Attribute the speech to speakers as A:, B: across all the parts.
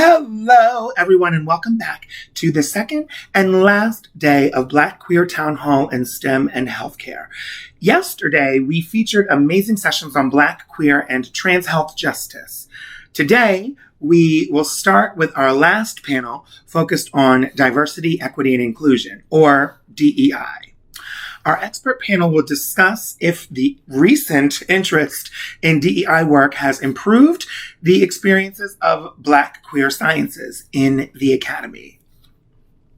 A: Hello, everyone, and welcome back to the second and last day of Black Queer Town Hall in STEM and Healthcare. Yesterday, we featured amazing sessions on Black, queer, and trans health justice. Today, we will start with our last panel focused on diversity, equity, and inclusion, or DEI. Our expert panel will discuss if the recent interest in DEI work has improved the experiences of Black queer sciences in the academy.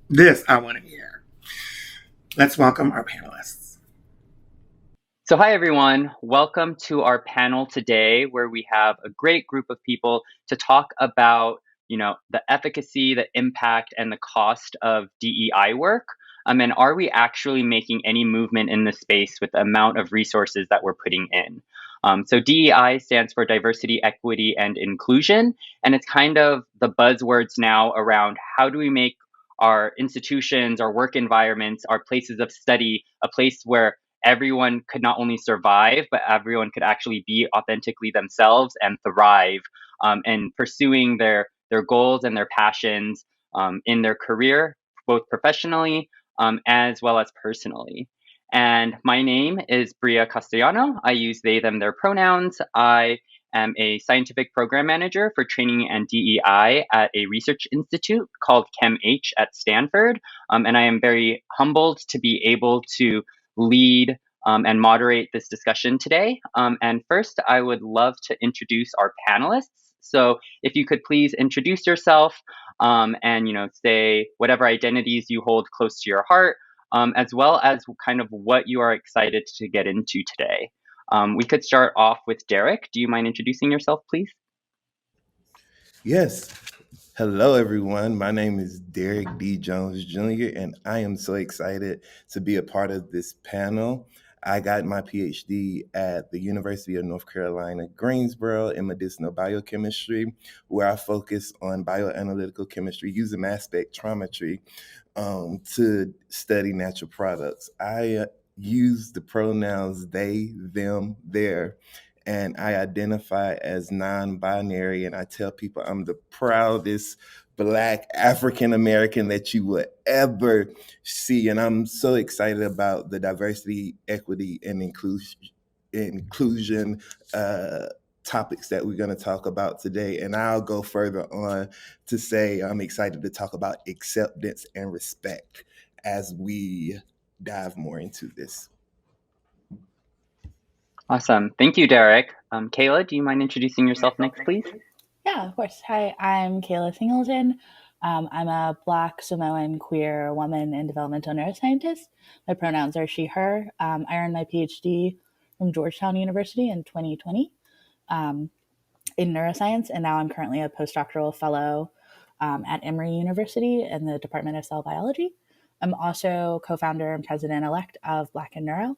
A: This I want to hear. Let's welcome our panelists.
B: So hi, everyone. Welcome to our panel today, where we have a great group of people to talk about, the efficacy, the impact, and the cost of DEI work. And are we actually making any movement in this space with the amount of resources that we're putting in? So DEI stands for diversity, equity, and inclusion. And it's kind of the buzzwords now around how do we make our institutions, our work environments, our places of study, a place where everyone could not only survive, but everyone could actually be authentically themselves and thrive and pursuing their goals and their passions in their career, both professionally as well as personally. And my name is Bria Castellano. I use they, them, their pronouns. I am a scientific program manager for training and DEI at a research institute called ChemH at Stanford. And I am very humbled to be able to lead and moderate this discussion today. And first, I would love to introduce our panelists. So if you could please introduce yourself and say whatever identities you hold close to your heart, as well as kind of what you are excited to get into today. We could start off with Derek. Do you mind introducing yourself, please?
C: Yes. Hello, everyone. My name is Derek D. Jones Jr., and I am so excited to be a part of this panel. I got my PhD at the University of North Carolina, Greensboro in medicinal biochemistry, where I focus on bioanalytical chemistry using mass spectrometry to study natural products. I use the pronouns they, them, their, and I identify as non-binary, and I tell people I'm the proudest Black African American that you would ever see. And I'm so excited about the diversity, equity, and inclusion topics that we're going to talk about today. And I'll go further on to say I'm excited to talk about acceptance and respect as we dive more into this.
B: Awesome. Thank you, Derek. Kayla, do you mind introducing yourself next, please?
D: Yeah, of course. Hi, I'm Kayla Singleton. I'm a Black Samoan queer woman and developmental neuroscientist. My pronouns are she, her. I earned my PhD from Georgetown University in 2020 in neuroscience, and now I'm currently a postdoctoral fellow at Emory University in the Department of Cell Biology. I'm also co-founder and president-elect of Black in Neuro.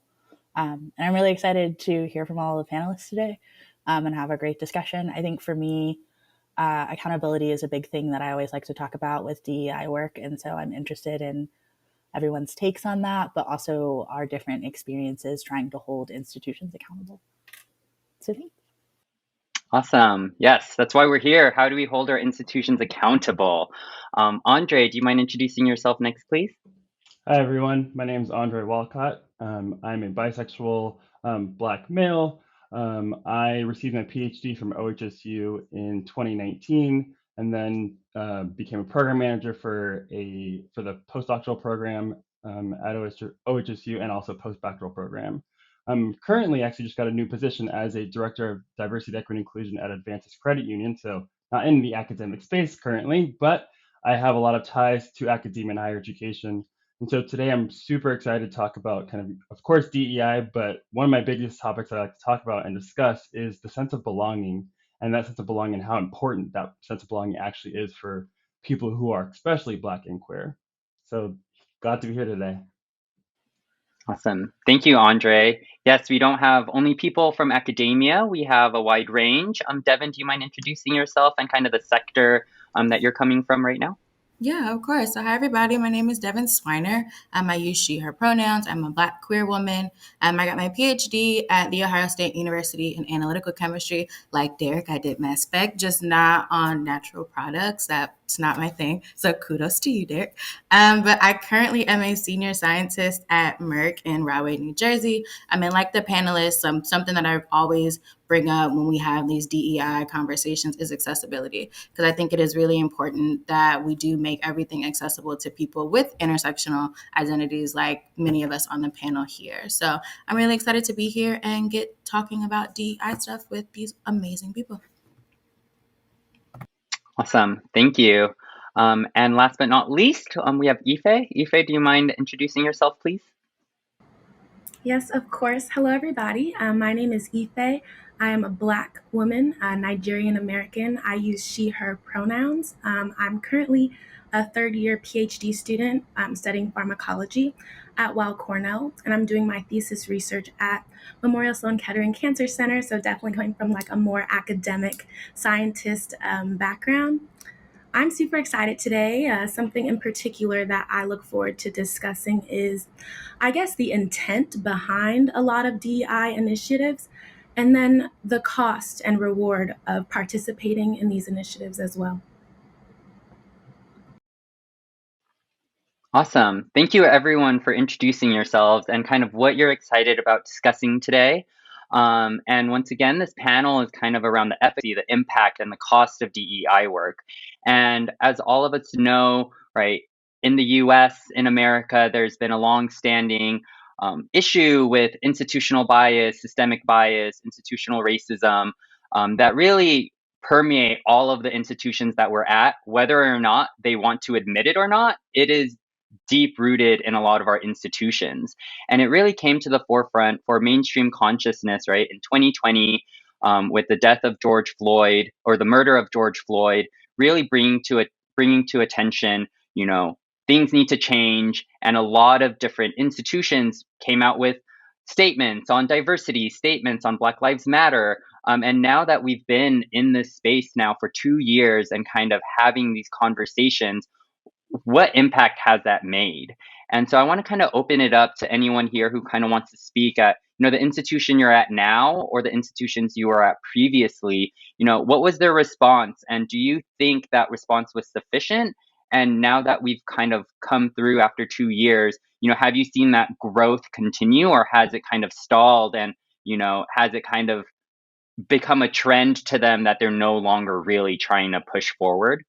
D: And I'm really excited to hear from all the panelists today and have a great discussion. I think for me, accountability is a big thing that I always like to talk about with DEI work. And so I'm interested in everyone's takes on that, but also our different experiences trying to hold institutions accountable. So thanks.
B: Awesome. Yes, that's why we're here. How do we hold our institutions accountable? Andre, do you mind introducing yourself next, please?
E: Hi, everyone. My name is Andre Walcott. I'm a bisexual Black male. I received my PhD from OHSU in 2019, and then became a program manager for the postdoctoral program at OHSU and also postdoctoral program. I'm currently actually just got a new position as a director of diversity, equity, and inclusion at Advances Credit Union. So not in the academic space currently, but I have a lot of ties to academia and higher education. And so today I'm super excited to talk about of course, DEI, but one of my biggest topics I like to talk about and discuss is the sense of belonging, and that sense of belonging and how important that sense of belonging actually is for people who are especially Black and queer. So glad to be here today.
B: Awesome. Thank you, Andre. Yes, we don't have only people from academia. We have a wide range. Devin, do you mind introducing yourself and kind of the sector that you're coming from right now?
F: Yeah, of course. So, hi, everybody. My name is Devin Wagner. I use she, her pronouns. I'm a Black queer woman. I got my PhD at The Ohio State University in analytical chemistry. Like Derek, I did mass spec, just not on natural products. That's not my thing. So, kudos to you, Derek. But I currently am a senior scientist at Merck in Rahway, New Jersey. I'm in like the panelists. Something that I've always bring up when we have these DEI conversations is accessibility, because I think it is really important that we do make everything accessible to people with intersectional identities, like many of us on the panel here. So I'm really excited to be here and get talking about DEI stuff with these amazing people.
B: Awesome. Thank you. And last but not least, we have Ife. Ife, do you mind introducing yourself, please?
G: Yes, of course. Hello, everybody. My name is Ife. I am a Black woman, a Nigerian American. I use she, her pronouns. I'm currently a third year PhD student studying pharmacology at Weill Cornell, and I'm doing my thesis research at Memorial Sloan Kettering Cancer Center. So, definitely coming from like a more academic scientist background. I'm super excited today. Something in particular that I look forward to discussing is, I guess, the intent behind a lot of DEI initiatives, and then the cost and reward of participating in these initiatives as well.
B: Awesome. Thank you, everyone, for introducing yourselves and kind of what you're excited about discussing today. And once again, this panel is kind of around the efficacy, the impact, and the cost of DEI work. And as all of us know, right, in the US, in America, there's been a long-standing issue with institutional bias, systemic bias, institutional racism that really permeate all of the institutions that we're at, whether or not they want to admit it or not. It is deep rooted in a lot of our institutions. And it really came to the forefront for mainstream consciousness, right, in 2020, with the death of George Floyd, or the murder of George Floyd, really bringing to attention, things need to change. And a lot of different institutions came out with statements on diversity, statements on Black Lives Matter. And now that we've been in this space now for 2 years and kind of having these conversations, what impact has that made? And so I want to kind of open it up to anyone here who kind of wants to speak at, the institution you're at now or the institutions you were at previously. What was their response? And do you think that response was sufficient? And now that we've kind of come through after 2 years, have you seen that growth continue, or has it kind of stalled? And, has it kind of become a trend to them that they're no longer really trying to push forward?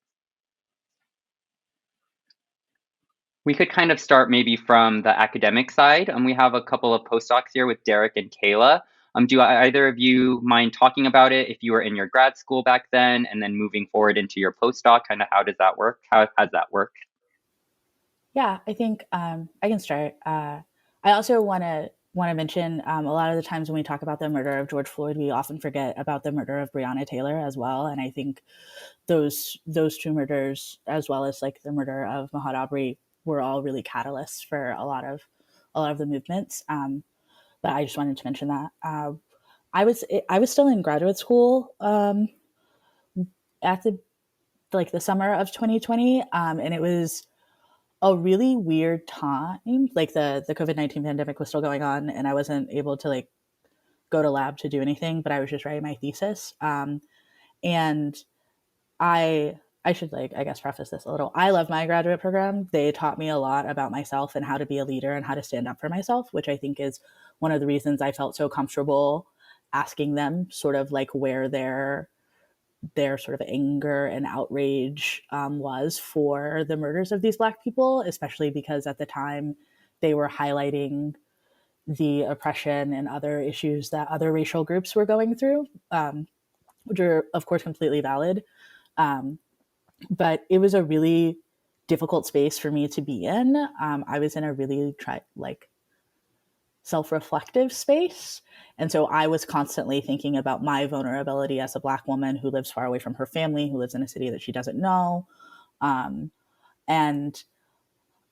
B: We could kind of start maybe from the academic side. We have a couple of postdocs here with Derek and Kayla. Do either of you mind talking about it if you were in your grad school back then and then moving forward into your postdoc? Kind of how does that work? How has that worked?
D: Yeah, I think I can start. I also want to mention a lot of the times when we talk about the murder of George Floyd, we often forget about the murder of Breonna Taylor as well. And I think those two murders, as well as like the murder of Ahmaud Arbery, were all really catalysts for a lot of the movements. But I just wanted to mention that. I was still in graduate school at the summer of 2020, and it was a really weird time. Like the COVID-19 pandemic was still going on, and I wasn't able to like go to lab to do anything, but I was just writing my thesis. And I should I guess preface this a little. I love my graduate program. They taught me a lot about myself and how to be a leader and how to stand up for myself, which I think is one of the reasons I felt so comfortable asking them sort of like where their sort of anger and outrage was for the murders of these Black people, especially because at the time they were highlighting the oppression and other issues that other racial groups were going through, which are, of course, completely valid. But it was a really difficult space for me to be in. I was in a really self-reflective space. And so I was constantly thinking about my vulnerability as a Black woman who lives far away from her family, who lives in a city that she doesn't know. And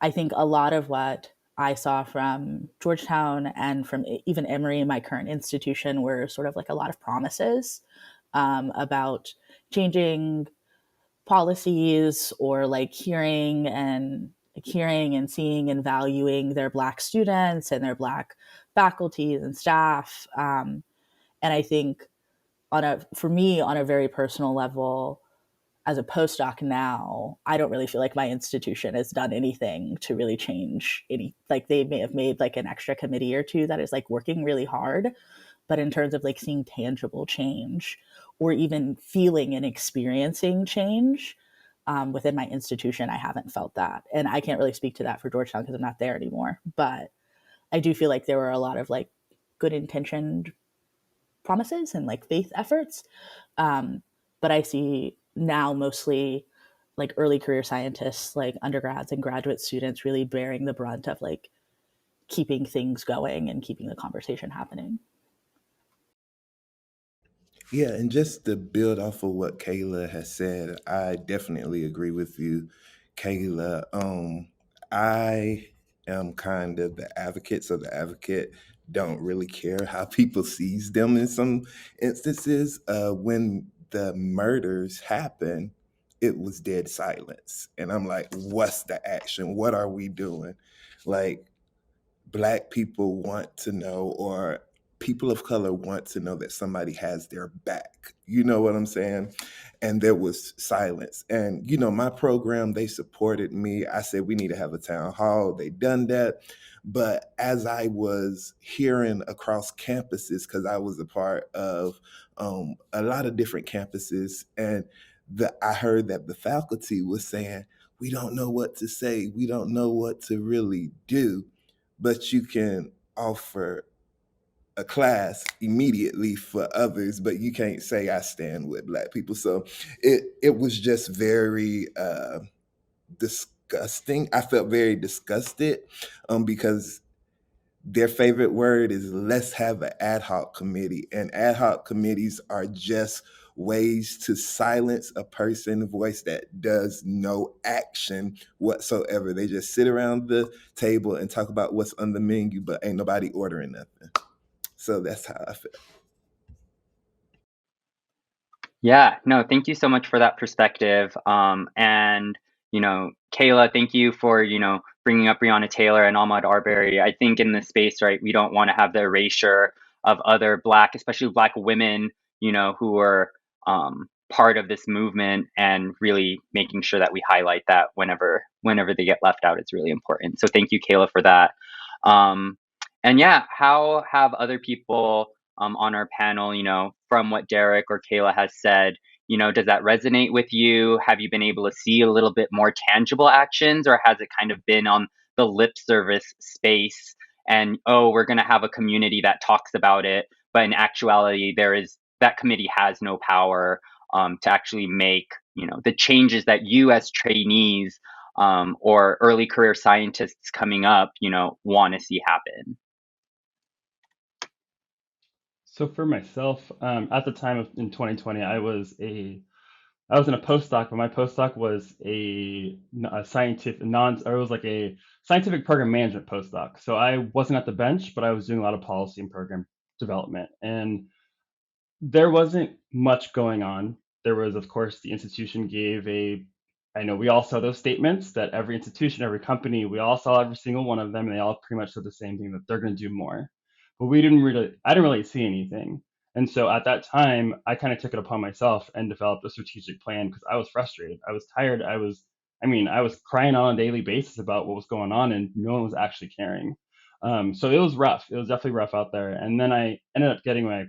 D: I think a lot of what I saw from Georgetown and from even Emory, my current institution, were sort of like a lot of promises about changing policies, or like hearing and seeing and valuing their Black students and their Black faculties and staff. And I think for me, on a very personal level, as a postdoc now, I don't really feel like my institution has done anything to really change any. Like, they may have made like an extra committee or two that is like working really hard, but in terms of like seeing tangible change or even feeling and experiencing change within my institution, I haven't felt that. And I can't really speak to that for Georgetown because I'm not there anymore. But I do feel like there were a lot of like good intentioned promises and like faith efforts. But I see now mostly like early career scientists, like undergrads and graduate students, really bearing the brunt of like keeping things going and keeping the conversation happening.
C: Yeah, and just to build off of what Kayla has said, I definitely agree with you, Kayla. I am kind of the advocate, so the advocate don't really care how people sees them in some instances. When the murders happen, it was dead silence. And I'm like, what's the action? What are we doing? Like, Black people want to know, or people of color want to know that somebody has their back. You know what I'm saying? And there was silence. And, my program, they supported me. I said, we need to have a town hall. They done that. But as I was hearing across campuses, because I was a part of a lot of different campuses, and I heard that the faculty was saying, we don't know what to say. We don't know what to really do, but you can offer a class immediately for others, but you can't say I stand with Black people. So it was just very disgusting. I felt very disgusted because their favorite word is let's have an ad hoc committee. And ad hoc committees are just ways to silence a person's voice that does no action whatsoever. They just sit around the table and talk about what's on the menu, but ain't nobody ordering nothing. So that's how I feel.
B: Yeah, no, thank you so much for that perspective. And, Kayla, thank you for, bringing up Breonna Taylor and Ahmaud Arbery. I think in this space, right, we don't want to have the erasure of other Black, especially Black women, who are part of this movement, and really making sure that we highlight that whenever they get left out. It's really important. So thank you, Kayla, for that. And yeah, how have other people on our panel, from what Derek or Kayla has said, does that resonate with you? Have you been able to see a little bit more tangible actions, or has it kind of been on the lip service space and, oh, we're going to have a community that talks about it, but in actuality, that committee has no power to actually make, the changes that you as trainees or early career scientists coming up, want to see happen?
E: So for myself, at the time in 2020, I was in a postdoc, but my postdoc was a scientific or it was like a scientific program management postdoc. So I wasn't at the bench, but I was doing a lot of policy and program development, and there wasn't much going on. There was, of course, the institution gave I know we all saw those statements that every institution, every company, we all saw every single one of them, and they all pretty much said the same thing, that they're going to do more. But I didn't really see anything. And so at that time, I kind of took it upon myself and developed a strategic plan because I was frustrated. I was tired. I was crying on a daily basis about what was going on, and no one was actually caring. So it was rough. It was definitely rough out there. And then I ended up getting my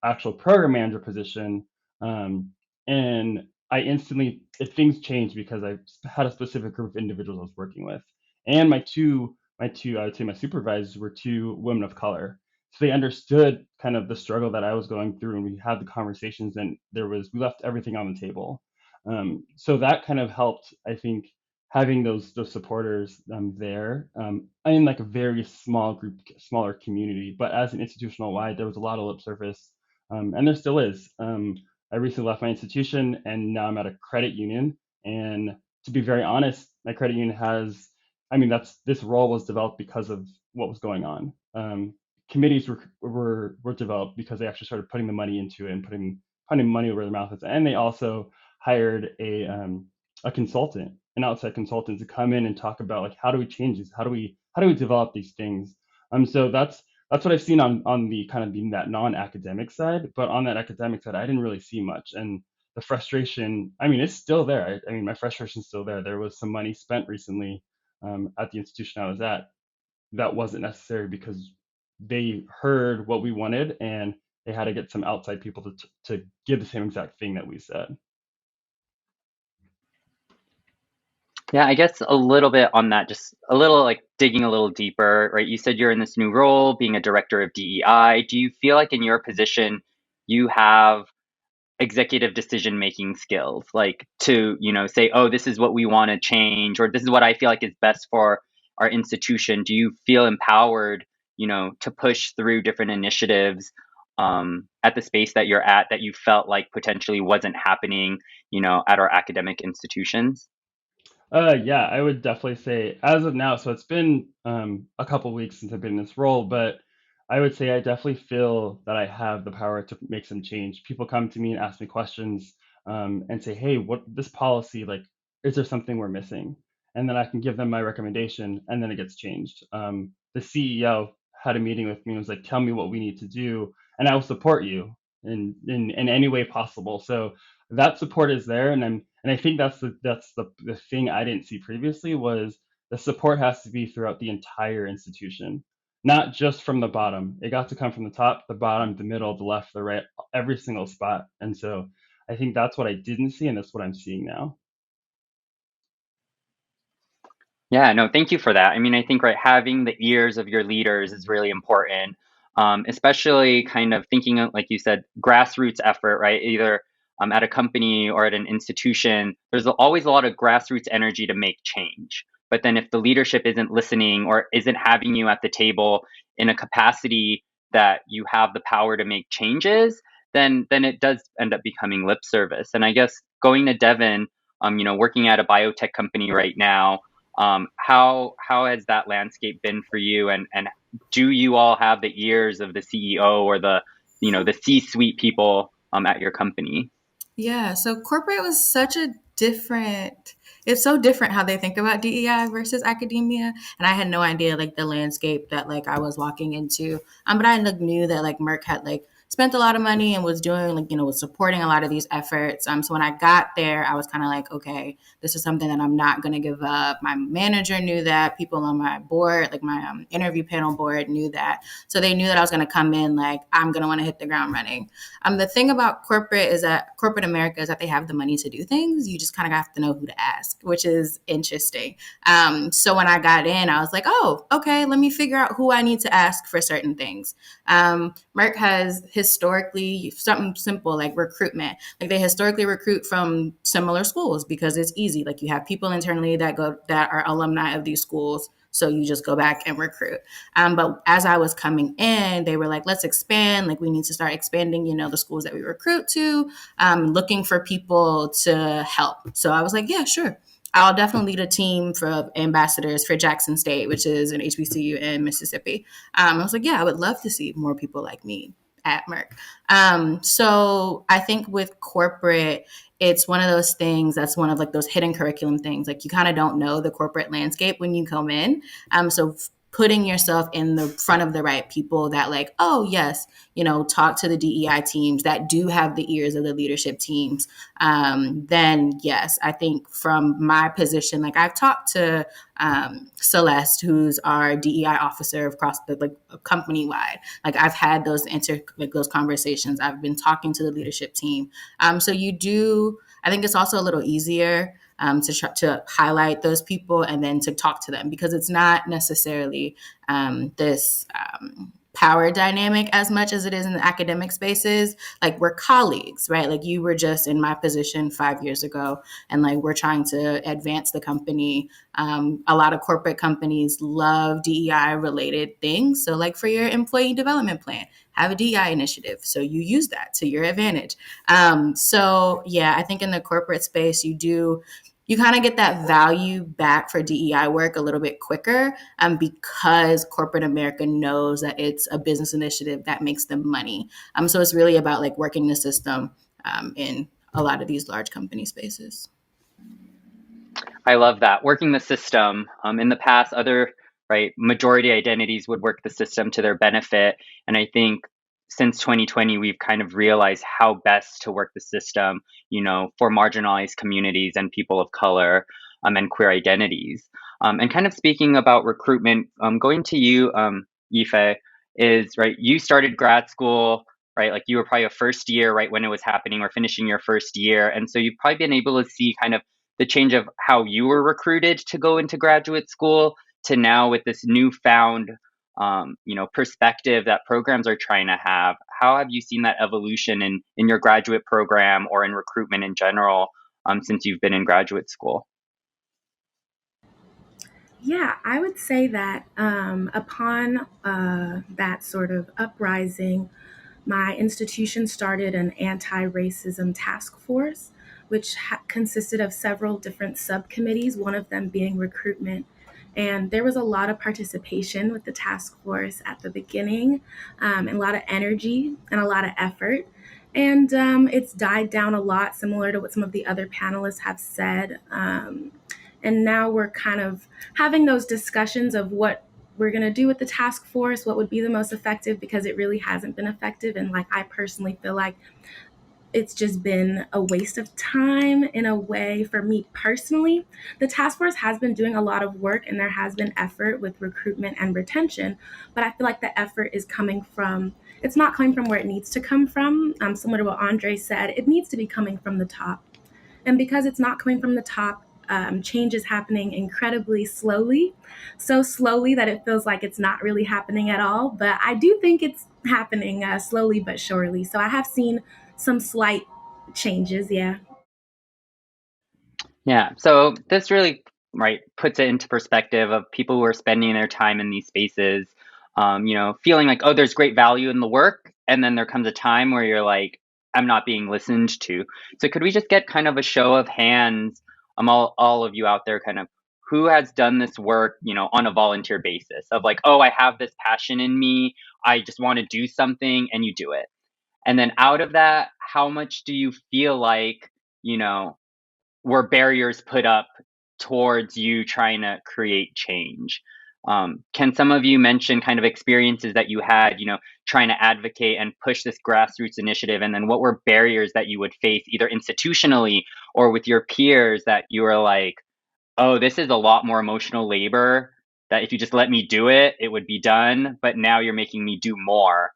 E: actual program manager position. And I instantly, things changed because I had a specific group of individuals I was working with. And my two, I would say my supervisors were two women of color. So they understood kind of the struggle that I was going through, and we had the conversations, and we left everything on the table. So that kind of helped, I think, having those supporters there in like a very small group, smaller community. But as an institutional wide, there was a lot of lip service, and there still is. I recently left my institution, and now I'm at a credit union. And to be very honest, my credit union this role was developed because of what was going on. Committees were developed because they actually started putting the money into it and putting money where their mouth is, and they also hired a consultant, an outside consultant, to come in and talk about like, how do we change this? How do we develop these things? So that's what I've seen on the kind of that non-academic side. But on that academic side, I didn't really see much. And the frustration, I mean, it's still there. I mean, my frustration's still there. There was some money spent recently at the institution I was at that wasn't necessary because they heard what we wanted and they had to get some outside people to give the same exact thing that we said.
B: Yeah, I guess a little bit on that, just a little like digging a little deeper, right? You said you're in this new role, being a director of DEI. Do you feel like in your position you have executive decision making skills, like to, say, oh, this is what we want to change, or this is what I feel like is best for our institution? Do you feel empowered, to push through different initiatives at the space that you're at that you felt like potentially wasn't happening, at our academic institutions?
E: Yeah, I would definitely say as of now, so it's been a couple weeks since I've been in this role, but I would say I definitely feel that I have the power to make some change. People come to me and ask me questions and say, hey, what this policy, like, is there something we're missing? And then I can give them my recommendation and then it gets changed. The CEO had a meeting with me and was like, tell me what we need to do, and I will support you in any way possible. So that support is there, and I think that's the thing I didn't see previously was the support has to be throughout the entire institution, not just from the bottom. It got to come from the top, the bottom, the middle, the left, the right, every single spot. And so I think that's what I didn't see, and that's what I'm seeing now.
B: Yeah, no, thank you for that. I mean, I think, right, having the ears of your leaders is really important, especially kind of thinking of, like you said, grassroots effort, right? Either at a company or at an institution, there's always a lot of grassroots energy to make change. But then if the leadership isn't listening or isn't having you at the table in a capacity that you have the power to make changes, then it does end up becoming lip service. And I guess going to Devin, working at a biotech company right now, how has that landscape been for you? And do you all have the ears of the CEO or the C-suite people at your company?
F: Yeah, so corporate was it's so different how they think about DEI versus academia. And I had no idea like the landscape that like I was walking into. But I like knew that like Merck had like spent a lot of money and was doing like, was supporting a lot of these efforts. So when I got there, I was kind of like, okay, this is something that I'm not going to give up. My manager knew that. People on my board, like my interview panel board, knew that. So they knew that I was going to come in like, I'm going to want to hit the ground running. The thing about corporate America is that they have the money to do things. You just kind of have to know who to ask, which is interesting. So when I got in, I was like, oh, okay, let me figure out who I need to ask for certain things. Merck has historically something simple like recruitment. Like they historically recruit from similar schools because it's easy. Like you have people internally that are alumni of these schools. So you just go back and recruit. But as I was coming in, they were like, let's expand. Like we need to start expanding, the schools that we recruit to, looking for people to help. So I was like, yeah, sure. I'll definitely lead a team for ambassadors for Jackson State, which is an HBCU in Mississippi. I was like, yeah, I would love to see more people like me at Merck. So I think with corporate, it's one of those things that's one of like those hidden curriculum things. Like you kind of don't know the corporate landscape when you come in. So putting yourself in the front of the right people that like, oh yes, talk to the DEI teams that do have the ears of the leadership teams. Then yes, I think from my position, like I've talked to Celeste, who's our DEI officer across the like company wide. Like I've had those those conversations. I've been talking to the leadership team. So I think it's also a little easier to highlight those people and then to talk to them because it's not necessarily this power dynamic as much as it is in the academic spaces. Like we're colleagues, right? Like you were just in my position 5 years ago and like we're trying to advance the company. A lot of corporate companies love DEI related things. So like for your employee development plan, have a DEI initiative. So you use that to your advantage. So yeah, I think in the corporate space, you kind of get that value back for DEI work a little bit quicker because corporate America knows that it's a business initiative that makes them money. So it's really about like working the system in a lot of these large company spaces.
B: I love that. Working the system. In the past, other majority identities would work the system to their benefit. And I think since 2020, we've kind of realized how best to work the system, for marginalized communities and people of color and queer identities. And kind of speaking about recruitment, going to you, Ife, is you started grad school, right? Like you were probably a first year, right, when it was happening or finishing your first year. And so you've probably been able to see kind of the change of how you were recruited to go into graduate school to now with this newfound perspective that programs are trying to have. How have you seen that evolution in your graduate program or in recruitment in general since you've been in graduate school?
G: Yeah, I would say that upon that sort of uprising, my institution started an anti-racism task force, which consisted of several different subcommittees, one of them being recruitment. And there was a lot of participation with the task force at the beginning, and a lot of energy and a lot of effort. And it's died down a lot, similar to what some of the other panelists have said. And now we're kind of having those discussions of what we're going to do with the task force, what would be the most effective, because it really hasn't been effective. And I personally feel like it's just been a waste of time in a way for me personally. The task force has been doing a lot of work and there has been effort with recruitment and retention, but I feel like the effort is it's not coming from where it needs to come from. Similar to what Andre said, it needs to be coming from the top. And because it's not coming from the top, change is happening incredibly slowly, so slowly that it feels like it's not really happening at all. But I do think it's happening slowly but surely. So I have seen some slight changes, yeah.
B: Yeah. So this really puts it into perspective of people who are spending their time in these spaces, feeling like, oh, there's great value in the work, and then there comes a time where you're like, I'm not being listened to. So could we just get kind of a show of hands, all of you out there, kind of who has done this work, on a volunteer basis of like, oh, I have this passion in me, I just want to do something, and you do it. And then out of that, how much do you feel like, were barriers put up towards you trying to create change? Can some of you mention kind of experiences that you had, trying to advocate and push this grassroots initiative? And then what were barriers that you would face either institutionally or with your peers that you were like, oh, this is a lot more emotional labor that if you just let me do it, it would be done. But now you're making me do more.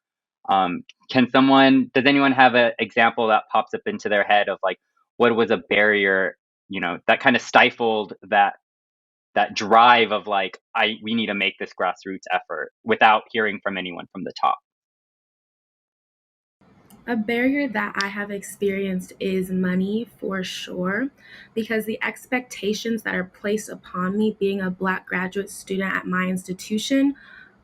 B: Does anyone have an example that pops up into their head of like, what was a barrier, that kind of stifled that drive of like, we need to make this grassroots effort without hearing from anyone from the top?
G: A barrier that I have experienced is money, for sure, because the expectations that are placed upon me being a Black graduate student at my institution,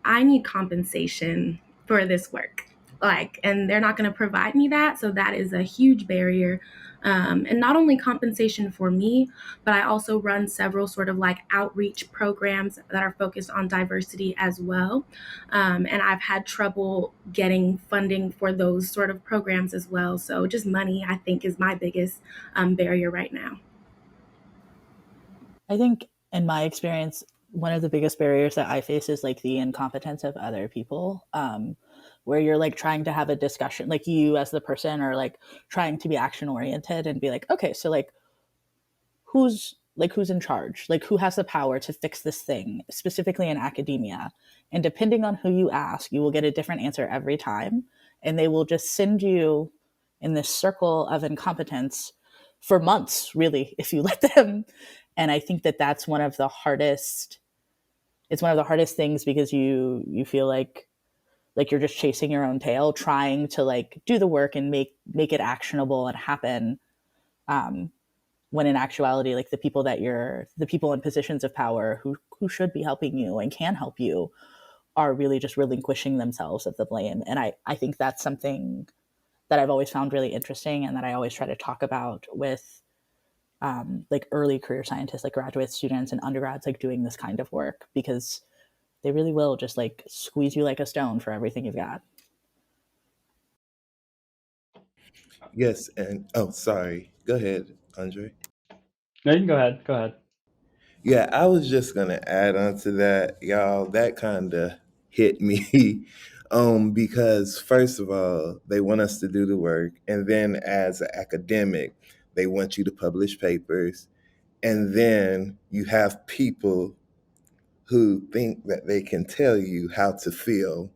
G: I need compensation for this work. And they're not going to provide me that. So that is a huge barrier. And not only compensation for me, but I also run several sort of outreach programs that are focused on diversity as well. And I've had trouble getting funding for those sort of programs as well. So just money, I think, is my biggest barrier right now.
D: I think in my experience, one of the biggest barriers that I face is the incompetence of other people, where you're trying to have a discussion, you as the person are trying to be action oriented and be okay, so who's in charge, who has the power to fix this thing, specifically in academia. And depending on who you ask, you will get a different answer every time, and they will just send you in this circle of incompetence for months, really, if you let them. And I think that that's one of the hardest things, because you feel like you're just chasing your own tail, trying to do the work and make it actionable and happen, when in actuality, the people in positions of power who should be helping you and can help you are really just relinquishing themselves of the blame. And I think that's something that I've always found really interesting, and that I always try to talk about with early career scientists, graduate students and undergrads, doing this kind of work, because they really will just squeeze you like a stone for everything you've got.
C: Yes, and oh, sorry. Go ahead, Andre.
E: No, you can go ahead. Go ahead.
C: Yeah, I was just gonna add on to that, y'all. That kind of hit me, because first of all, they want us to do the work, and then as an academic, they want you to publish papers, and then you have people who think that they can tell you how to feel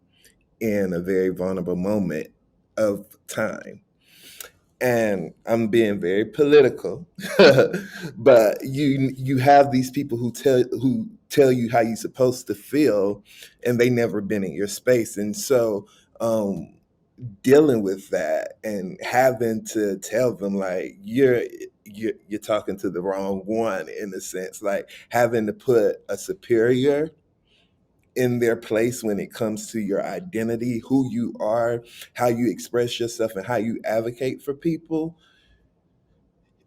C: in a very vulnerable moment of time. And I'm being very political, but you have these people who tell you how you're supposed to feel, and they never been in your space, and so um, dealing with that and having to tell them like you're talking to the wrong one in a sense, like having to put a superior in their place when it comes to your identity, who you are, how you express yourself, and how you advocate for people.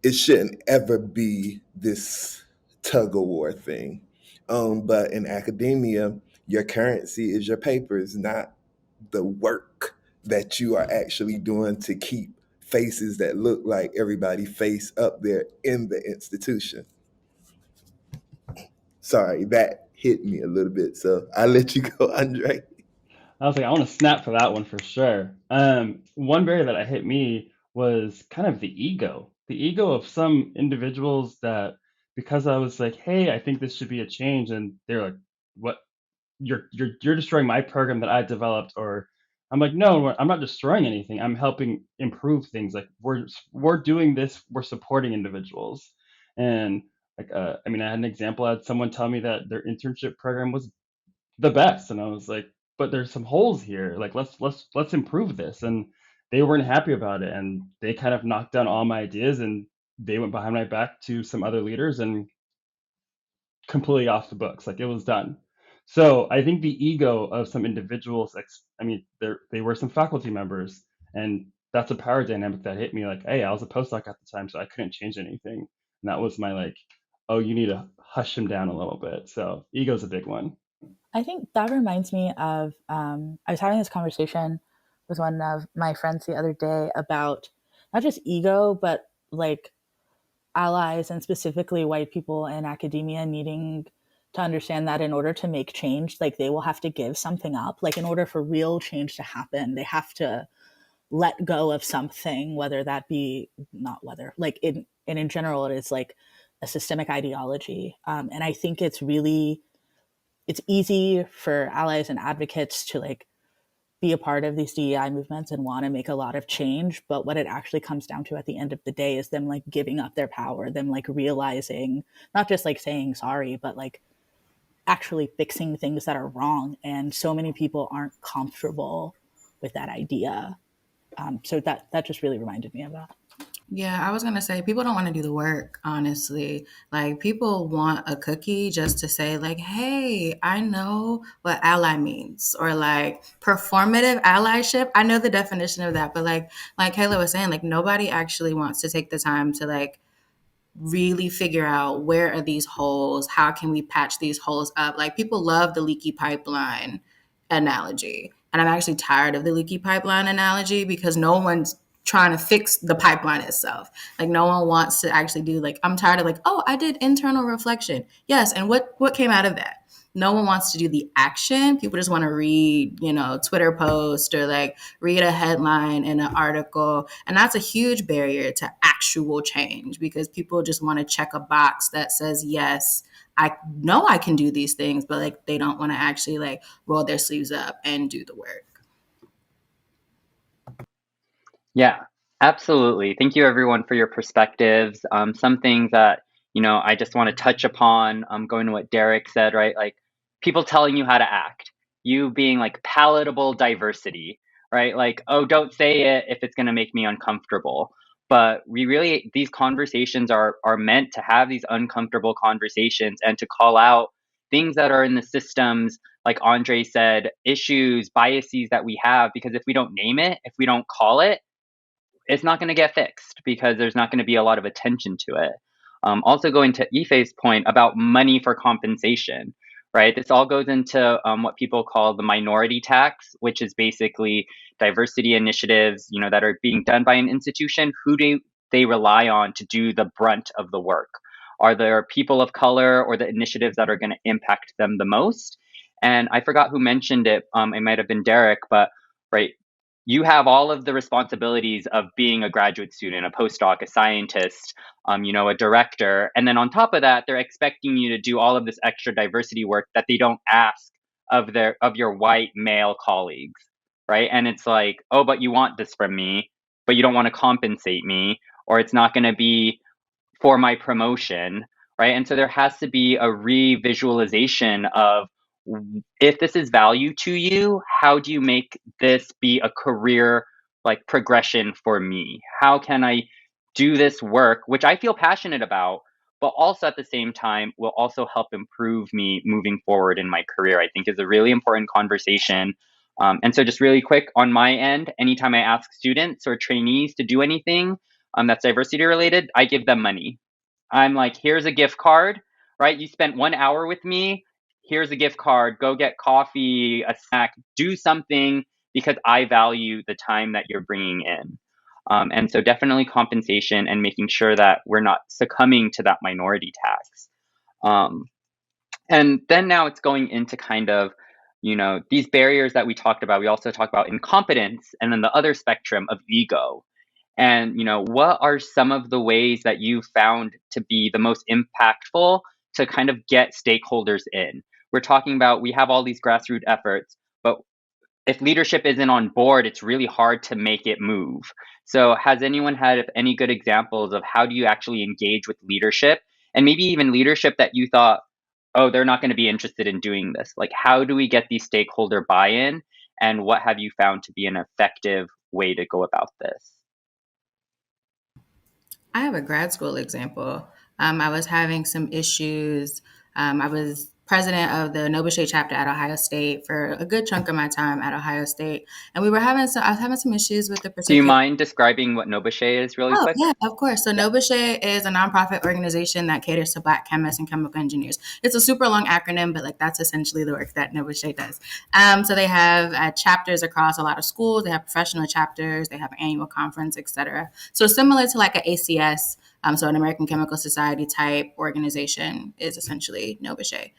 C: It shouldn't ever be this tug of war thing. But in academia, your currency is your papers, not the work that you are actually doing to keep faces that look like everybody face up there in the institution. Sorry, that hit me a little bit. So I'll let you go, Andre.
E: I was like, I want to snap for that one for sure. One barrier that hit me was kind of the ego of some individuals that because I was like, hey, I think this should be a change, and they're like, what? You're destroying my program that I developed, or I'm like, no, I'm not destroying anything. I'm helping improve things. Like we're doing this. We're supporting individuals, and like I mean, I had an example. I had someone tell me that their internship program was the best, and I was like, but there's some holes here. Like let's improve this, and they weren't happy about it, and they kind of knocked down all my ideas, and they went behind my back to some other leaders and completely off the books. Like it was done. So I think the ego of some individuals, I mean, they were some faculty members, and that's a power dynamic that hit me. Like, hey, I was a postdoc at the time, so I couldn't change anything, and that was my like, oh, you need to hush him down a little bit. So ego's a big one.
D: I think that reminds me of I was having this conversation with one of my friends the other day about not just ego, but like allies and specifically white people in academia needing to understand that in order to make change, like they will have to give something up. Like in order for real change to happen, they have to let go of something, whether that be not whether like in general, it is like a systemic ideology. And I think it's easy for allies and advocates to like be a part of these DEI movements and want to make a lot of change. But what it actually comes down to at the end of the day is them like giving up their power, them like realizing, not just like saying sorry, but like actually fixing things that are wrong. And so many people aren't comfortable with that idea. So that just really reminded me of that.
F: Yeah, I was gonna say people don't want to do the work, honestly. Like people want a cookie just to say, like, hey, I know what ally means, or like performative allyship. I know the definition of that, but like Kayla was saying, like nobody actually wants to take the time to like really figure out where are these holes, how can we patch these holes up. Like people love the leaky pipeline analogy, and I'm actually tired of the leaky pipeline analogy because no one's trying to fix the pipeline itself. Like no one wants to actually do, like, I'm tired of like, oh, I did internal reflection, yes, and what came out of that? No one wants to do the action. People just want to read, Twitter post or like read a headline in an article. And that's a huge barrier to actual change because people just want to check a box that says, yes, I know I can do these things, but like they don't want to actually like roll their sleeves up and do the work.
B: Yeah, absolutely. Thank you everyone for your perspectives. Some things that, I just want to touch upon, going to what Derek said, right? Like people telling you how to act, you being like palatable diversity, right? Like, oh, don't say it if it's going to make me uncomfortable. But these conversations are meant to have these uncomfortable conversations and to call out things that are in the systems, like Andre said, issues, biases that we have, because if we don't name it, if we don't call it, it's not going to get fixed because there's not going to be a lot of attention to it. Also going to Ife's point about money for compensation, right? This all goes into what people call the minority tax, which is basically diversity initiatives, that are being done by an institution, who do they rely on to do the brunt of the work? Are there people of color or the initiatives that are going to impact them the most? And I forgot who mentioned it. It might have been Derek, but right, you have all of the responsibilities of being a graduate student, a postdoc, a scientist, a director. And then on top of that, they're expecting you to do all of this extra diversity work that they don't ask of your white male colleagues, right? And it's like, oh, but you want this from me, but you don't want to compensate me, or it's not going to be for my promotion, right? And so there has to be a revisualization of, if this is value to you, how do you make this be a career like progression for me? How can I do this work, which I feel passionate about, but also at the same time will also help improve me moving forward in my career? I think is a really important conversation. And so just really quick on my end, anytime I ask students or trainees to do anything that's diversity related, I give them money. I'm like, here's a gift card, right? You spent 1 hour with me. Here's a gift card. Go get coffee, a snack, do something, because I value the time that you're bringing in. And so definitely compensation and making sure that we're not succumbing to that minority tax. And then now it's going into kind of, these barriers that we talked about. We also talked about incompetence, and then the other spectrum of ego. And, what are some of the ways that you found to be the most impactful to kind of get stakeholders in? We're talking about, we have all these grassroots efforts, but if leadership isn't on board, it's really hard to make it move. So has anyone had any good examples of how do you actually engage with leadership, and maybe even leadership that you thought, oh, they're not going to be interested in doing this? Like, how do we get these stakeholder buy-in, and what have you found to be an effective way to go about this?
F: I have a grad school example. I was having some issues. I was president of the Nova Shade chapter at Ohio State for a good chunk of my time at Ohio State, and I was having some issues with the
B: Do you
F: particular.
B: mind describing what Nobuche is really quick?
F: Yeah, of course. So Nobuche is a nonprofit organization that caters to Black chemists and chemical engineers. It's a super long acronym, but that's essentially the work that Nobuche does. So they have chapters across a lot of schools. They have professional chapters. They have an annual conference, etc. So similar to like an ACS, so an American Chemical Society type organization is essentially Nobuche.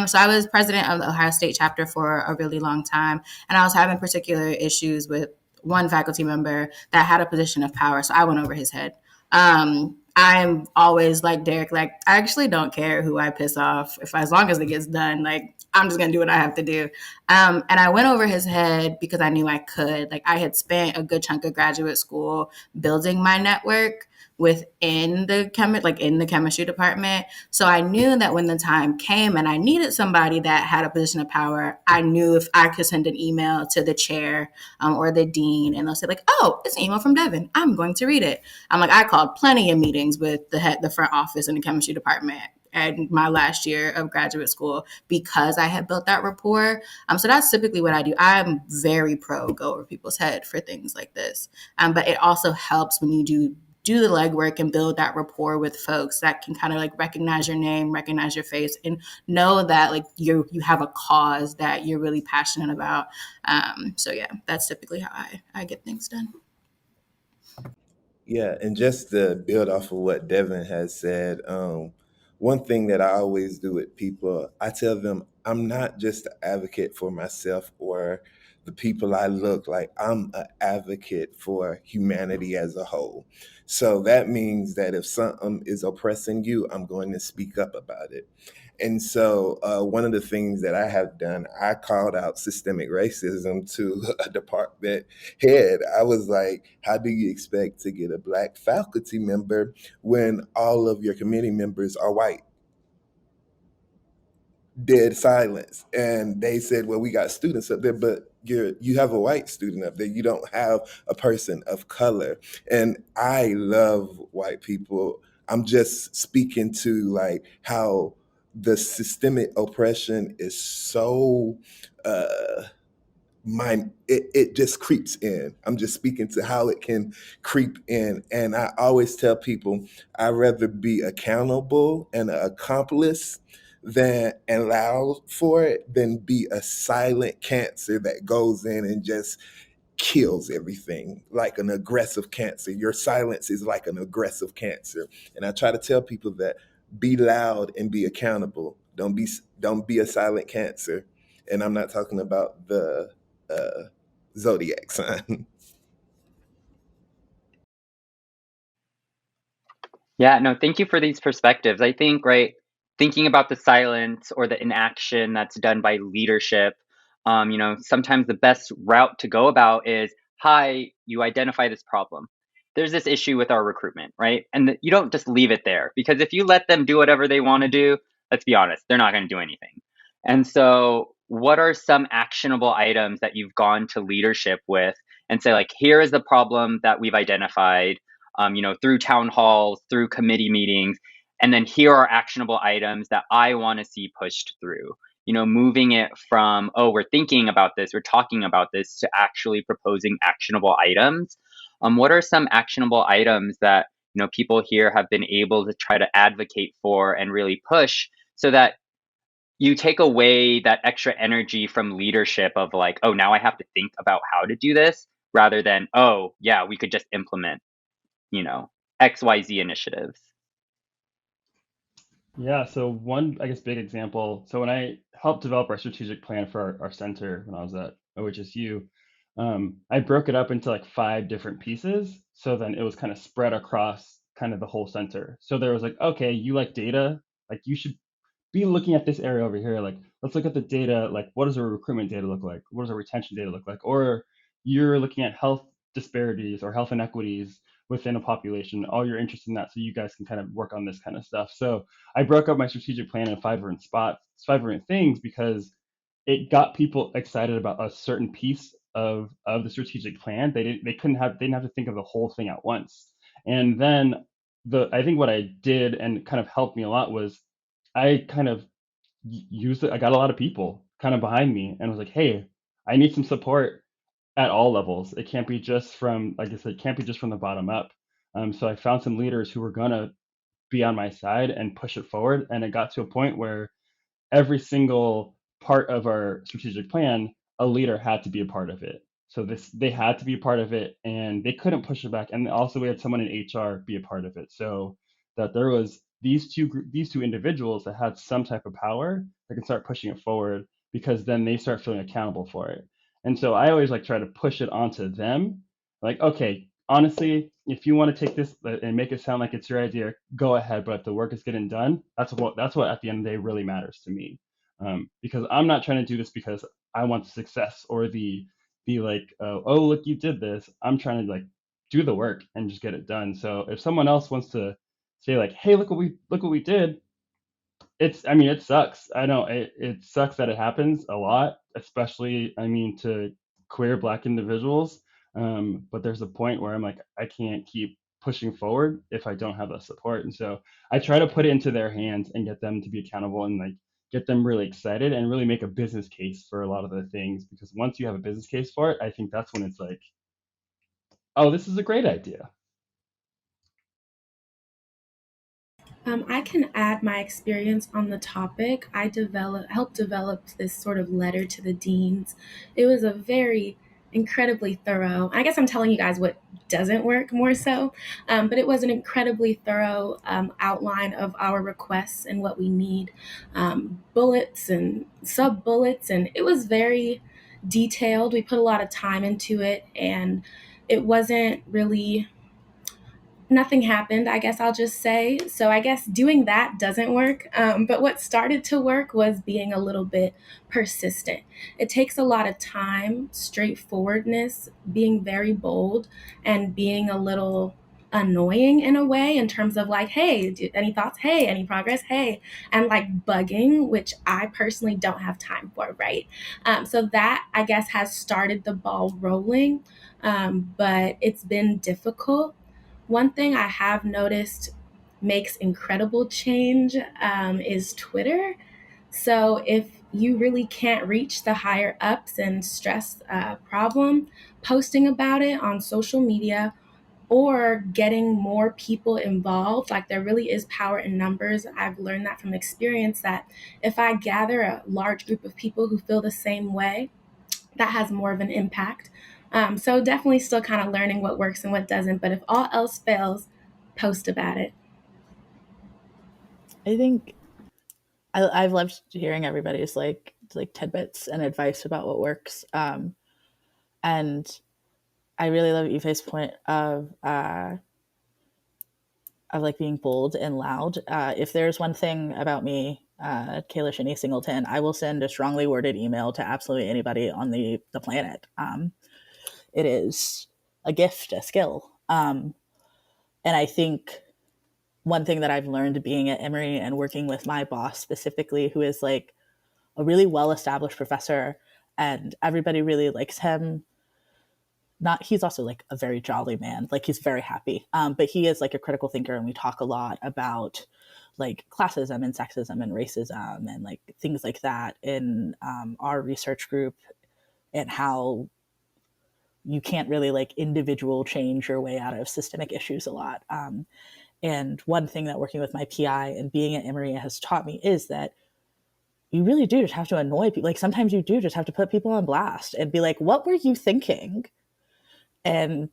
F: So I was president of the Ohio State chapter for a really long time, and I was having particular issues with one faculty member that had a position of power. So I went over his head. I'm always like Derek, I actually don't care who I piss off. As long as it gets done, I'm just going to do what I have to do. And I went over his head because I knew I could. I had spent a good chunk of graduate school building my network within the in the chemistry department. So I knew that when the time came and I needed somebody that had a position of power, I knew if I could send an email to the chair or the dean, and they'll say oh, it's an email from Devin, I'm going to read it. I called plenty of meetings with the front office in the chemistry department at my last year of graduate school because I had built that rapport. So that's typically what I do. I'm very pro go over people's head for things like this. But it also helps when you do the legwork and build that rapport with folks that can kind of recognize your name, recognize your face, and know that you have a cause that you're really passionate about. So yeah, that's typically how I get things done.
C: Yeah, and just to build off of what Devin has said, one thing that I always do with people, I tell them I'm not just an advocate for myself or the people I look like. I'm an advocate for humanity as a whole. So that means that if something is oppressing you, I'm going to speak up about it. And so one of the things that I have done, I called out systemic racism to a department head. I was like, how do you expect to get a Black faculty member when all of your committee members are white? Dead silence. And they said, well, we got students up there, but you have a white student up there. You don't have a person of color. And I love white people. I'm just speaking to how the systemic oppression is so it just creeps in. I'm just speaking to how it can creep in. And I always tell people I'd rather be accountable and an accomplice than allow for it than be a silent cancer that goes in and just kills everything like an aggressive cancer. Your silence is like an aggressive cancer. And I try to tell people that be loud and be accountable. Don't be a silent cancer. And I'm not talking about the zodiac sign.
B: Yeah, no, thank you for these perspectives. I think, right, thinking about the silence or the inaction that's done by leadership, sometimes the best route to go about is, hi, you identify this problem. There's this issue with our recruitment, right? And you don't just leave it there, because if you let them do whatever they want to do, let's be honest, they're not going to do anything. And so, what are some actionable items that you've gone to leadership with and say, like, here is the problem that we've identified, through town halls, through committee meetings, and then here are actionable items that I want to see pushed through. Moving it from, oh, we're thinking about this, we're talking about this, to actually proposing actionable items. What are some actionable items that people here have been able to try to advocate for and really push, so that you take away that extra energy from leadership of like, oh, now I have to think about how to do this, rather than, oh, yeah, we could just implement XYZ initiatives?
E: Yeah, so one, I guess, big example. So when I helped develop our strategic plan for our center when I was at OHSU, I broke it up into like 5 different pieces. So then it was kind of spread across kind of the whole center. So there was like, okay, you like data, like you should be looking at this area over here. Like, let's look at the data. Like, what does our recruitment data look like? What does our retention data look like? Or you're looking at health disparities or health inequities within a population. All you're interested in that, so you guys can kind of work on this kind of stuff. So I broke up my strategic plan in 5 different spots, 5 different things, because it got people excited about a certain piece of the strategic plan. They didn't have to think of the whole thing at once. And then I think what I did and kind of helped me a lot was I kind of used it. I got a lot of people kind of behind me and was like, hey, I need some support at all levels. It can't be just from, like I said, it can't be just from the bottom up. So I found some leaders who were gonna be on my side and push it forward. And it got to a point where every single part of our strategic plan, a leader had to be a part of it. So they had to be a part of it, and they couldn't push it back. And also, we had someone in HR be a part of it, so that there was these two individuals that had some type of power that can start pushing it forward, because then they start feeling accountable for it. And so I always like try to push it onto them, like, okay, honestly, if you want to take this and make it sound like it's your idea, go ahead. But if the work is getting done, that's what at the end of the day really matters to me. Because I'm not trying to do this because I want the success or the like, oh, look, you did this. I'm trying to like do the work and just get it done. So if someone else wants to say like, hey, look what we did, I mean, it sucks. I know it sucks that it happens a lot, especially, I mean, to queer Black individuals. But there's a point where I'm like, I can't keep pushing forward if I don't have the support. And so I try to put it into their hands and get them to be accountable and like get them really excited and really make a business case for a lot of the things. Because once you have a business case for it, I think that's when it's like, oh, this is a great idea.
G: I can add my experience on the topic. Helped develop this sort of letter to the deans. It was a very incredibly thorough. I guess I'm telling you guys what doesn't work more so, but it was an incredibly thorough outline of our requests and what we need, bullets and sub bullets, and it was very detailed. We put a lot of time into it, and it wasn't really nothing happened, I guess I'll just say. So I guess doing that doesn't work. But what started to work was being a little bit persistent. It takes a lot of time, straightforwardness, being very bold, and being a little annoying in a way, in terms of like, hey, any thoughts? Hey, any progress? Hey, and like bugging, which I personally don't have time for, right? So that, I guess, has started the ball rolling. But it's been difficult. One thing I have noticed makes incredible change is Twitter. So if you really can't reach the higher ups and stress a problem, posting about it on social media or getting more people involved, like there really is power in numbers. I've learned that from experience, that if I gather a large group of people who feel the same way, that has more of an impact. So definitely still kind of learning what works and what doesn't. But if all else fails, post about it.
D: I think I've loved hearing everybody's like tidbits and advice about what works. And I really love Ife's point of like being bold and loud. If there's one thing about me, Kayla Singleton, I will send a strongly worded email to absolutely anybody on the planet. It is a gift, a skill. And I think one thing that I've learned being at Emory and working with my boss specifically, who is like a really well-established professor and everybody really likes him. He's also like a very jolly man. Like he's very happy. But he is like a critical thinker, and we talk a lot about like classism and sexism and racism and like things like that in our research group, and how you can't really like individual change your way out of systemic issues a lot. And one thing that working with my PI and being at Emory has taught me is that you really do just have to annoy people. Like sometimes you do just have to put people on blast and be like, what were you thinking? And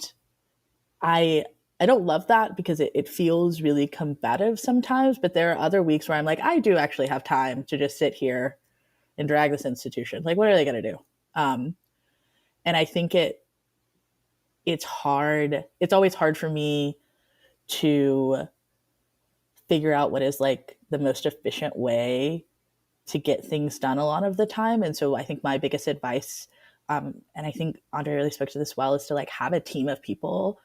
D: I don't love that because it feels really combative sometimes, but there are other weeks where I'm like, I do actually have time to just sit here and drag this institution. Like, what are they going to do? And I think it's hard. It's always hard for me to figure out what is like the most efficient way to get things done a lot of the time. And so I think my biggest advice, and I think Andre really spoke to this well, is to like have a team of people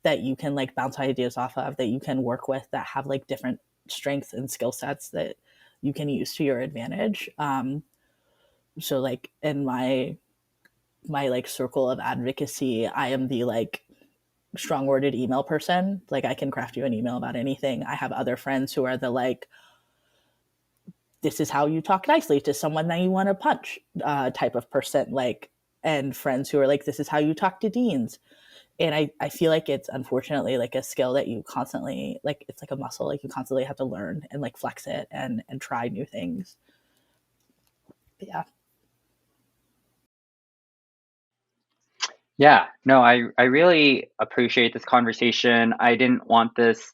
D: that you can like bounce ideas off of, that you can work with, that have like different strengths and skill sets that you can use to your advantage. So like in my like circle of advocacy, I am the like strong worded email person. Like I can craft you an email about anything. I have other friends who are the like, this is how you talk nicely to someone that you want to punch type of person, like, and friends who are like, this is how you talk to deans. And I feel like it's unfortunately like a skill that you constantly, like, it's like a muscle, like you constantly have to learn and like flex it and try new things. But yeah.
B: Yeah, no, I really appreciate this conversation. I didn't want this,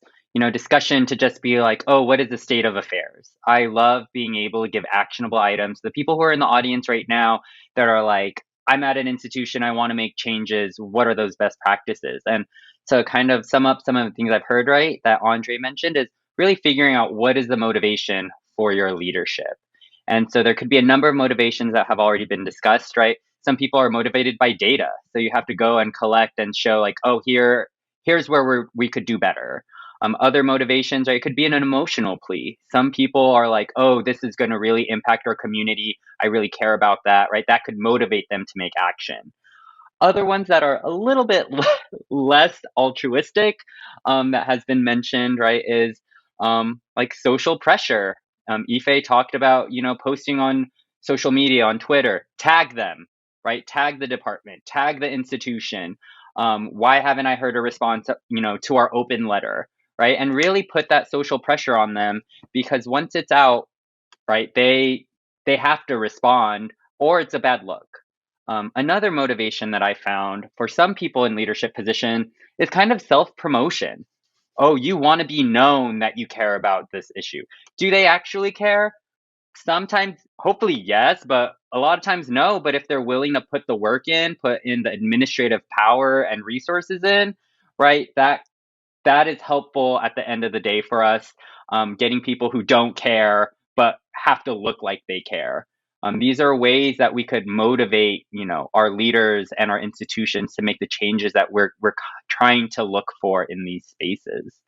B: discussion to just be like, oh, what is the state of affairs? I love being able to give actionable items. The people who are in the audience right now that are like, I'm at an institution, I want to make changes. What are those best practices? And to kind of sum up some of the things I've heard, right, that Andre mentioned is really figuring out what is the motivation for your leadership. And so there could be a number of motivations that have already been discussed, right? Some people are motivated by data. So you have to go and collect and show like, oh, here's where we could do better. Other motivations, right? It could be an emotional plea. Some people are like, oh, this is going to really impact our community. I really care about that, right? That could motivate them to make action. Other ones that are a little bit less altruistic, that has been mentioned, right, is like social pressure. Ife talked about, posting on social media, on Twitter, tag them, right? Tag the department, tag the institution. Why haven't I heard a response, to our open letter, right? And really put that social pressure on them, because once it's out, right, they have to respond or it's a bad look. Another motivation that I found for some people in leadership position is kind of self-promotion. Oh, you want to be known that you care about this issue. Do they actually care? Sometimes, hopefully, yes, but a lot of times, no. But if they're willing to put the work in, put in the administrative power and resources in, right, that is helpful at the end of the day for us, getting people who don't care but have to look like they care. These are ways that we could motivate, our leaders and our institutions to make the changes that we're trying to look for in these spaces.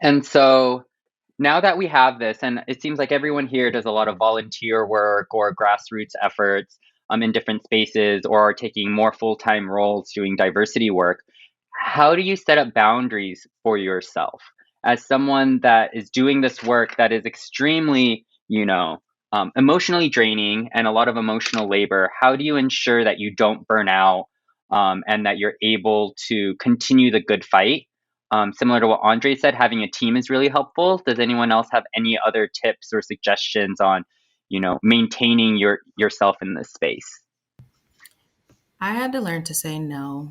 B: And so now that we have this, and it seems like everyone here does a lot of volunteer work or grassroots efforts in different spaces, or are taking more full-time roles doing diversity work, how do you set up boundaries for yourself as someone that is doing this work that is extremely, emotionally draining and a lot of emotional labor? How do you ensure that you don't burn out, and that you're able to continue the good fight? Similar to what Andre said, having a team is really helpful. Does anyone else have any other tips or suggestions on, maintaining yourself in this space?
F: I had to learn to say no.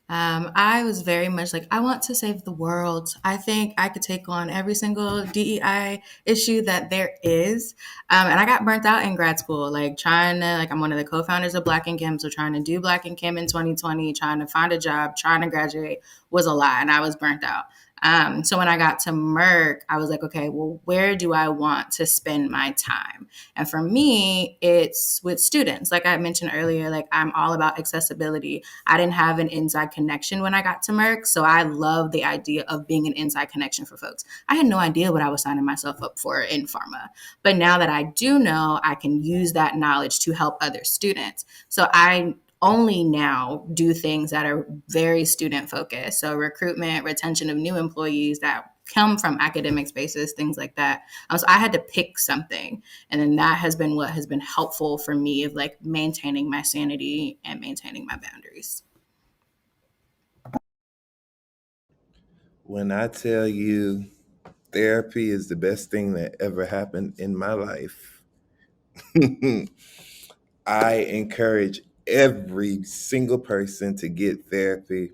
F: I was very much like, I want to save the world. I think I could take on every single DEI issue that there is. And I got burnt out in grad school, like trying to, like, I'm one of the co-founders of Black and Kim. So trying to do Black and Kim in 2020, trying to find a job, trying to graduate was a lot. And I was burnt out. So when I got to Merck, I was like, okay, well, where do I want to spend my time? And for me, it's with students. Like I mentioned earlier, like I'm all about accessibility. I didn't have an inside connection when I got to Merck. So I love the idea of being an inside connection for folks. I had no idea what I was signing myself up for in pharma. But now that I do know, I can use that knowledge to help other students. So I only now do things that are very student focused. So recruitment, retention of new employees that come from academic spaces, things like that. So I had to pick something. And then that has been what has been helpful for me of like maintaining my sanity and maintaining my boundaries.
C: When I tell you therapy is the best thing that ever happened in my life, I encourage every single person to get therapy.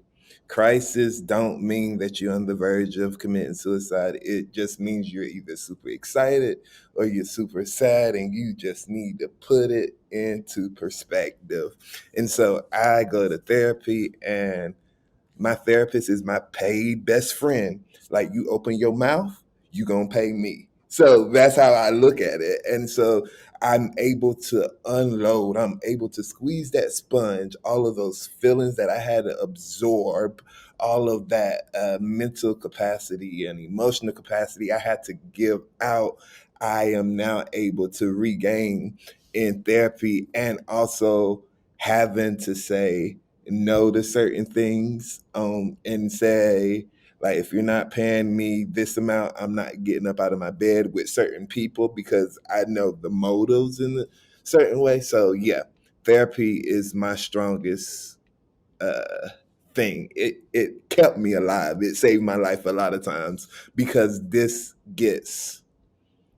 C: Crisis don't mean that you're on the verge of committing suicide. It just means you're either super excited or you're super sad, and you just need to put it into perspective. And so I go to therapy, and my therapist is my paid best friend. Like, you open your mouth, you gonna pay me. So that's how I look at it. And so I'm able to unload, I'm able to squeeze that sponge, all of those feelings that I had to absorb, all of that mental capacity and emotional capacity I had to give out. I am now able to regain in therapy, and also having to say no to certain things, and say, like, if you're not paying me this amount, I'm not getting up out of my bed with certain people, because I know the motives in a certain way. So yeah, therapy is my strongest thing. It kept me alive. It saved my life a lot of times, because this gets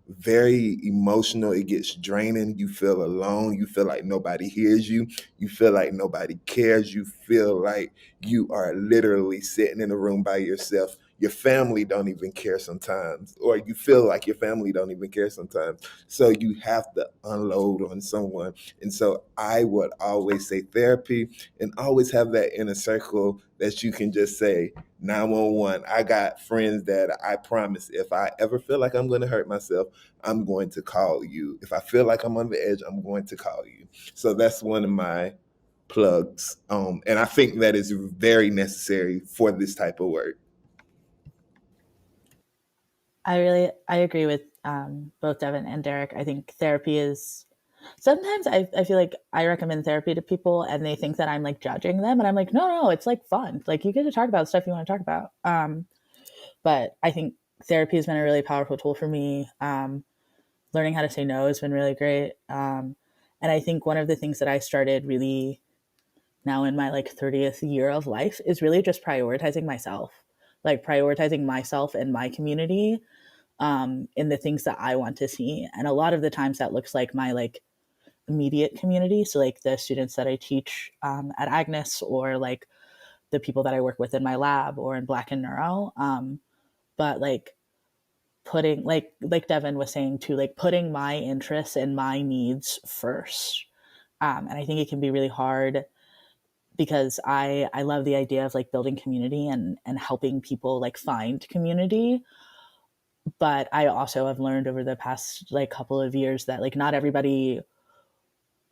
C: very emotional. It gets draining. You feel alone. You feel like nobody hears you. You feel like nobody cares. You feel like you are literally sitting in a room by yourself. Your family don't even care sometimes, or you feel like your family don't even care sometimes. So you have to unload on someone. And so I would always say therapy, and always have that inner circle that you can just say 911. I got friends that I promise, if I ever feel like I'm going to hurt myself, I'm going to call you. If I feel like I'm on the edge, I'm going to call you. So that's one of my plugs. And I think that is very necessary for this type of work.
D: I agree with both Devin and Derek. I think therapy is, sometimes I feel like I recommend therapy to people and they think that I'm like judging them, and I'm like, no, it's like fun. Like, you get to talk about stuff you want to talk about. But I think therapy has been a really powerful tool for me. Learning how to say no has been really great. And I think one of the things that I started really now in my like 30th year of life is really just prioritizing myself, like prioritizing myself and my community in the things that I want to see. And a lot of the times that looks like my like immediate community. So like the students that I teach at Agnes, or like the people that I work with in my lab or in Black and Neuro. But like putting, like Devin was saying too, like putting my interests and my needs first. And I think it can be really hard, because I love the idea of like building community and helping people like find community. But I also have learned over the past like couple of years that like not everybody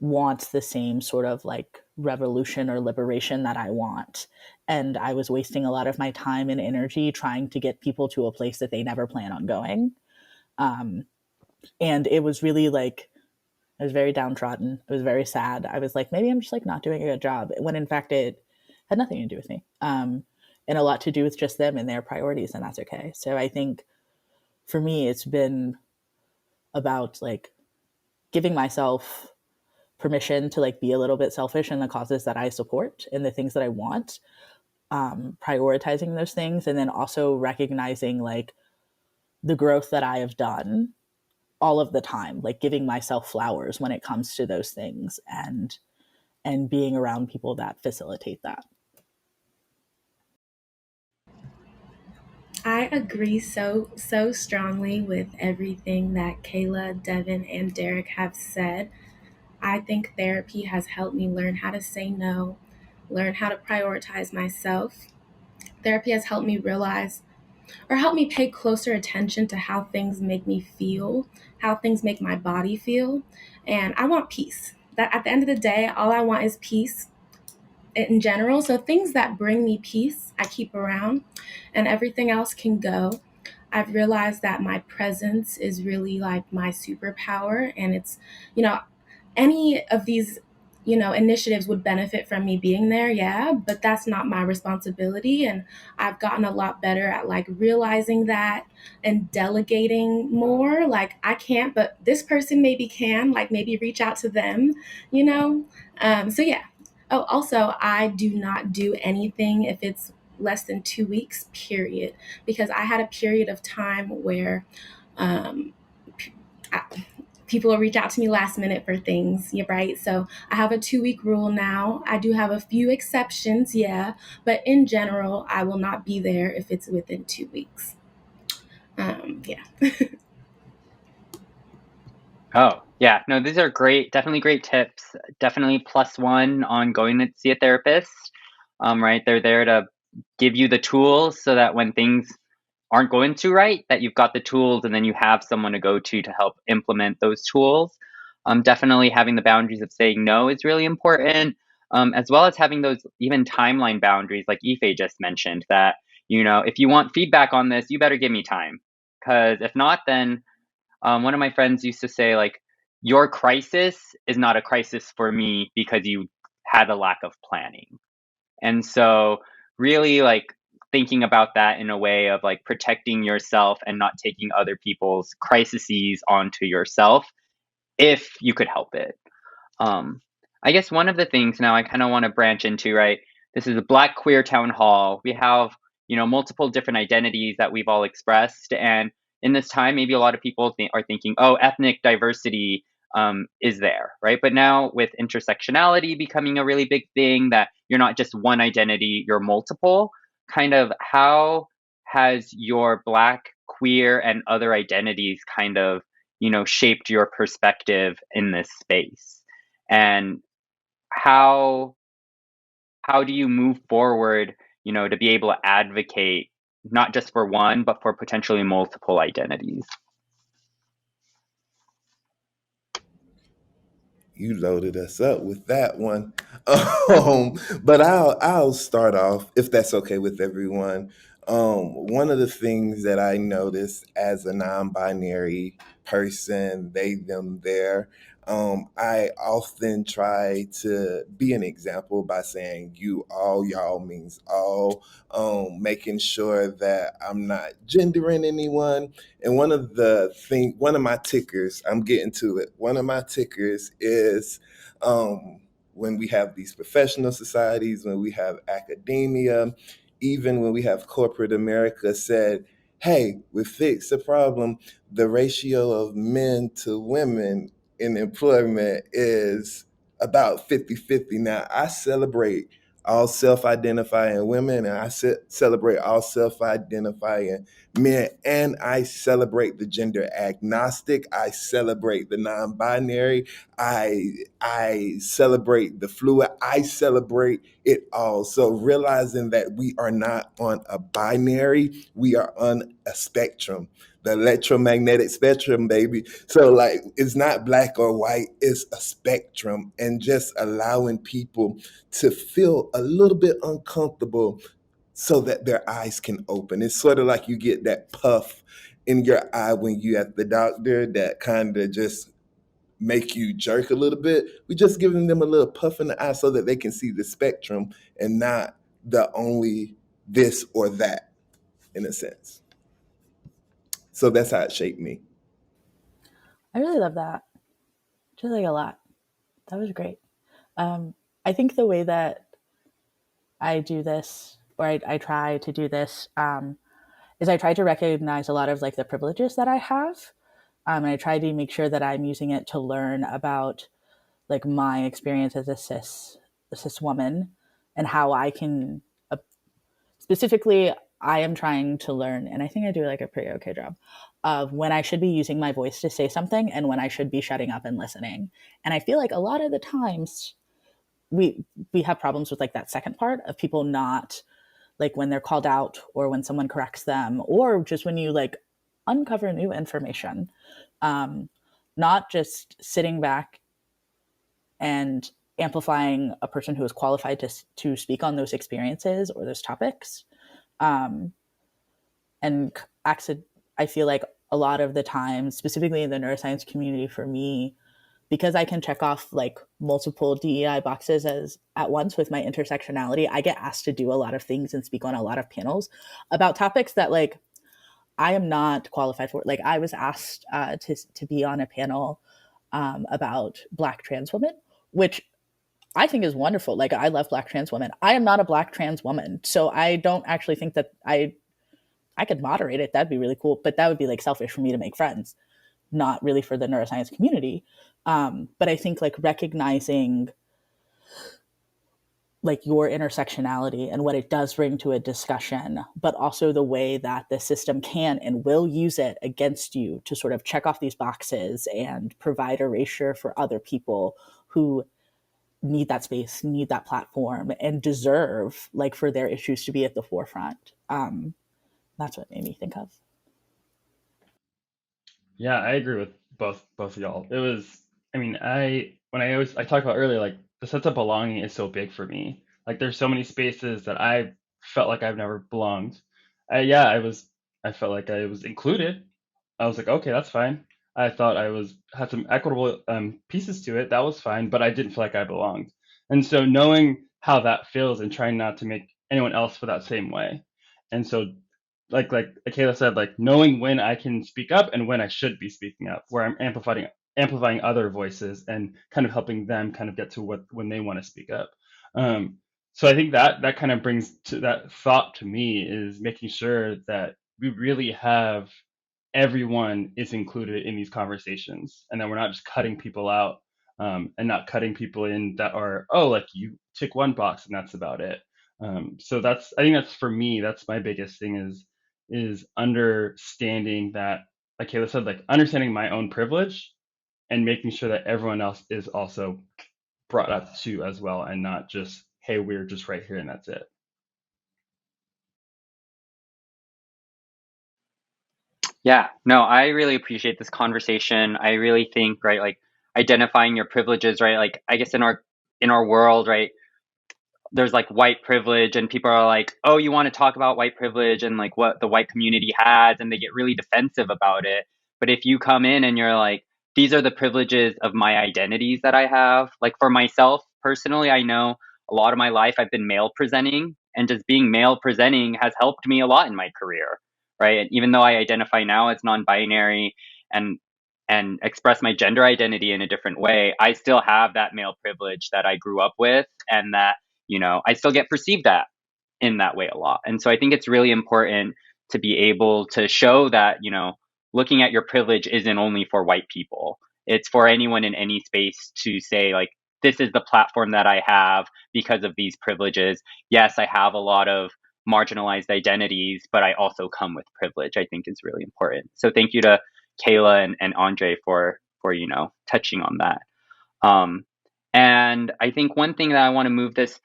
D: wants the same sort of like revolution or liberation that I want. And I was wasting a lot of my time and energy trying to get people to a place that they never plan on going. And it was really like, I was very downtrodden. It was very sad. I was like, maybe I'm just like not doing a good job, when in fact it had nothing to do with me, and a lot to do with just them and their priorities, and that's okay. So I think for me, it's been about like giving myself permission to like be a little bit selfish in the causes that I support and the things that I want, prioritizing those things, and then also recognizing like the growth that I have done all of the time, like giving myself flowers when it comes to those things, and and being around people that facilitate that.
G: I agree so strongly with everything that Kayla, Devin, and Derek have said. I think therapy has helped me learn how to say no, learn how to prioritize myself. Therapy has helped me realize or help me pay closer attention to how things make me feel, how things make my body feel. And I want peace. That at the end of the day, all I want is peace in general. So things that bring me peace, I keep around, and everything else can go. I've realized that my presence is really like my superpower, and it's, you know, any of these initiatives would benefit from me being there, yeah, but that's not my responsibility. And I've gotten a lot better at like realizing that and delegating more. Like, I can't, but this person maybe can, like maybe reach out to them, you know. So yeah. Oh, also, I do not do anything if it's less than 2 weeks, period, because I had a period of time where um, I, people will reach out to me last minute for things, yeah, right? So I have a 2 week rule now. I do have a few exceptions, yeah, but in general, I will not be there if it's within 2 weeks. Yeah.
B: Oh, yeah. No, these are great, definitely great tips. Definitely +1 on going to see a therapist. Right? They're there to give you the tools so that when things aren't going too right, that you've got the tools and then you have someone to go to help implement those tools. Definitely having the boundaries of saying no is really important, as well as having those even timeline boundaries, like Ife just mentioned, that, if you want feedback on this, you better give me time. Because if not, then one of my friends used to say, like, your crisis is not a crisis for me because you had a lack of planning. And so, really, like, thinking about that in a way of like protecting yourself and not taking other people's crises onto yourself if you could help it. Um, I guess one of the things now I kind of want to branch into, right? This is a Black queer town hall. We have, multiple different identities that we've all expressed. And in this time, maybe a lot of people are thinking, oh, ethnic diversity is there, right? But now with intersectionality becoming a really big thing, that you're not just one identity, you're multiple, kind of how has your Black, queer, and other identities kind of, shaped your perspective in this space? And how do you move forward, to be able to advocate not just for one, but for potentially multiple identities?
C: You loaded us up with that one. But I'll start off if that's okay with everyone. One of the things that I noticed as a non-binary person, they, them, their, I often try to be an example by saying you, all, y'all means all, making sure that I'm not gendering anyone. And one of my tickers, I'm getting to it. One of my tickers is when we have these professional societies, when we have academia, even when we have corporate America said, hey, we fixed the problem. The ratio of men to women in employment is about 50-50. Now, I celebrate all self-identifying women, and I celebrate all self-identifying men, and I celebrate the gender agnostic. I celebrate the non-binary. I celebrate the fluid. I celebrate it all. So realizing that we are not on a binary, we are on a spectrum, the electromagnetic spectrum, baby. So like, it's not black or white, it's a spectrum, and just allowing people to feel a little bit uncomfortable so that their eyes can open. It's sort of like you get that puff in your eye when you at the doctor that kind of just make you jerk a little bit. We're just giving them a little puff in the eye so that they can see the spectrum and not the only this or that, in a sense. So that's how it shaped me.
D: I really love that. Just like a lot. That was great. I think the way that I do this, or I try to do this, is I try to recognize a lot of like the privileges that I have. And I try to make sure that I'm using it to learn about like my experience as a cis woman and how I can specifically, I am trying to learn, and I think I do like a pretty okay job of when I should be using my voice to say something and when I should be shutting up and listening. And I feel like a lot of the times we have problems with like that second part of people not, like when they're called out or when someone corrects them or just when you like uncover new information, not just sitting back and amplifying a person who is qualified to speak on those experiences or those topics. And I feel like a lot of the time, specifically in the neuroscience community for me, because I can check off like multiple DEI boxes at once with my intersectionality, I get asked to do a lot of things and speak on a lot of panels about topics that like I am not qualified for. Like I was asked to be on a panel about Black trans women, which I think is wonderful. Like I love Black trans women. I am not a Black trans woman, so I don't actually think that I could moderate it. That'd be really cool, but that would be like selfish for me to make friends, not really for the neuroscience community. But I think like recognizing like your intersectionality and what it does bring to a discussion, but also the way that the system can and will use it against you to sort of check off these boxes and provide erasure for other people who need that space, need that platform, and deserve like for their issues to be at the forefront. That's what made me think of.
E: Yeah, I agree with both of y'all. It was, I mean, I talked about earlier, like the sense of belonging is so big for me. Like there's so many spaces that I felt like I've never belonged. I felt like I was included. I was like, okay, that's fine. I thought had some equitable pieces to it. That was fine, but I didn't feel like I belonged. And so knowing how that feels and trying not to make anyone else feel that same way. And so like Kayla said, like knowing when I can speak up and when I should be speaking up, where I'm amplifying other voices and kind of helping them kind of get to when they want to speak up. So I think that kind of brings to that thought to me is making sure that we really have everyone is included in these conversations, and that we're not just cutting people out and not cutting people in that are, oh, like you tick one box and that's about it. So I think that's for me, that's my biggest thing is understanding that, like Kayla said, like understanding my own privilege and making sure that everyone else is also brought up to as well, and not just, hey, we're just right here and that's it.
B: Yeah, no, I really appreciate this conversation. I really think, right, like identifying your privileges, right? Like I guess in our world, right, there's like white privilege and people are like, oh, you want to talk about white privilege and like what the white community has, and they get really defensive about it. But if you come in and you're like, these are the privileges of my identities that I have, like for myself personally, I know a lot of my life I've been male presenting, and just being male presenting has helped me a lot in my career, right? And even though I identify now as non-binary and express my gender identity in a different way, I still have that male privilege that I grew up with, and that I still get perceived at in that way a lot. And so I think it's really important to be able to show that, looking at your privilege isn't only for white people. It's for anyone in any space to say, like, this is the platform that I have because of these privileges. Yes, I have a lot of marginalized identities, but I also come with privilege, I think is really important. So thank you to Kayla and Andre for touching on that. And I think one thing that I want to move this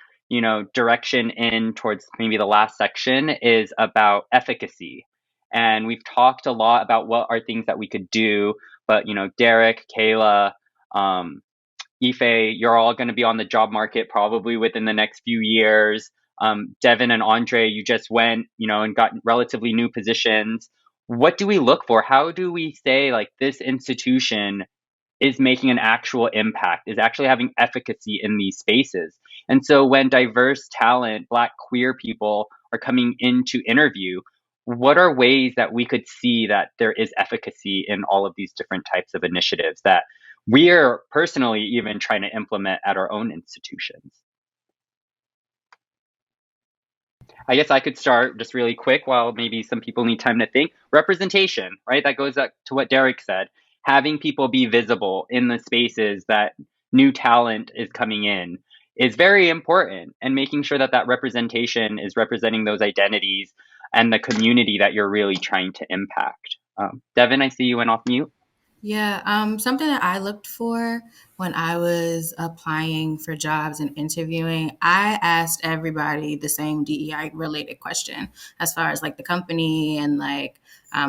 B: direction in towards maybe the last section is about efficacy. And we've talked a lot about what are things that we could do, but Derek, Kayla, Ife, you're all going to be on the job market probably within the next few years. Devin and Andre, you just went, and got relatively new positions. What do we look for? How do we say like this institution is making an actual impact, is actually having efficacy in these spaces? And so when diverse talent, Black queer people are coming in to interview, what are ways that we could see that there is efficacy in all of these different types of initiatives that we're personally even trying to implement at our own institutions? I guess I could start just really quick while maybe some people need time to think. Representation, right? That goes up to what Derek said. Having people be visible in the spaces that new talent is coming in is very important, and making sure that that representation is representing those identities and the community that you're really trying to impact. Devin, I see you went off mute.
F: Yeah, something that I looked for when I was applying for jobs and interviewing, I asked everybody the same DEI related question as far as like the company and like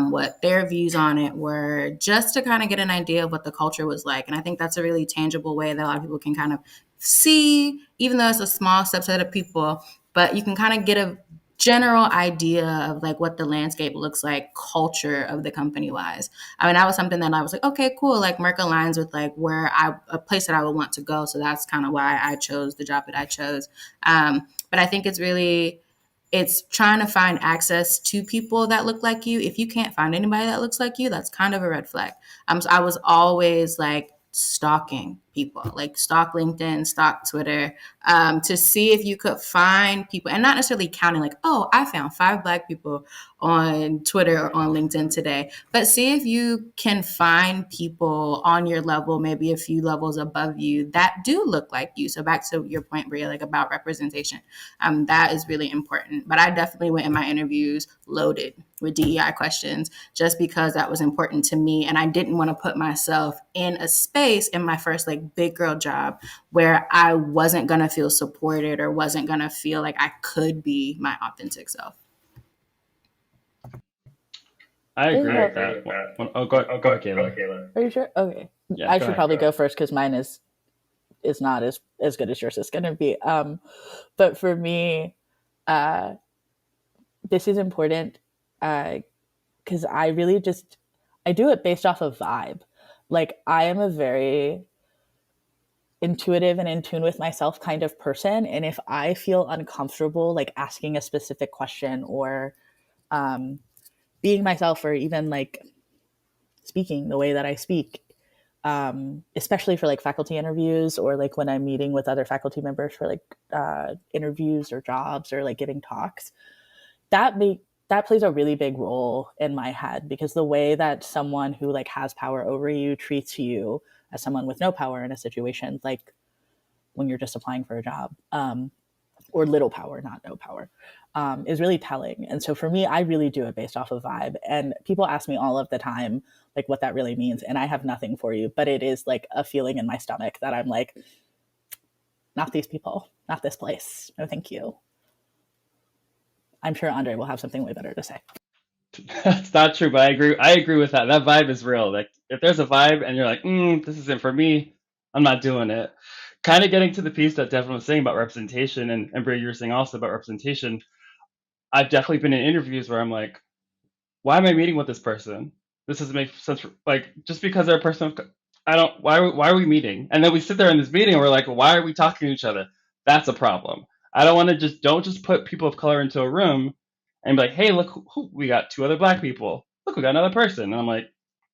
F: what their views on it were, just to kind of get an idea of what the culture was like. And I think that's a really tangible way that a lot of people can kind of see, even though it's a small subset of people, but you can kind of get a general idea of like what the landscape looks like, culture of the company wise. I mean, that was something that I was like, okay, cool. Like Merck aligns with like a place that I would want to go. So that's kind of why I chose the job that I chose. But I think it's trying to find access to people that look like you. If you can't find anybody that looks like you, that's kind of a red flag. So I was always like stalking people, like stalk LinkedIn, stalk Twitter, to see if you could find people, and not necessarily counting like, oh, I found 5 Black people on Twitter or on LinkedIn today, but see if you can find people on your level, maybe a few levels above you, that do look like you. So back to your point, Bria, like about representation, that is really important. But I definitely went in my interviews loaded with DEI questions just because that was important to me. And I didn't want to put myself in a space in my first like big girl job where I wasn't going to feel supported or wasn't going to feel like I could be my authentic self.
E: I agree with that. Go ahead, Kayla.
D: Are you sure? Okay. Yeah, I should probably go first because mine is not as good as yours is going to be. But for me, this is important because I really I do it based off of vibe. Like I am a very intuitive and in tune with myself kind of person. And if I feel uncomfortable, like asking a specific question or being myself, or even like speaking the way that I speak, especially for like faculty interviews or like when I'm meeting with other faculty members for like interviews or jobs or like giving talks, that plays a really big role in my head, because the way that someone who like has power over you treats you as someone with no power in a situation, like when you're just applying for a job, or little power, not no power, is really telling. And so for me, I really do it based off of vibe. And people ask me all of the time, like what that really means. And I have nothing for you, but it is like a feeling in my stomach that I'm like, not these people, not this place. No, thank you. I'm sure Andre will have something way better to say.
E: That's not true, but I agree with that. That vibe is real. Like if there's a vibe and you're like, this isn't for me, I'm not doing it. Kind of getting to the piece that Devin was saying about representation, and Bria, you were saying also about representation. I've definitely been in interviews where I'm like, why am I meeting with this person? This doesn't make sense. Like just because they're a person why are we meeting? And then we sit there in this meeting and we're like, why are we talking to each other? That's a problem. I don't want to don't just put people of color into a room and be like, hey, look, we got 2 other Black people. Look, we got another person. And I'm like,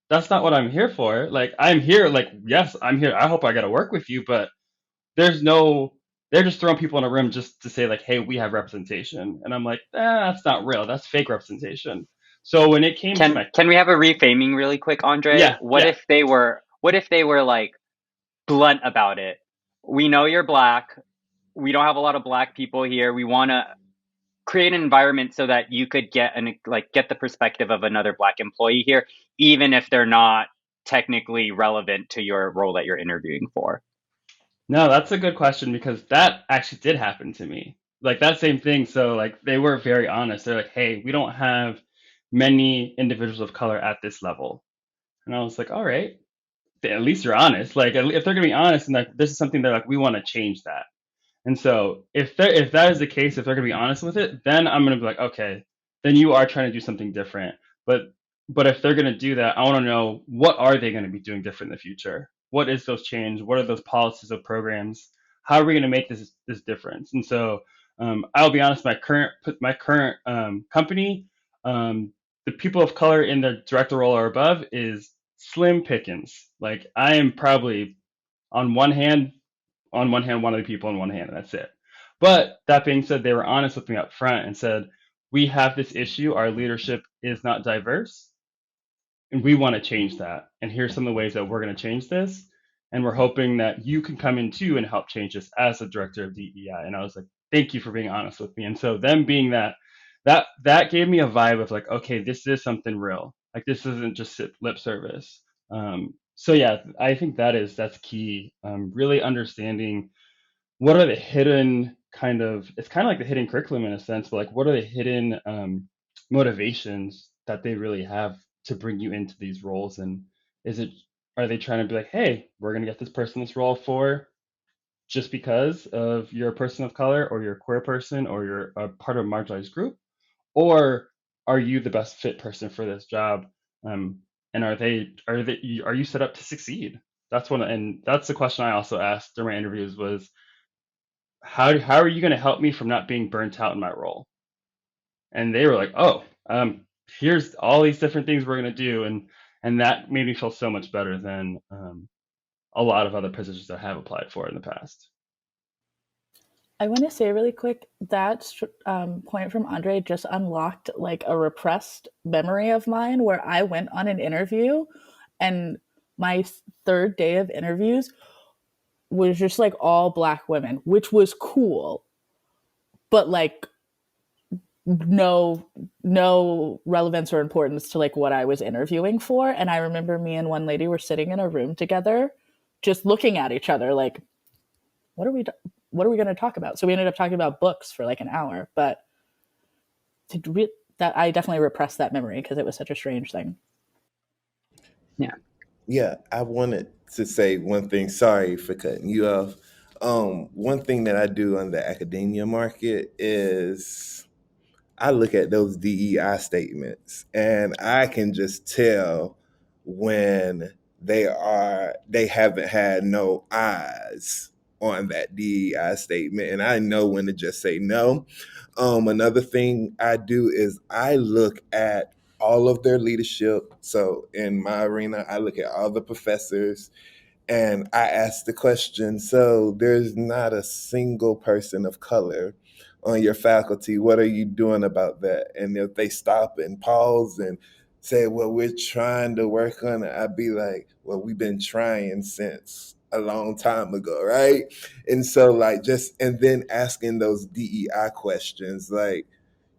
E: that's not what I'm here for. Like, I'm here, like, yes, I'm here. I hope I got to work with you, but they're just throwing people in a room just to say like, hey, we have representation. And I'm like, that's not real. That's fake representation. So when it came
B: to can we have a reframing really quick, Andre?
E: Yeah.
B: What if they were like blunt about it? We know you're Black. We don't have a lot of Black people here. We want to create an environment so that you could get the perspective of another Black employee here, even if they're not technically relevant to your role that you're interviewing for.
E: No, that's a good question, because that actually did happen to me. Like that same thing. So like they were very honest. They're like, hey, we don't have many individuals of color at this level. And I was like, all right, at least you're honest. Like if they're gonna be honest and like this is something that like we want to change that. And so if that is the case, if they're gonna be honest with it, then I'm gonna be like, okay, then you are trying to do something different. But if they're gonna do that, I want to know, what are they gonna be doing different in the future? What is those change? What are those policies or programs? How are we gonna make this difference? And so I'll be honest, my current company, the people of color in the director role or above is slim pickings. Like I am probably on one hand one of the people on one hand, and that's it. But that being said, they were honest with me up front and said, we have this issue. Our leadership is not diverse, and we want to change that. And here's some of the ways that we're going to change this. And we're hoping that you can come in too and help change this as a director of DEI. And I was like, thank you for being honest with me. And so them being that gave me a vibe of like, okay, this is something real. Like this isn't just lip service. So yeah, I think that's key. Really understanding what are the hidden it's kind of like the hidden curriculum in a sense, but like what are the hidden motivations that they really have to bring you into these roles, and are they trying to be like, hey, we're gonna get this person this role for just because of you're a person of color or you're a queer person or you're a part of a marginalized group, or are you the best fit person for this job? And are you set up to succeed? And that's the question I also asked during my interviews was, how are you going to help me from not being burnt out in my role? And they were like, oh, here's all these different things we're going to do, and that made me feel so much better than a lot of other positions I have applied for in the past.
D: I want to say really quick that point from Andre just unlocked like a repressed memory of mine where I went on an interview, and my third day of interviews was just like all Black women, which was cool, but like no relevance or importance to like what I was interviewing for. And I remember me and one lady were sitting in a room together, just looking at each other like, what are we going to talk about? So we ended up talking about books for like an hour, but that I definitely repressed that memory because it was such a strange thing.
C: Yeah, I wanted to say one thing. Sorry for cutting you off. One thing that I do on the academia market is I look at those DEI statements, and I can just tell when they haven't had no eyes on that DEI statement, and I know when to just say no. Another thing I do is I look at all of their leadership. So in my arena, I look at all the professors and I ask the question, so there's not a single person of color on your faculty. What are you doing about that? And if they stop and pause and say, well, we're trying to work on it, I'd be like, well, we've been trying since a long time ago, right? And so and then asking those DEI questions, like,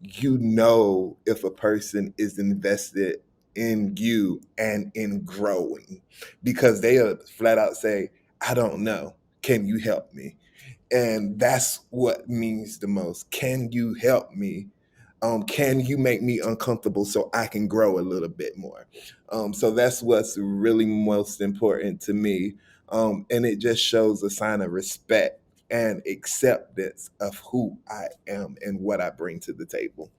C: if a person is invested in you and in growing, because they'll flat out say, I don't know, can you help me? And that's what means the most. Can you help me? Can you make me uncomfortable so I can grow a little bit more? So that's what's really most important to me. And it just shows a sign of respect and acceptance of who I am and what I bring to the table.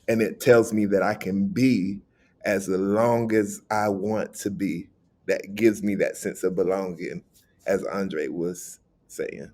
C: And it tells me that I can be as long as I want to be. That gives me that sense of belonging, as Andre was saying.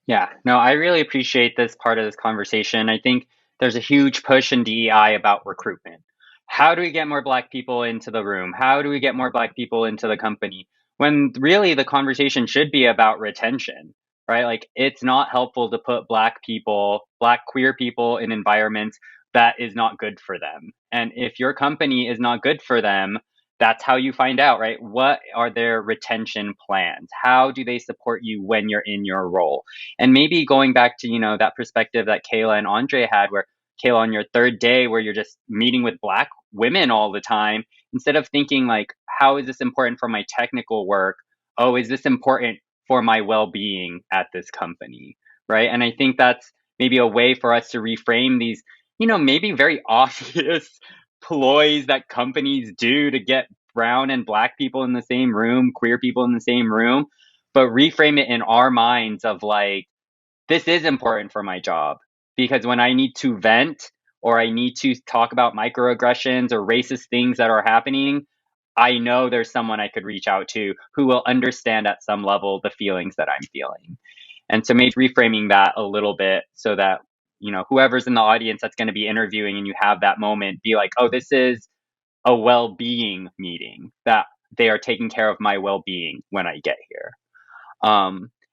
B: Yeah, no, I really appreciate this part of this conversation. I think there's a huge push in DEI about recruitment. How do we get more Black people into the room? How do we get more Black people into the company? When really the conversation should be about retention, right? Like it's not helpful to put Black people, Black queer people in environments that is not good for them. And if your company is not good for them, that's how you find out, right? What are their retention plans? How do they support you when you're in your role? And maybe going back to, that perspective that Kayla and Andre had, where Kayla, on your third day where you're just meeting with Black women all the time, instead of thinking like, how is this important for my technical work? Oh, is this important for my well-being at this company? Right. And I think that's maybe a way for us to reframe these, maybe very obvious ploys that companies do to get brown and Black people in the same room, queer people in the same room, but reframe it in our minds of like, this is important for my job, because when I need to vent or I need to talk about microaggressions or racist things that are happening, I know there's someone I could reach out to who will understand at some level the feelings that I'm feeling. And so maybe reframing that a little bit so that, whoever's in the audience that's going to be interviewing and you have that moment, be like, oh, this is a well-being meeting, that they are taking care of my well-being when I get here.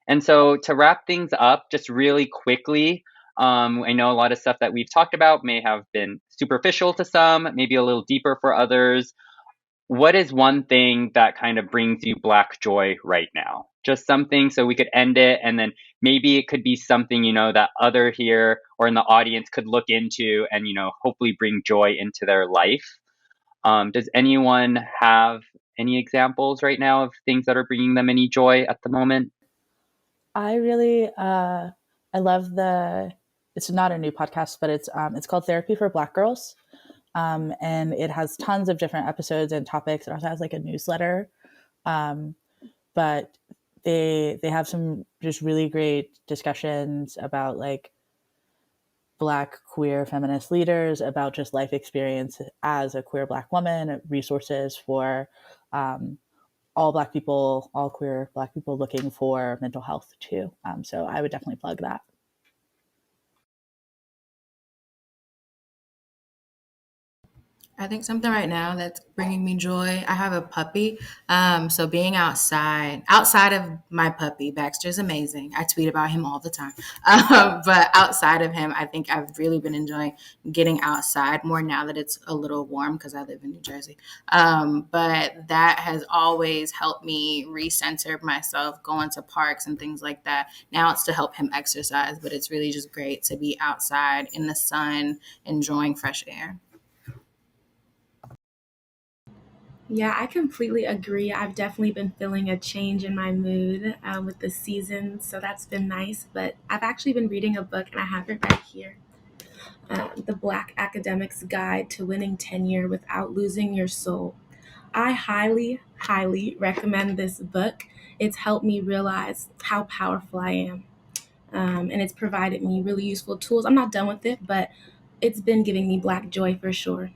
B: And so to wrap things up, just really quickly, I know a lot of stuff that we've talked about may have been superficial to some, maybe a little deeper for others. what is one thing that kind of brings you Black joy right now? Just something so we could end it, and then maybe it could be something, that other here or in the audience could look into and, hopefully bring joy into their life. Does anyone have any examples right now of things that are bringing them any joy at the moment?
D: I really, I love it's not a new podcast, but it's called Therapy for Black Girls. And it has tons of different episodes and topics. It also has like a newsletter. But they have some just really great discussions about like Black queer feminist leaders, about just life experience as a queer Black woman, resources for all Black people, all queer Black people looking for mental health too. So I would definitely plug that.
F: I think something right now that's bringing me joy. I have a puppy. So being outside of my puppy, Baxter's amazing. I tweet about him all the time. But outside of him, I think I've really been enjoying getting outside more now that it's a little warm because I live in New Jersey. But that has always helped me recenter myself, going to parks and things like that. Now it's to help him exercise, but it's really just great to be outside in the sun, enjoying fresh air.
G: Yeah, I completely agree. I've definitely been feeling a change in my mood with the season, so that's been nice. But I've actually been reading a book, and I have it right here, The Black Academic's Guide to Winning Tenure Without Losing Your Soul. I highly, highly recommend this book. It's helped me realize how powerful I am, and it's provided me really useful tools. I'm not done with it, but it's been giving me Black joy for sure.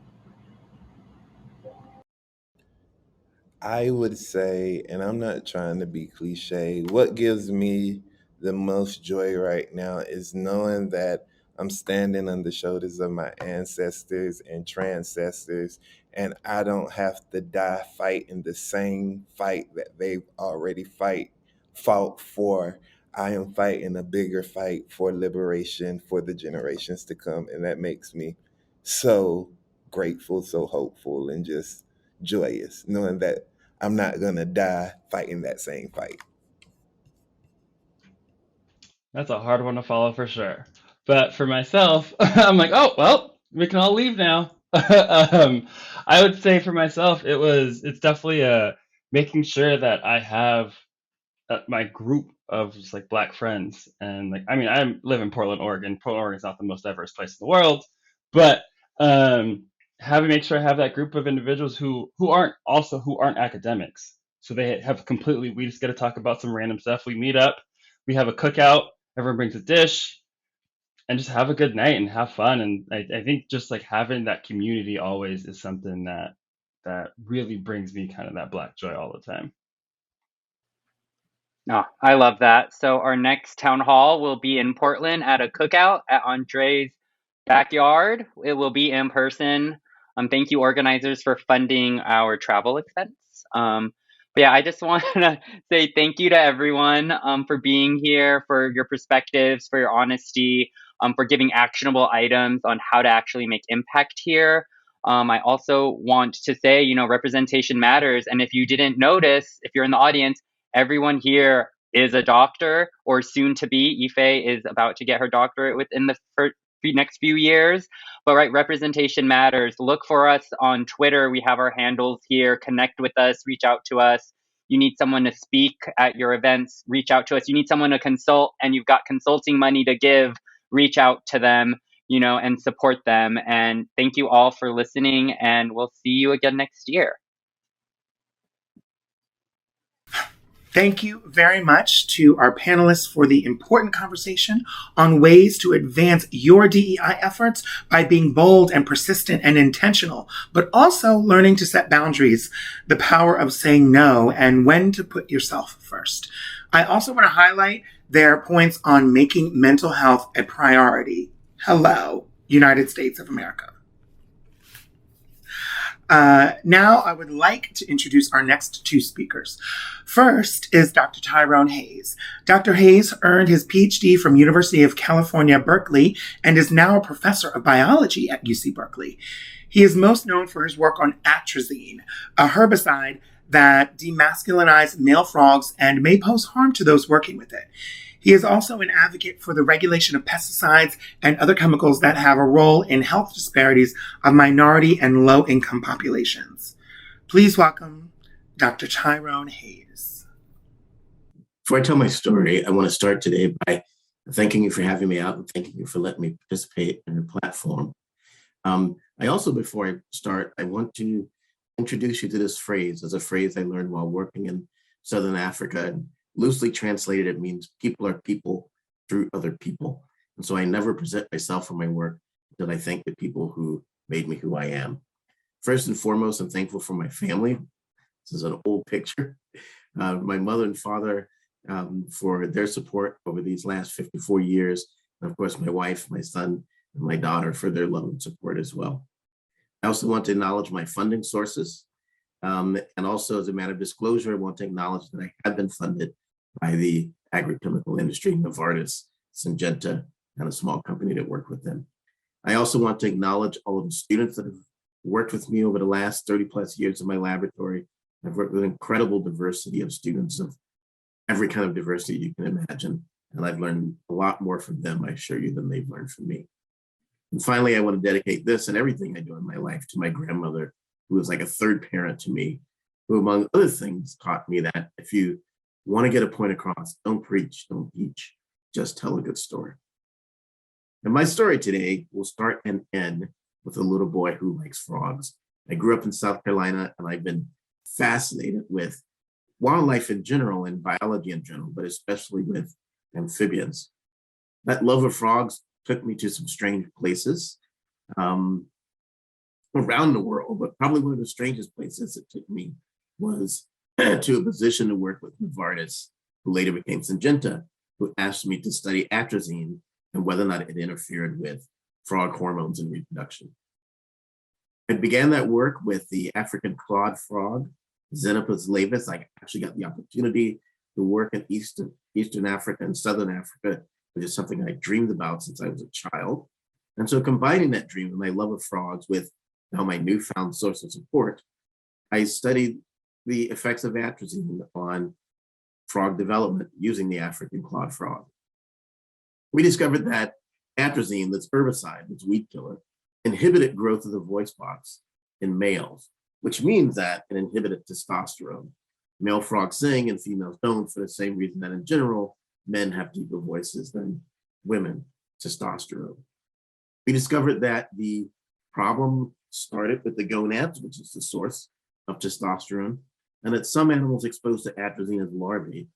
C: I would say, and I'm not trying to be cliche, what gives me the most joy right now is knowing that I'm standing on the shoulders of my ancestors and transcestors, and I don't have to die fighting the same fight that they've already fought for. I am fighting a bigger fight for liberation for the generations to come, and that makes me so grateful, so hopeful, and just joyous, knowing that I'm not going to die fighting that same fight.
E: That's a hard one to follow for sure. But for myself, I'm like, oh, well, we can all leave now. I would say for myself, it's definitely making sure that I have my group of just like Black friends. And like, I mean, I live in Portland, Oregon. Portland, Oregon is not the most diverse place in the world, but make sure I have that group of individuals who aren't academics. So they have we just get to talk about some random stuff. We meet up, we have a cookout, everyone brings a dish, and just have a good night and have fun. And I think just like having that community always is something that really brings me kind of that Black joy all the time.
B: Oh, I love that. So our next town hall will be in Portland at a cookout at Andre's backyard. It will be in person. Thank you, organizers, for funding our travel expense. But yeah, I just want to say thank you to everyone for being here, for your perspectives, for your honesty, for giving actionable items on how to actually make impact here. I also want to say, representation matters. And if you didn't notice, if you're in the audience, everyone here is a doctor or soon to be. Ife is about to get her doctorate within the next few years. But right, representation matters. Look for us on Twitter. We have our handles here. Connect with us, reach out to us. You need someone to speak at your events, reach out to us. You need someone to consult and you've got consulting money to give, reach out to them, and support them. And thank you all for listening, and we'll see you again next year.
A: Thank you very much to our panelists for the important conversation on ways to advance your DEI efforts by being bold and persistent and intentional, but also learning to set boundaries, the power of saying no, and when to put yourself first. I also want to highlight their points on making mental health a priority. Hello, United States of America. Now I would like to introduce our next two speakers. First is Dr. Tyrone Hayes. Dr. Hayes earned his PhD from University of California, Berkeley, and is now a professor of biology at UC Berkeley. He is most known for his work on atrazine, a herbicide that demasculinizes male frogs and may pose harm to those working with it. He is also an advocate for the regulation of pesticides and other chemicals that have a role in health disparities of minority and low-income populations. Please welcome Dr. Tyrone Hayes.
H: Before I tell my story, I want to start today by thanking you for having me out and thanking you for letting me participate in your platform. I also, before I start, I want to introduce you to this phrase as a phrase I learned while working in Southern Africa. And loosely translated, it means people are people through other people. And so I never present myself or my work until I thank the people who made me who I am. First and foremost, I'm thankful for my family. This is an old picture. My mother and father for their support over these last 54 years. And of course, my wife, my son, and my daughter for their love and support as well. I also want to acknowledge my funding sources. And also, as a matter of disclosure, I want to acknowledge that I have been funded by the agrochemical industry, Novartis, Syngenta, and a small company that worked with them. I also want to acknowledge all of the students that have worked with me over the last 30 plus years in my laboratory. I've worked with an incredible diversity of students of every kind of diversity you can imagine. And I've learned a lot more from them, I assure you, than they've learned from me. And finally, I want to dedicate this and everything I do in my life to my grandmother, who was like a third parent to me, who, among other things, taught me that if you want to get a point across, don't preach, don't teach, just tell a good story. And my story today will start and end with a little boy who likes frogs. I grew up in South Carolina, and I've been fascinated with wildlife in general and biology in general, but especially with amphibians. That love of frogs took me to some strange places around the world, but probably one of the strangest places it took me was to a position to work with Novartis, who later became Syngenta, who asked me to study atrazine and whether or not it interfered with frog hormones and reproduction. I began that work with the African clawed frog, Xenopus laevis. I actually got the opportunity to work in Eastern Africa and Southern Africa, which is something I dreamed about since I was a child. And so combining that dream and my love of frogs with now my newfound source of support, I studied the effects of atrazine on frog development using the African clawed frog. We discovered that atrazine, this herbicide, this weed killer, inhibited growth of the voice box in males, which means that it inhibited testosterone. Male frogs sing and females don't for the same reason that in general, men have deeper voices than women, testosterone. We discovered that the problem started with the gonads, which is the source of testosterone, and that some animals exposed to atrazine as larvae,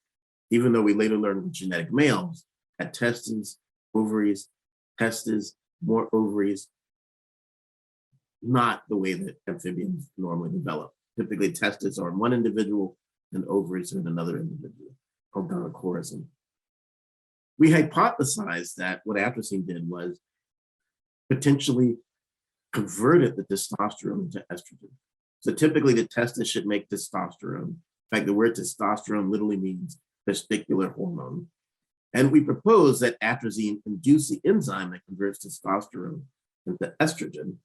H: even though we later learned with genetic males, had testes, ovaries, testes, more ovaries, not the way that amphibians normally develop. Typically, testes are in one individual and ovaries are in another individual, called gonochorism. We hypothesized that what atrazine did was potentially converted the testosterone into estrogen. So typically the testes should make testosterone. In fact, the word testosterone literally means testicular hormone. And we proposed that atrazine induce the enzyme that converts testosterone into estrogen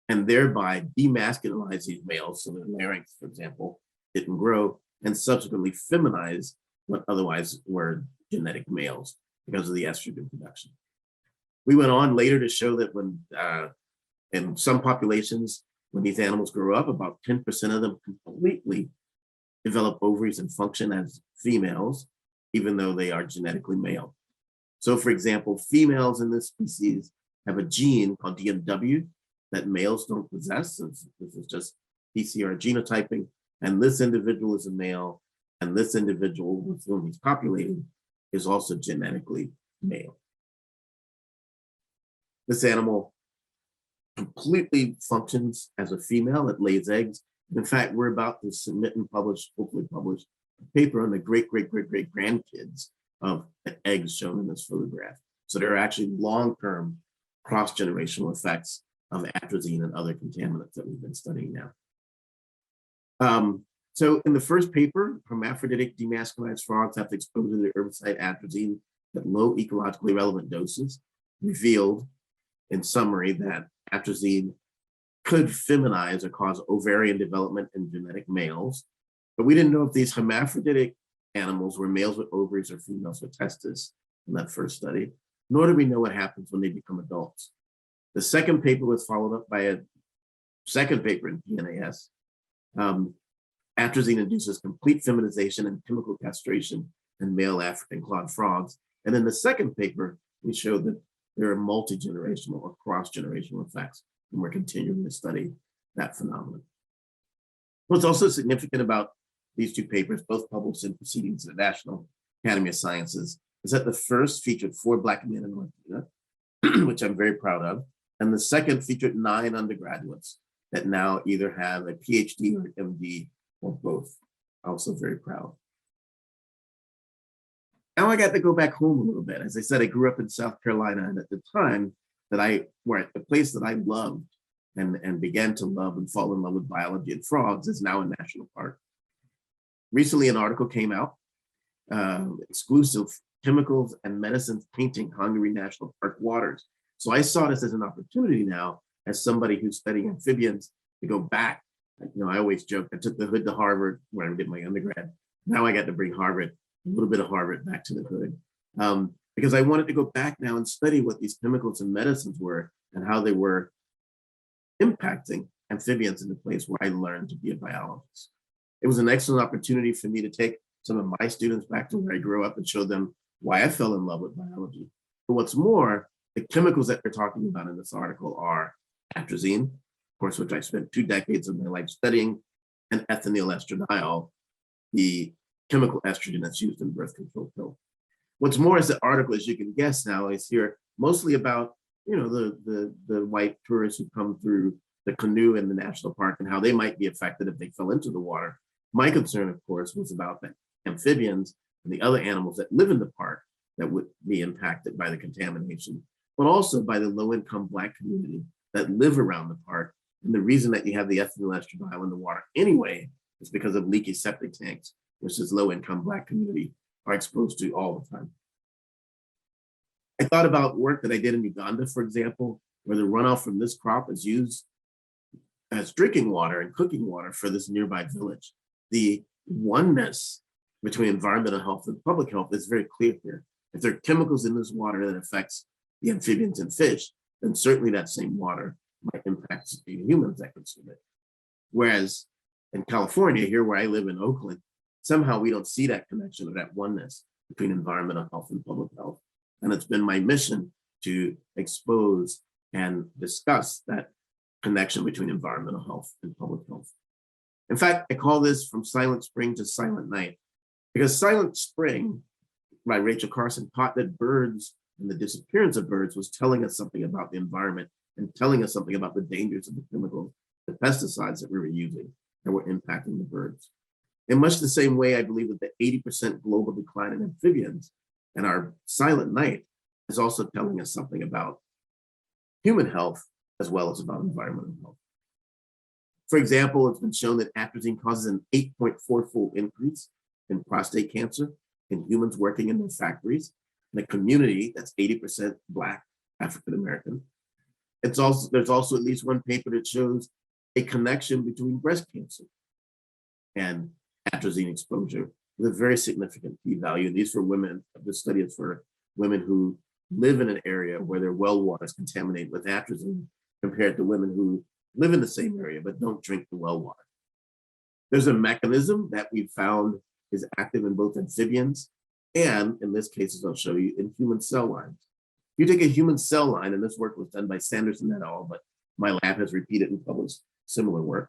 H: and thereby demasculinize these males so their larynx, for example, didn't grow, and subsequently feminize what otherwise were genetic males because of the estrogen production. We went on later to show that when in some populations, when these animals grow up, about 10% of them completely develop ovaries and function as females, even though they are genetically male. So for example, females in this species have a gene called DMW that males don't possess. This is just PCR genotyping. And this individual is a male, and this individual with whom he's copulating is also genetically male. This animal completely functions as a female. It lays eggs. In fact, we're about to submit and publish, hopefully publish, a paper on the great-great-great-great-grandkids of the eggs shown in this photograph. So there are actually long-term cross-generational effects of atrazine and other contaminants that we've been studying now. So in the first paper, hermaphroditic demasculinized frogs after exposure to the herbicide atrazine at low ecologically relevant doses revealed, in summary, that atrazine could feminize or cause ovarian development in genetic males, but we didn't know if these hermaphroditic animals were males with ovaries or females with testes in that first study, nor do we know what happens when they become adults. The second paper was followed up by a second paper in PNAS. Atrazine induces complete feminization and chemical castration in male African clawed frogs. And in the second paper, we showed that there are multi-generational or cross-generational effects, and we're continuing to study that phenomenon. What's also significant about these two papers, both published in Proceedings of the National Academy of Sciences, is that the first featured 4 Black men in North Carolina, which I'm very proud of, and the second featured 9 undergraduates that now either have a PhD or an MD or both. Also very proud. Now I got to go back home a little bit. As I said, I grew up in South Carolina, and at the time that I were at the place that I loved and began to love and fall in love with biology and frogs is now a national park. Recently, an article came out, exclusive chemicals and medicines painting Hungary National Park waters. So I saw this as an opportunity now, as somebody who's studying amphibians, to go back. I always joke, I took the hood to Harvard when I did my undergrad. Now I got to bring Harvard, a little bit of Harvard back to the hood. Because I wanted to go back now and study what these chemicals and medicines were and how they were impacting amphibians in the place where I learned to be a biologist. It was an excellent opportunity for me to take some of my students back to where I grew up and show them why I fell in love with biology. But what's more, the chemicals that they're talking about in this article are atrazine, of course, which I spent 2 decades of my life studying, and ethinyl estradiol, the chemical estrogen that's used in birth control pills. What's more is the article, as you can guess now, is here mostly about the white tourists who come through the canoe in the national park and how they might be affected if they fell into the water. My concern, of course, was about the amphibians and the other animals that live in the park that would be impacted by the contamination, but also by the low-income Black community that live around the park. And the reason that you have the ethinyl estradiol in the water anyway is because of leaky septic tanks, which this low-income Black community are exposed to all the time. I thought about work that I did in Uganda, for example, where the runoff from this crop is used as drinking water and cooking water for this nearby village. The oneness between environmental health and public health is very clear here. If there are chemicals in this water that affects the amphibians and fish, then certainly that same water might impact the humans that consume it. Whereas in California, here where I live in Oakland, somehow we don't see that connection or that oneness between environmental health and public health. And it's been my mission to expose and discuss that connection between environmental health and public health. In fact, I call this From Silent Spring to Silent Night, because Silent Spring by Rachel Carson taught that birds and the disappearance of birds was telling us something about the environment and telling us something about the dangers of the chemicals, the pesticides that we were using that were impacting the birds. In much the same way, I believe that the 80% global decline in amphibians and our silent night is also telling us something about human health as well as about environmental health. For example, it's been shown that atrazine causes an 8.4-fold increase in prostate cancer in humans working in those factories, in a community that's 80% Black, African American. There's also at least one paper that shows a connection between breast cancer and atrazine exposure with a very significant p-value. These for women, this study is for women who live in an area where their well water is contaminated with atrazine compared to women who live in the same area but don't drink the well water. There's a mechanism that we've found is active in both amphibians and, in this case, as I'll show you, in human cell lines. You take a human cell line, and this work was done by Sanderson et al., but my lab has repeated and published similar work.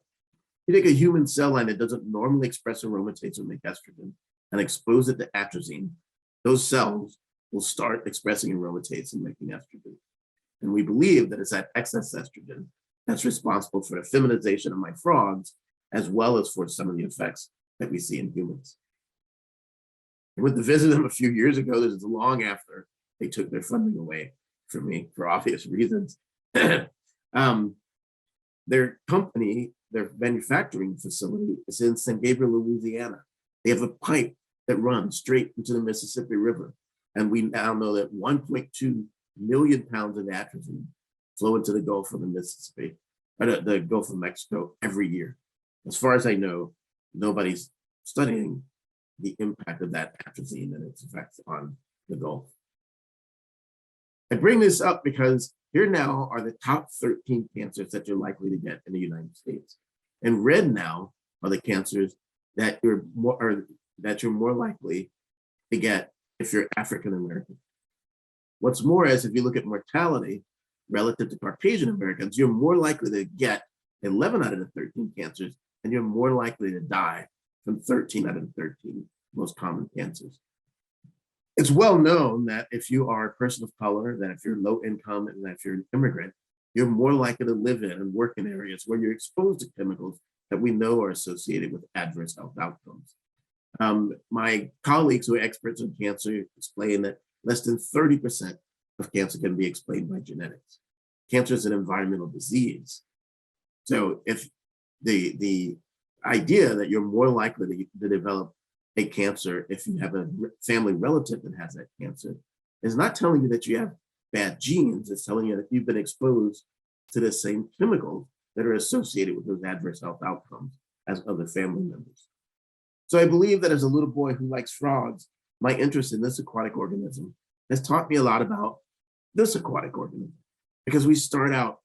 H: You take a human cell line that doesn't normally express aromatase or make estrogen and expose it to atrazine, those cells will start expressing aromatase and making estrogen. And we believe that it's that excess estrogen that's responsible for the feminization of my frogs, as well as for some of the effects that we see in humans. I went to visit them a few years ago. This is long after they took their funding away from me for obvious reasons. Their company, their manufacturing facility is in San Gabriel, Louisiana. They have a pipe that runs straight into the Mississippi River. And we now know that 1.2 million pounds of atrazine flow into the Gulf of the Mississippi the Gulf of Mexico every year. As far as I know, nobody's studying the impact of that atrazine and its effects on the Gulf. I bring this up because here now are the top 13 cancers that you're likely to get in the United States. And red now are the cancers that you're more likely to get if you're African American. What's more is if you look at mortality relative to Caucasian Americans, you're more likely to get 11 out of the 13 cancers, and you're more likely to die from 13 out of the 13 most common cancers. It's well known that if you are a person of color, that if you're low income, and that if you're an immigrant, you're more likely to live in and work in areas where you're exposed to chemicals that we know are associated with adverse health outcomes. My colleagues who are experts in cancer explain that less than 30% of cancer can be explained by genetics. Cancer is an environmental disease. So if the idea that you're more likely to develop a cancer if you have a family relative that has that cancer is not telling you that you have bad genes. It's telling you that you've been exposed to the same chemicals that are associated with those adverse health outcomes as other family members. So I believe that as a little boy who likes frogs, my interest in this aquatic organism has taught me a lot about this aquatic organism, because we start out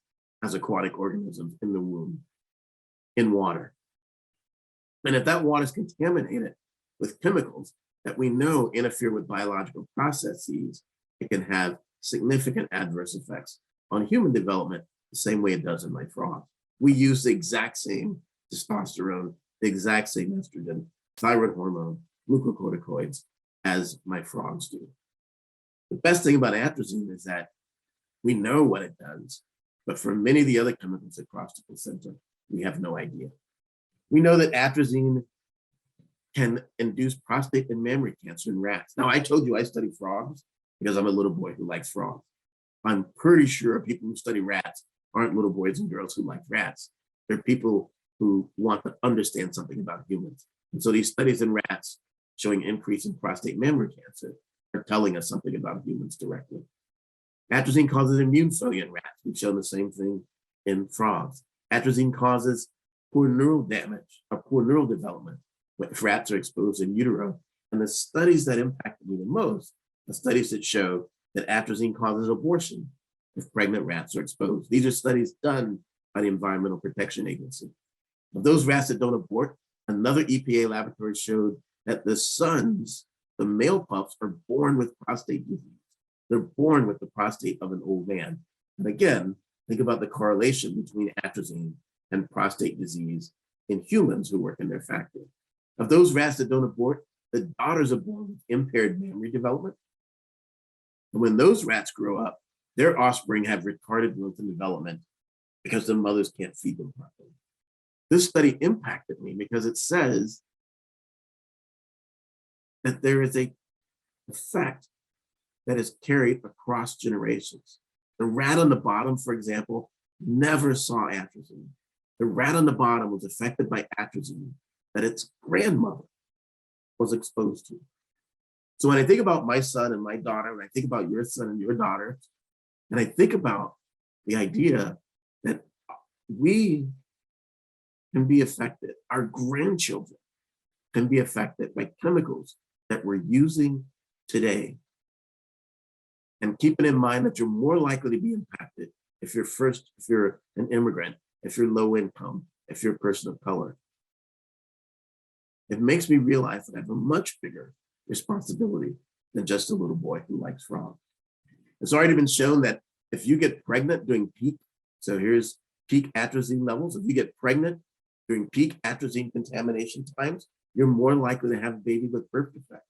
H: as aquatic organisms in the womb, in water. And if that water is contaminated with chemicals that we know interfere with biological processes, it can have significant adverse effects on human development the same way it does in my frog. We use the exact same testosterone, the exact same estrogen, thyroid hormone, glucocorticoids as my frogs do. The best thing about atrazine is that we know what it does, but for many of the other chemicals that cross the placenta, we have no idea. We know that atrazine can induce prostate and mammary cancer in rats. Now, I told you I study frogs because I'm a little boy who likes frogs. I'm pretty sure people who study rats aren't little boys and girls who like rats. They're people who want to understand something about humans. And so these studies in rats showing increase in prostate mammary cancer are telling us something about humans directly. Atrazine causes immune failure in rats. We've shown the same thing in frogs. Atrazine causes poor neural damage or poor neural development when rats are exposed in utero. And the studies that impacted me the most are studies that show that atrazine causes abortion if pregnant rats are exposed. These are studies done by the Environmental Protection Agency. Of those rats that don't abort, another EPA laboratory showed that the sons, the male pups, are born with prostate disease. They're born with the prostate of an old man. And again, think about the correlation between atrazine and prostate disease in humans who work in their factory. Of those rats that don't abort, the daughters are born with impaired mammary development. And when those rats grow up, their offspring have retarded growth and development because the mothers can't feed them properly. This study impacted me because it says that there is a effect that is carried across generations. The rat on the bottom, for example, never saw atrazine. The rat on the bottom was affected by atrazine that its grandmother was exposed to. So when I think about my son and my daughter, when I think about your son and your daughter, and I think about the idea that we can be affected, our grandchildren can be affected by chemicals that we're using today. And keeping in mind that you're more likely to be impacted if you're an immigrant, if you're low income, if you're a person of color. It makes me realize that I have a much bigger responsibility than just a little boy who likes frogs. It's already been shown that if you get pregnant during peak, so here's peak atrazine levels, if you get pregnant during peak atrazine contamination times, you're more likely to have a baby with birth defects.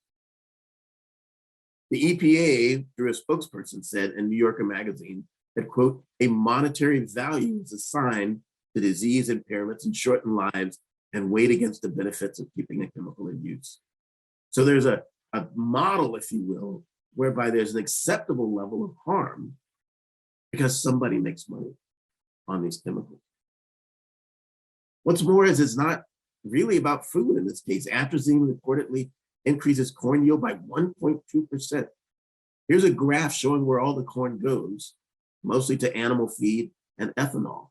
H: The EPA, through a spokesperson, said in New Yorker magazine that, quote, a monetary value is assigned to disease impairments and shortened lives and weighed against the benefits of keeping a chemical in use. So there's a model, if you will, whereby there's an acceptable level of harm because somebody makes money on these chemicals. What's more is it's not really about food in this case. Atrazine reportedly increases corn yield by 1.2%. Here's a graph showing where all the corn goes, mostly to animal feed and ethanol.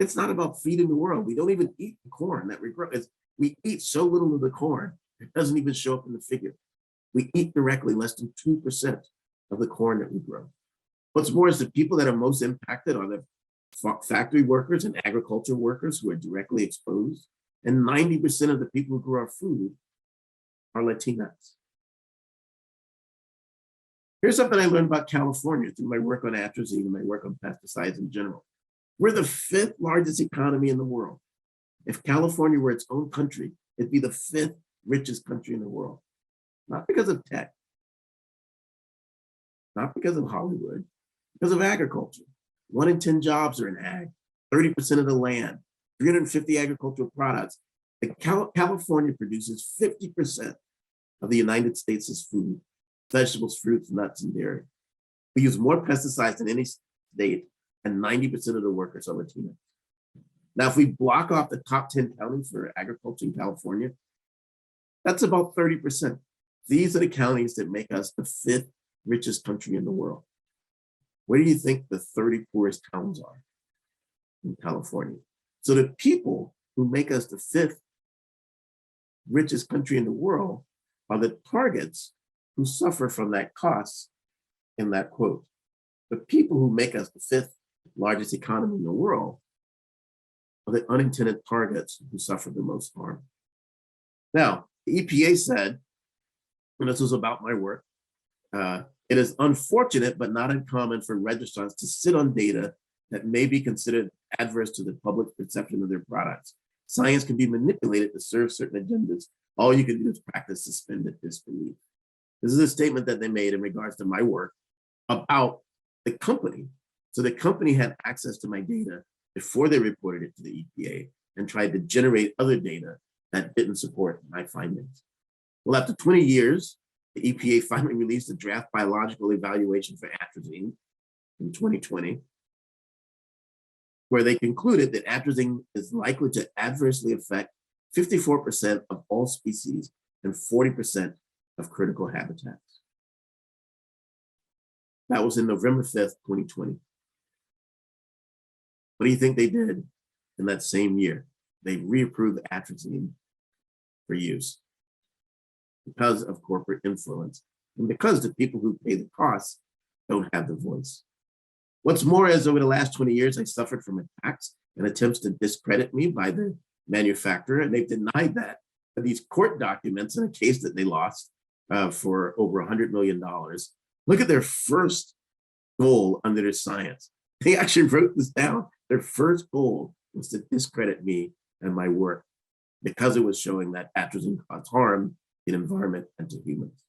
H: It's not about feeding the world. We don't even eat the corn that we grow. We eat so little of the corn, it doesn't even show up in the figure. We eat directly less than 2% of the corn that we grow. What's more is the people that are most impacted are the factory workers and agriculture workers who are directly exposed. And 90% of the people who grow our food are Latinx. Here's something I learned about California through my work on atrazine and my work on pesticides in general. We're the 5th largest economy in the world. If California were its own country, it'd be the 5th richest country in the world. Not because of tech, not because of Hollywood, because of agriculture. 1 in 10 jobs are in ag, 30% of the land, 350 agricultural products. California produces 50% of the United States' food, vegetables, fruits, nuts, and dairy. We use more pesticides than any state, and 90% of the workers are Latino. Now, if we block off the top 10 counties for agriculture in California, that's about 30%. These are the counties that make us the 5th richest country in the world. Where do you think the 30 poorest towns are in California? So the people who make us the 5th richest country in the world are the targets who suffer from that cost in that quote. The people who make us the 5th largest economy in the world are the unintended targets who suffer the most harm. Now, the EPA said, and this was about my work, it is unfortunate but not uncommon for registrants to sit on data that may be considered adverse to the public perception of their products. Science can be manipulated to serve certain agendas. All you can do is practice suspended disbelief. This is a statement that they made in regards to my work about the company. So the company had access to my data before they reported it to the EPA and tried to generate other data that didn't support my findings. Well, after 20 years, the EPA finally released a draft biological evaluation for atrazine in 2020, where they concluded that atrazine is likely to adversely affect 54% of all species and 40% of critical habitats. That was in November 5th, 2020. What do you think they did in that same year? They reapproved atrazine for use because of corporate influence and because the people who pay the costs don't have the voice. What's more is over the last 20 years, I suffered from attacks and attempts to discredit me by the manufacturer, and they've denied that. These court documents in a case that they lost for over $100 million. Look at their first goal under their science. They actually wrote this down. Their first goal was to discredit me and my work because it was showing that atrazine caused harm in environment and to humans.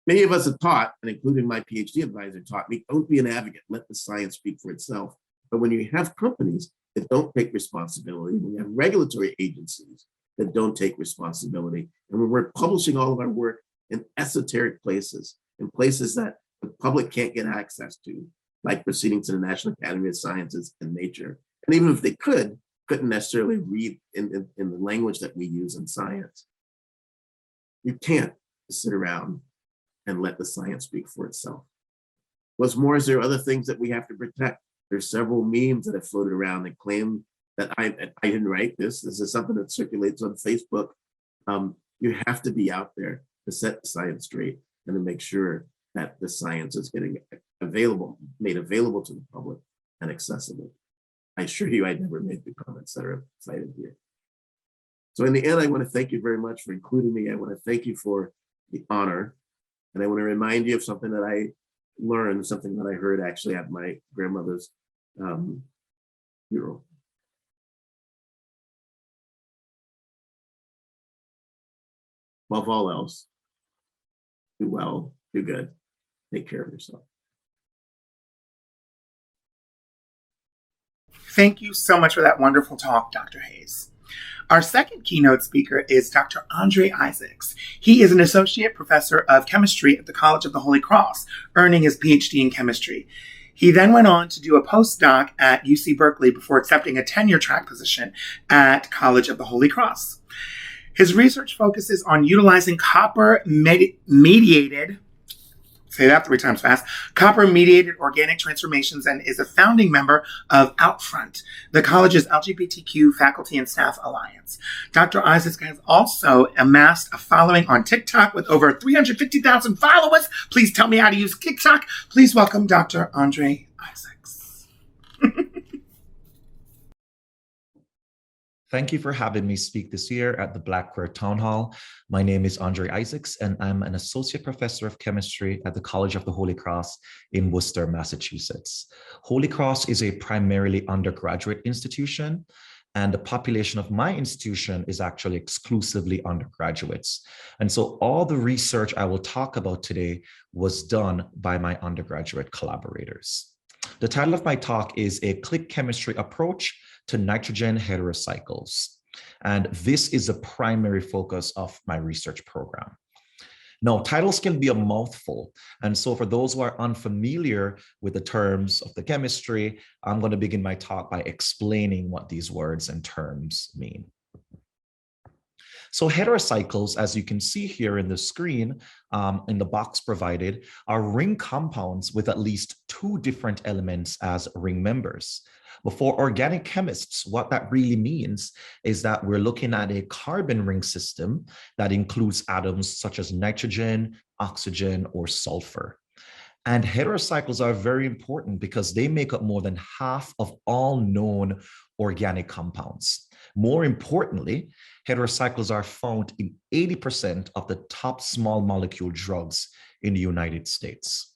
H: Many of us are taught, and including my PhD advisor taught me, don't be an advocate, let the science speak for itself. But when you have companies that don't take responsibility, when you have regulatory agencies that don't take responsibility, and when we're publishing all of our work in esoteric places, in places that the public can't get access to, like proceedings to the National Academy of Sciences and Nature, and even if they couldn't necessarily read in the language that we use in science. You can't sit around and let the science speak for itself. What's more is there are other things that we have to protect. There's several memes that have floated around that claim that I didn't write this. This is something that circulates on Facebook. You have to be out there to set the science straight and to make sure that the science is getting made available to the public and accessible. I assure you I never made the comments that are cited here. So in the end, I want to thank you very much for including me. I want to thank you for the honor. And I want to remind you of something that I learned, something that I heard actually at my grandmother's funeral. Above all else, do well, do good, take care of yourself.
A: Thank you so much for that wonderful talk, Dr. Hayes. Our second keynote speaker is Dr. Andre Isaacs. He is an associate professor of chemistry at the College of the Holy Cross, earning his PhD in chemistry. He then went on to do a postdoc at UC Berkeley before accepting a tenure track position at College of the Holy Cross. His research focuses on utilizing copper-mediated say that 3 times fast, copper-mediated organic transformations, and is a founding member of Outfront, the college's LGBTQ faculty and staff alliance. Dr. Isaacs has also amassed a following on TikTok with over 350,000 followers. Please tell me how to use TikTok. Please welcome Dr. Andre Isaacs.
I: Thank you for having me speak this year at the Black Queer Town Hall. My name is Andre Isaacs, and I'm an associate professor of chemistry at the College of the Holy Cross in Worcester, Massachusetts. Holy Cross is a primarily undergraduate institution, and the population of my institution is actually exclusively undergraduates. And so all the research I will talk about today was done by my undergraduate collaborators. The title of my talk is A Click Chemistry Approach to Nitrogen Heterocycles. And this is a primary focus of my research program. Now, titles can be a mouthful. And so for those who are unfamiliar with the terms of the chemistry, I'm going to begin my talk by explaining what these words and terms mean. So heterocycles, as you can see here in the screen, in the box provided, are ring compounds with at least 2 different elements as ring members. But for organic chemists, what that really means is that we're looking at a carbon ring system that includes atoms such as nitrogen, oxygen, or sulfur. And heterocycles are very important because they make up more than half of all known organic compounds. More importantly, heterocycles are found in 80% of the top small molecule drugs in the United States.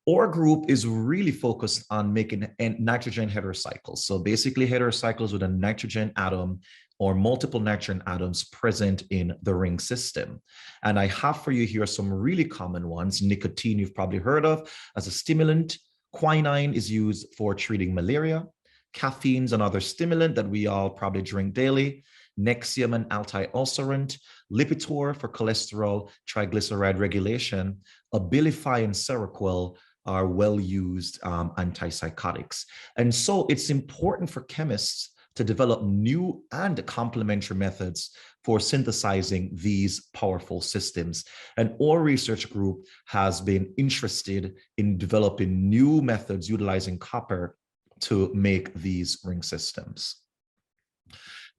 I: Our group is really focused on making nitrogen heterocycles. So basically heterocycles with a nitrogen atom or multiple nitrogen atoms present in the ring system. And I have for you here some really common ones. Nicotine, you've probably heard of as a stimulant. Quinine is used for treating malaria. Caffeine's another stimulant that we all probably drink daily. Nexium, an anti-ulcerant. Lipitor for cholesterol, triglyceride regulation. Abilify and Seroquel are well-used antipsychotics. And so it's important for chemists to develop new and complementary methods for synthesizing these powerful systems. And our research group has been interested in developing new methods utilizing copper to make these ring systems.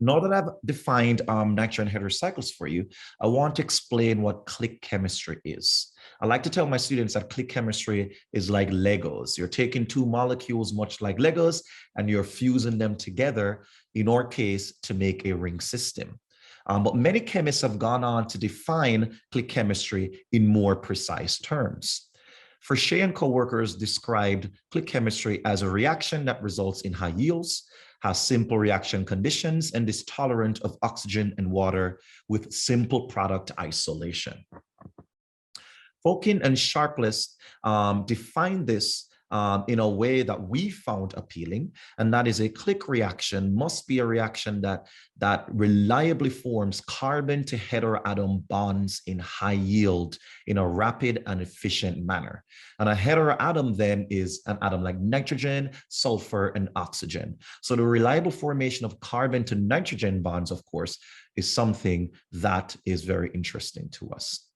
I: Now that I've defined nitrogen heterocycles for you, I want to explain what click chemistry is. I like to tell my students that click chemistry is like Legos. You're taking 2 molecules, much like Legos, and you're fusing them together, in our case, to make a ring system. But many chemists have gone on to define click chemistry in more precise terms. Frichet and co-workers described click chemistry as a reaction that results in high yields, has simple reaction conditions, and is tolerant of oxygen and water with simple product isolation. Folkin and Sharpless define this in a way that we found appealing, and that is a click reaction must be a reaction that reliably forms carbon to heteroatom bonds in high yield in a rapid and efficient manner. And a heteroatom then is an atom like nitrogen, sulfur, and oxygen. So the reliable formation of carbon to nitrogen bonds, of course, is something that is very interesting to us.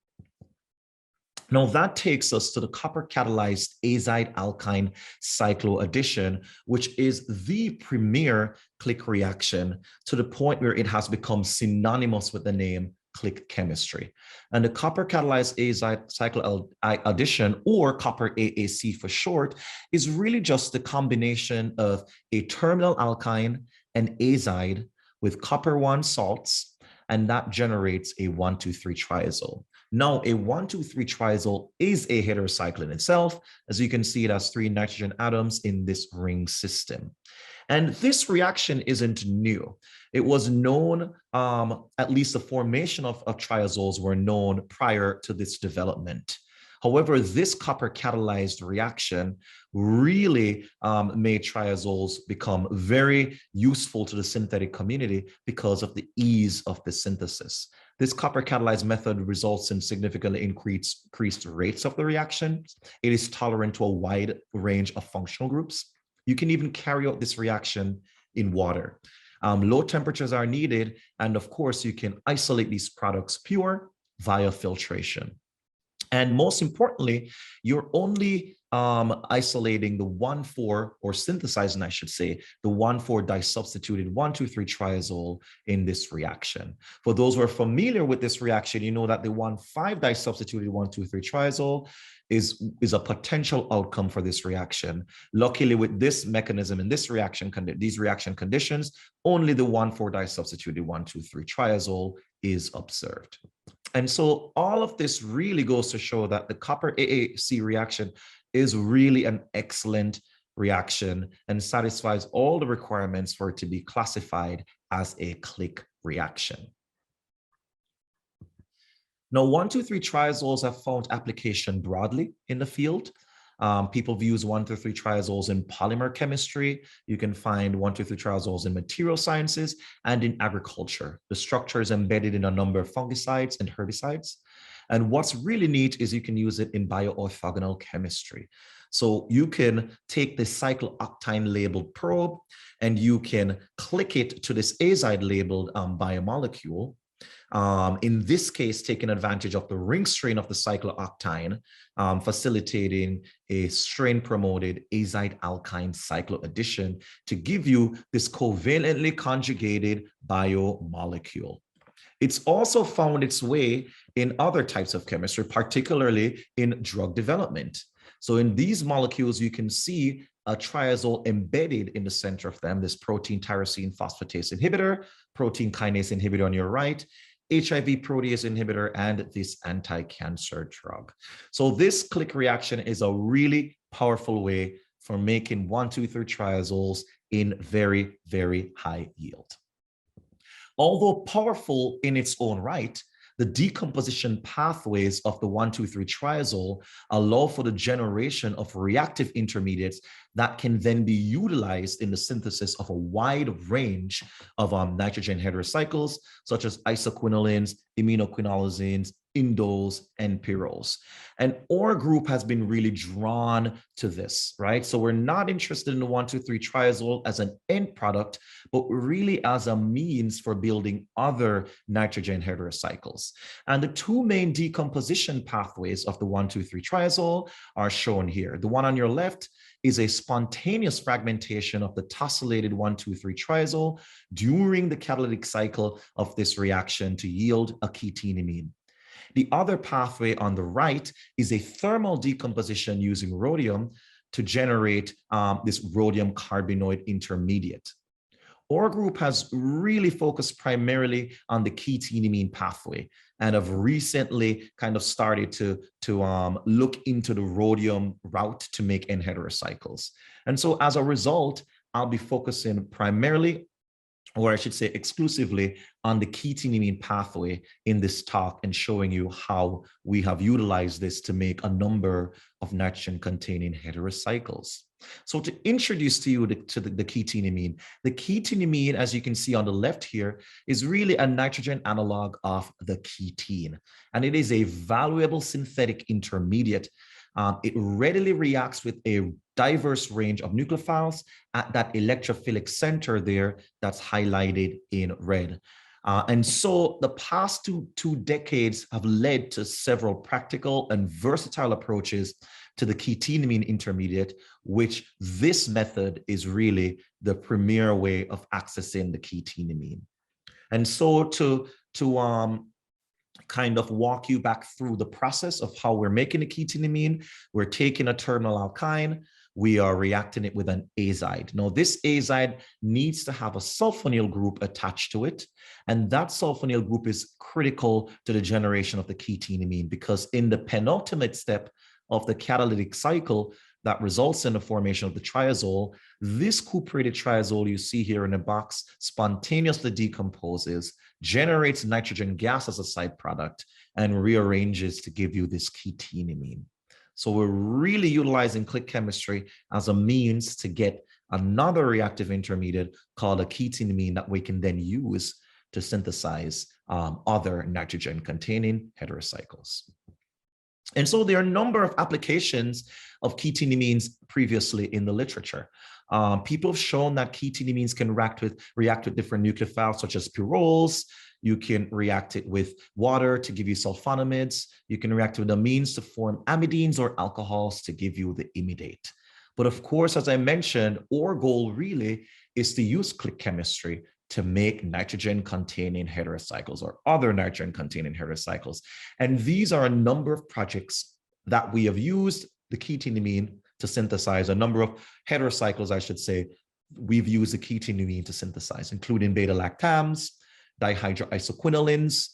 I: Now that takes us to the copper catalyzed azide alkyne cycloaddition, which is the premier click reaction to the point where it has become synonymous with the name click chemistry. And the copper catalyzed azide cycloaddition, or copper AAC for short, is really just the combination of a terminal alkyne and azide with copper 1 salts, and that generates a 1,2,3 triazole. Now, a 1,2,3 triazole is a heterocycle in itself. As you can see, it has 3 nitrogen atoms in this ring system. And this reaction isn't new. It was known, at least the formation of triazoles were known prior to this development. However, this copper catalyzed reaction really made triazoles become very useful to the synthetic community because of the ease of the synthesis. This copper catalyzed method results in significantly increased rates of the reaction. It is tolerant to a wide range of functional groups. You can even carry out this reaction in water. Low temperatures are needed, and of course, you can isolate these products pure via filtration. And most importantly, you're only isolating the 1,4, or synthesizing, I should say, the 1,4 disubstituted 1,2,3-triazole in this reaction. For those who are familiar with this reaction, you know that the 1,5 disubstituted 1,2,3-triazole is a potential outcome for this reaction. Luckily, with this mechanism and this reaction, these reaction conditions, only the 1,4 disubstituted 1,2,3-triazole is observed. And so all of this really goes to show that the copper AAC reaction is really an excellent reaction and satisfies all the requirements for it to be classified as a click reaction. Now, 1,2,3-triazoles have found application broadly in the field. People have used 1,2,3-triazoles in polymer chemistry. You can find 1,2,3-triazoles in material sciences and in agriculture. The structure is embedded in a number of fungicides and herbicides. And what's really neat is you can use it in bioorthogonal chemistry. So you can take the cyclooctane labeled probe and you can click it to this azide labeled biomolecule. In this case, taking advantage of the ring strain of the cyclooctane, facilitating a strain-promoted azide alkyne cycloaddition to give you this covalently conjugated biomolecule. It's also found its way in other types of chemistry, particularly in drug development. So in these molecules, you can see a triazole embedded in the center of them, this protein tyrosine phosphatase inhibitor, protein kinase inhibitor on your right, HIV protease inhibitor, and this anti-cancer drug. So this click reaction is a really powerful way for making 1,2,3-triazoles in very, very high yield. Although powerful in its own right, the decomposition pathways of the 1,2,3-triazole allow for the generation of reactive intermediates that can then be utilized in the synthesis of a wide range of nitrogen heterocycles, such as isoquinolines, iminoquinolazines, indoles, and pyrols. And our group has been really drawn to this, right? So we're not interested in the 1,2,3-triazole as an end product, but really as a means for building other nitrogen heterocycles. And the two main decomposition pathways of the 1,2,3-triazole are shown here. The one on your left is a spontaneous fragmentation of the tosylated 1,2,3-triazole during the catalytic cycle of this reaction to yield a ketenamine. The other pathway on the right is a thermal decomposition using rhodium to generate this rhodium carbenoid intermediate. Our group has really focused primarily on the ketenamine pathway and have recently kind of started to look into the rhodium route to make N-heterocycles. And so as a result, I'll be focusing primarily, or I should say exclusively, on the ketenamine pathway in this talk and showing you how we have utilized this to make a number of nitrogen-containing heterocycles. So to introduce to you the ketenamine, as you can see on the left here, is really a nitrogen analog of the ketene. And it is a valuable synthetic intermediate. It readily reacts with a diverse range of nucleophiles at that electrophilic center there that's highlighted in red. And so the past two decades have led to several practical and versatile approaches to the ketenamine intermediate, which this method is really the premier way of accessing the ketenamine. And so to kind of walk you back through the process of how we're making a ketenamine, we're taking a terminal alkyne, we are reacting it with an azide. Now, this azide needs to have a sulfonyl group attached to it, and that sulfonyl group is critical to the generation of the ketenamine, because in the penultimate step of the catalytic cycle that results in the formation of the triazole, this cuprated triazole you see here in the box spontaneously decomposes, generates nitrogen gas as a side product, and rearranges to give you this ketenamine. So we're really utilizing click chemistry as a means to get another reactive intermediate called a ketenamine that we can then use to synthesize other nitrogen-containing heterocycles. And so there are a number of applications of ketenamines previously in the literature. People have shown that ketenamines can react with different nucleophiles such as pyrols. You can react it with water to give you sulfonamides. You can react with amines to form amidines or alcohols to give you the imidate. But of course, as I mentioned, our goal really is to use click chemistry to make nitrogen-containing heterocycles or other nitrogen-containing heterocycles. And these are a number of projects that we have used the ketinamine to synthesize, a number of heterocycles, I should say, we've used the ketinamine to synthesize, including beta-lactams, dihydroisoquinolines,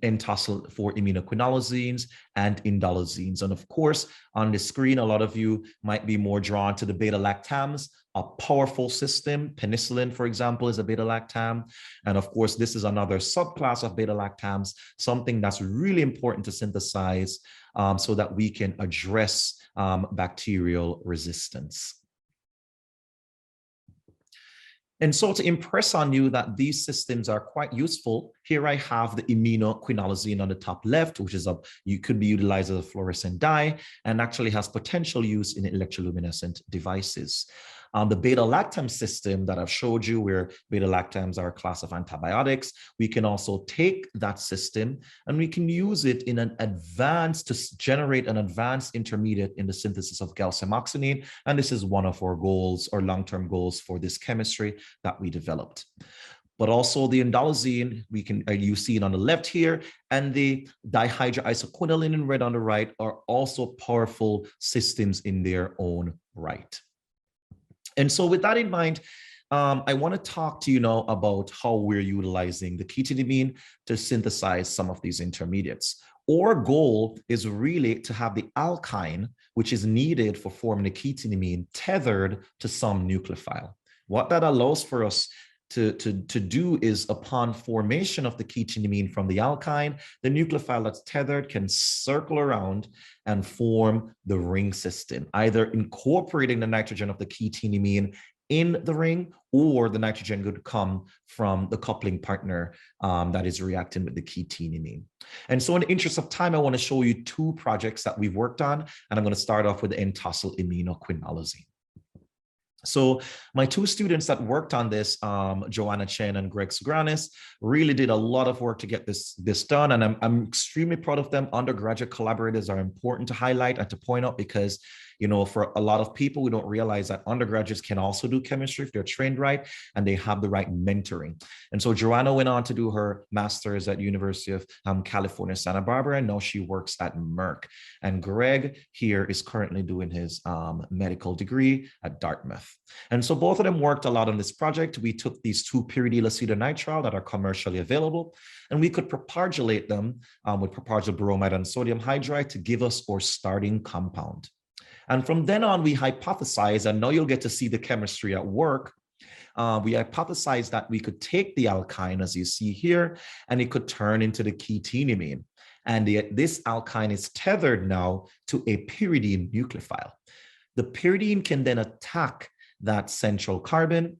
I: N-tosyl-4 iminoquinolazines, and indolazines. And of course, on the screen, a lot of you might be more drawn to the beta-lactams, a powerful system. Penicillin, for example, is a beta-lactam. And of course, this is another subclass of beta-lactams, something that's really important to synthesize so that we can address bacterial resistance. And so to impress on you that these systems are quite useful, here I have the iminoquinolazine on the top left, which is you could be utilized as a fluorescent dye and actually has potential use in electroluminescent devices. The beta-lactam system that I've showed you, where beta-lactams are a class of antibiotics, we can also take that system and we can use it in an advanced, to generate an advanced intermediate in the synthesis of galsamoxanine. And this is one of our goals or long-term goals for this chemistry that we developed. But also the indolazine, you see it on the left here, and the dihydroisoquinoline in red on the right are also powerful systems in their own right. And so with that in mind, I want to talk to you now about how we're utilizing the ketinamine to synthesize some of these intermediates. Our goal is really to have the alkyne, which is needed for forming the ketinamine, tethered to some nucleophile. What that allows for us to do is, upon formation of the ketinamine from the alkyne, the nucleophile that's tethered can circle around and form the ring system, either incorporating the nitrogen of the ketinamine in the ring, or the nitrogen could come from the coupling partner that is reacting with the ketinamine. And so in the interest of time, I want to show you two projects that we've worked on, and I'm going to start off with the N-tosyl iminoquinolazine. So my two students that worked on this, Joanna Chen and Greg Sugranis, really did a lot of work to get this done. And I'm extremely proud of them. Undergraduate collaborators are important to highlight and to point out because, you know, for a lot of people, we don't realize that undergraduates can also do chemistry if they're trained right and they have the right mentoring. And so Joanna went on to do her master's at University of California, Santa Barbara, and now she works at Merck. And Greg here is currently doing his medical degree at Dartmouth. And so both of them worked a lot on this project. We took these two pyridyl acetonitrile that are commercially available, and we could propargylate them with propargyl bromide and sodium hydride to give us our starting compound. And from then on, we hypothesized, and now you'll get to see the chemistry at work. We hypothesized that we could take the alkyne, as you see here, and it could turn into the ketinamine. And this alkyne is tethered now to a pyridine nucleophile. The pyridine can then attack that central carbon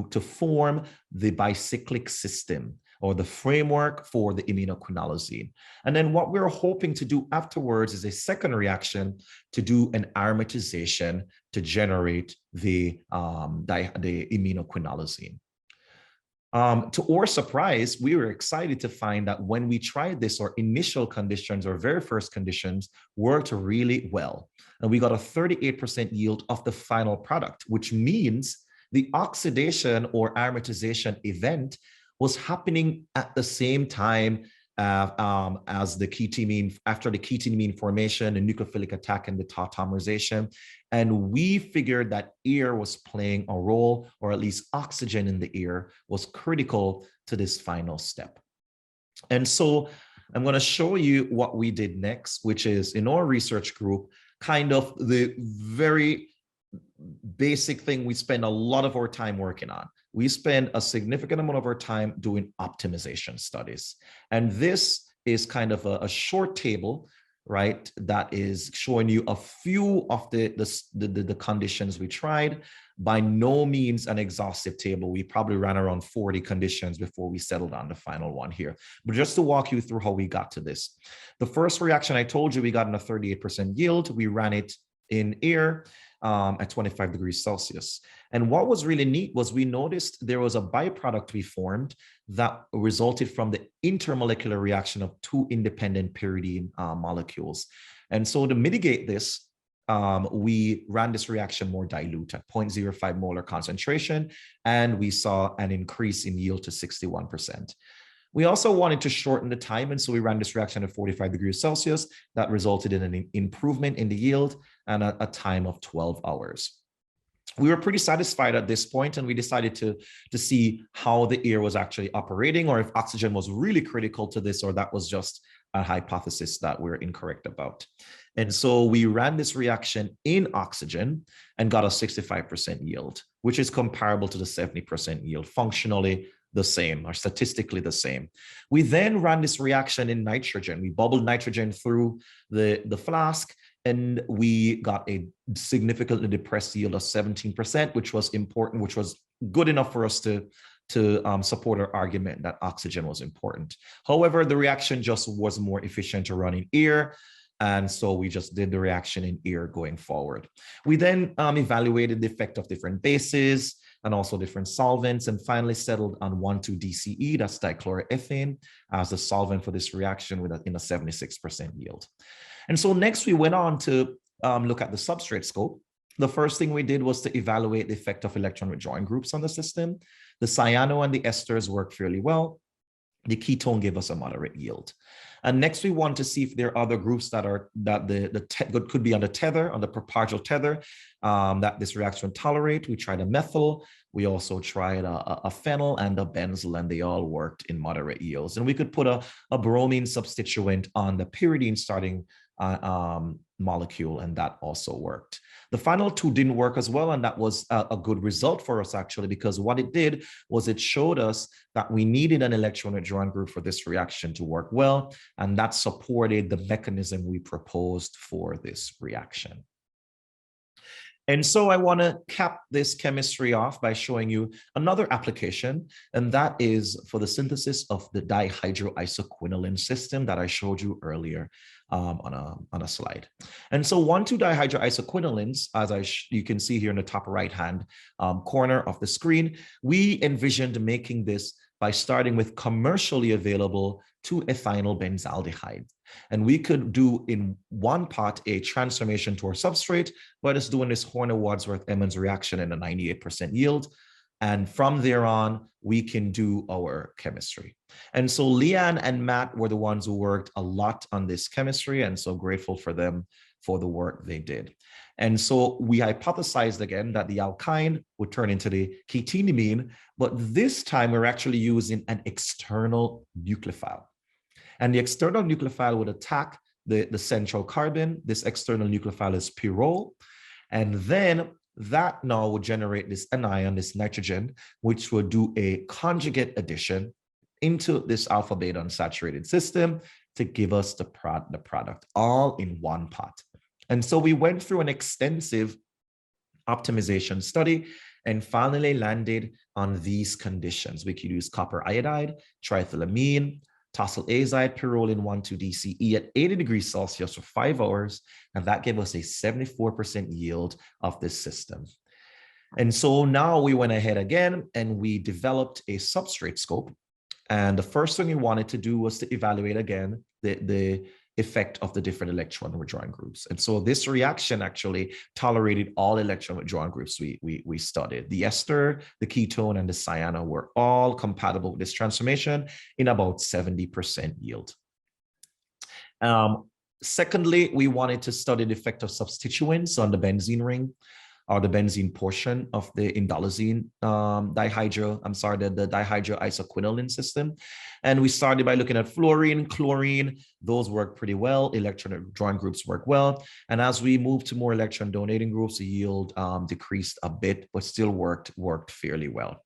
I: to form the bicyclic system, or the framework for the iminoquinolazine. And then what we're hoping to do afterwards is a second reaction to do an aromatization to generate the iminoquinolazine. To our surprise, we were excited to find that when we tried this, our initial conditions, our very first conditions, worked really well. And we got a 38% yield of the final product, which means the oxidation or aromatization event was happening at the same time as the ketamine, after the ketamine formation, the nucleophilic attack, and the tautomerization. And we figured that air was playing a role, or at least oxygen in the air was critical to this final step. And so I'm going to show you what we did next, which is in our research group, kind of the very basic thing we spend a lot of our time working on. We spend a significant amount of our time doing optimization studies. And this is kind of a short table, right, that is showing you a few of the conditions we tried. By no means an exhaustive table. We probably ran around 40 conditions before we settled on the final one here. But just to walk you through how we got to this. The first reaction I told you, we got in a 38% yield. We ran it in air. at 25 degrees Celsius. And what was really neat was we noticed there was a byproduct we formed that resulted from the intermolecular reaction of two independent pyridine molecules. And so to mitigate this, we ran this reaction more dilute at 0.05 molar concentration, and we saw an increase in yield to 61%. We also wanted to shorten the time, and so we ran this reaction at 45 degrees Celsius. That resulted in an improvement in the yield and a time of 12 hours. We were pretty satisfied at this point, and we decided to see how the air was actually operating, or if oxygen was really critical to this, or that was just a hypothesis that we're incorrect about. And so we ran this reaction in oxygen and got a 65% yield, which is comparable to the 70% yield, functionally the same, or statistically the same. We then ran this reaction in nitrogen. We bubbled nitrogen through the flask, and we got a significantly depressed yield of 17%, which was important, which was good enough for us to support our argument that oxygen was important. However, the reaction just was more efficient to run in air, and so we just did the reaction in air going forward. We then evaluated the effect of different bases and also different solvents, and finally settled on 1,2-DCE, that's dichloroethane, as the solvent for this reaction in a 76% yield. And so next we went on to look at the substrate scope. The first thing we did was to evaluate the effect of electron withdrawing groups on the system. The cyano and the esters worked fairly well. The ketone gave us a moderate yield. And next we want to see if there are other groups that could be on the tether, on the propargyl tether, that this reaction would tolerate. We tried a methyl. We also tried a phenyl and a benzyl, and they all worked in moderate yields. And we could put a bromine substituent on the pyridine starting molecule, and that also worked. The final two didn't work as well, and that was a good result for us, actually, because what it did was it showed us that we needed an electron withdrawing group for this reaction to work well, and that supported the mechanism we proposed for this reaction. And so I want to cap this chemistry off by showing you another application, and that is for the synthesis of the dihydroisoquinoline system that I showed you earlier on a slide. And so 1,2-dihydroisoquinolines, as you can see here in the top right-hand corner of the screen, we envisioned making this by starting with commercially available 2-ethynyl benzaldehyde. And we could do in one pot a transformation to our substrate by just doing this Horner-Wadsworth-Emmons reaction in a 98% yield. And from there on, we can do our chemistry. And so Leanne and Matt were the ones who worked a lot on this chemistry, and so grateful for them for the work they did. And so we hypothesized again that the alkyne would turn into the ketenimine, but this time we're actually using an external nucleophile. And the external nucleophile would attack the central carbon. This external nucleophile is pyrrole. And then that now would generate this anion, this nitrogen, which would do a conjugate addition into this alpha beta unsaturated system to give us the product all in one pot. And so we went through an extensive optimization study and finally landed on these conditions. We could use copper iodide, triethylamine, tosyl azide, pyrrolin 1,2-DCE at 80 degrees Celsius for 5 hours, and that gave us a 74% yield of this system. And so now we went ahead again and we developed a substrate scope. And the first thing we wanted to do was to evaluate again the effect of the different electron withdrawing groups. And so this reaction actually tolerated all electron withdrawing groups we studied. The ester, the ketone, and the cyano were all compatible with this transformation in about 70% yield. Secondly, we wanted to study the effect of substituents on the benzene ring, or the benzene portion of the indolazine the dihydroisoquinoline system. And we started by looking at fluorine, chlorine. Those work pretty well. Electron withdrawing groups work well. And as we moved to more electron donating groups, the yield decreased a bit, but still worked fairly well.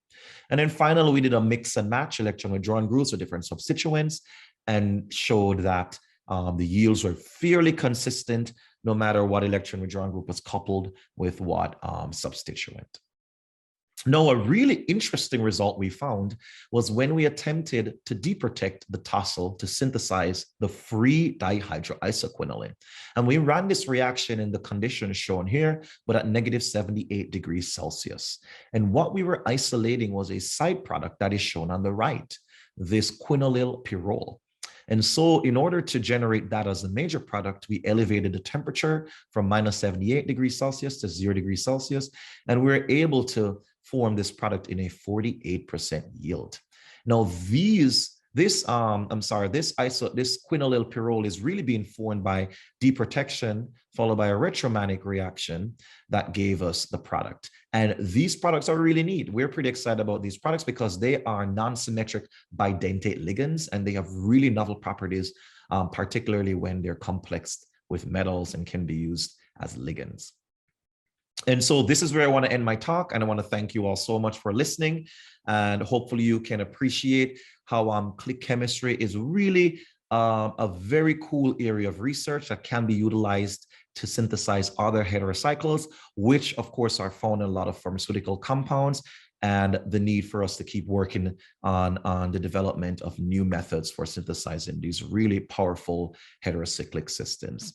I: And then finally, we did a mix and match electron withdrawing groups with different substituents and showed that the yields were fairly consistent no matter what electron withdrawing group was coupled with what substituent. Now, a really interesting result we found was when we attempted to deprotect the tassel to synthesize the free dihydroisoquinoline. And we ran this reaction in the conditions shown here, but at negative 78 degrees Celsius. And what we were isolating was a side product that is shown on the right, this quinolyl pyrrole. And so in order to generate that as a major product, we elevated the temperature from minus 78 degrees Celsius to 0 degrees Celsius, and we were able to form this product in a 48% yield. Now, this quinolyl pyrrole is really being formed by deprotection followed by a retromanic reaction that gave us the product. And these products are really neat. We're pretty excited about these products because they are non-symmetric bidentate ligands, and they have really novel properties, particularly when they're complexed with metals and can be used as ligands. And so this is where I want to end my talk, and I want to thank you all so much for listening, and hopefully you can appreciate how click chemistry is really a very cool area of research that can be utilized to synthesize other heterocycles, which of course are found in a lot of pharmaceutical compounds, and the need for us to keep working on the development of new methods for synthesizing these really powerful heterocyclic systems.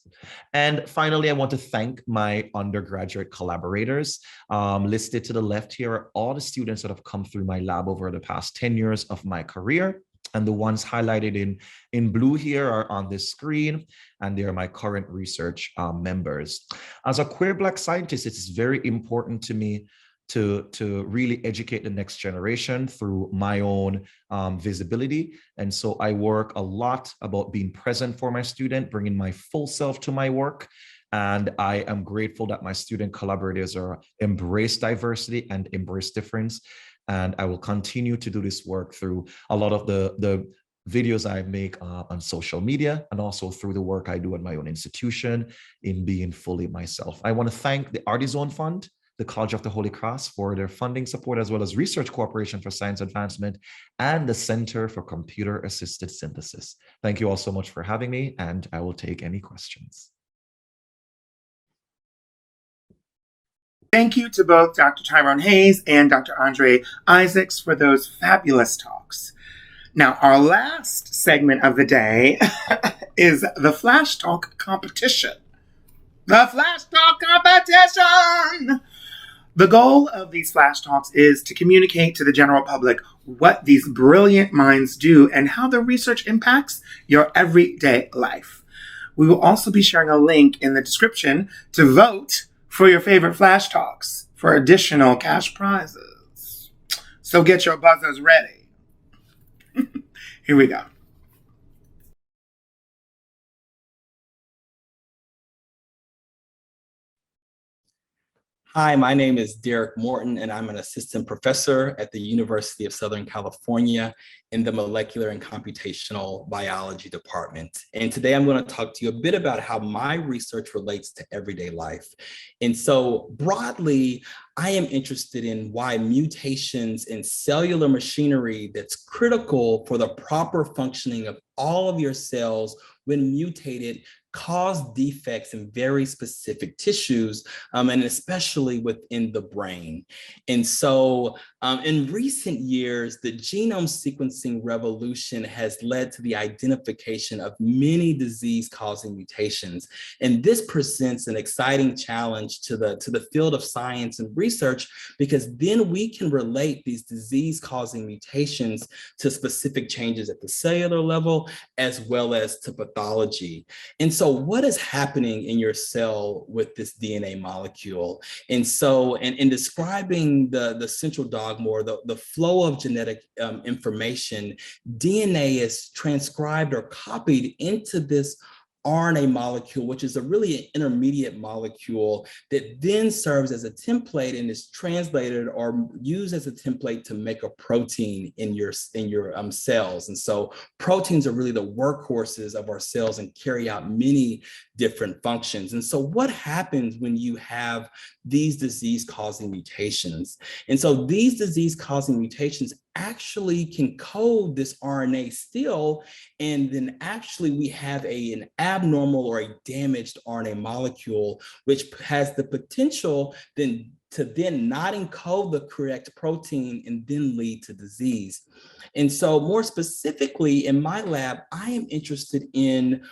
I: And finally, I want to thank my undergraduate collaborators. Listed to the left here are all the students that have come through my lab over the past 10 years of my career. And the ones highlighted in blue here are on this screen, and they are my current research members. As a queer Black scientist, it's very important to me to really educate the next generation through my own visibility. And so I work a lot about being present for my student, bringing my full self to my work. And I am grateful that my student collaborators embrace diversity and embrace difference. And I will continue to do this work through a lot of the videos I make on social media, and also through the work I do at my own institution in being fully myself. I want to thank the Artizone Fund, the College of the Holy Cross for their funding support, as well as Research Cooperation for Science Advancement and the Center for Computer Assisted Synthesis. Thank you all so much for having me, and I will take any questions.
A: Thank you to both Dr. Tyrone Hayes and Dr. Andre Isaacs for those fabulous talks. Now, our last segment of the day is the Flash Talk competition. The Flash Talk competition! The goal of these Flash Talks is to communicate to the general public what these brilliant minds do and how their research impacts your everyday life. We will also be sharing a link in the description to vote for your favorite Flash Talks for additional cash prizes. So get your buzzers ready. Here we go.
J: Hi, my name is Derek Morton, and I'm an assistant professor at the University of Southern California in the Molecular and Computational Biology Department. And today I'm going to talk to you a bit about how my research relates to everyday life. And so broadly, I am interested in why mutations in cellular machinery that's critical for the proper functioning of all of your cells when mutated cause defects in very specific tissues, and especially within the brain. And so in recent years, the genome sequencing revolution has led to the identification of many disease-causing mutations. And this presents an exciting challenge to the field of science and research, because then we can relate these disease-causing mutations to specific changes at the cellular level, as well as to pathology. And so what is happening in your cell with this DNA molecule? And so in describing the central dogma, or the flow of genetic information, DNA is transcribed or copied into this RNA molecule, which is a really an intermediate molecule that then serves as a template and is translated or used as a template to make a protein in your cells. And so proteins are really the workhorses of our cells and carry out many different functions. And so what happens when you have these disease-causing mutations? And so these disease-causing mutations actually can code this RNA still, and then actually we have an abnormal or a damaged RNA molecule, which has the potential then to then not encode the correct protein and then lead to disease. And so more specifically in my lab, I am interested in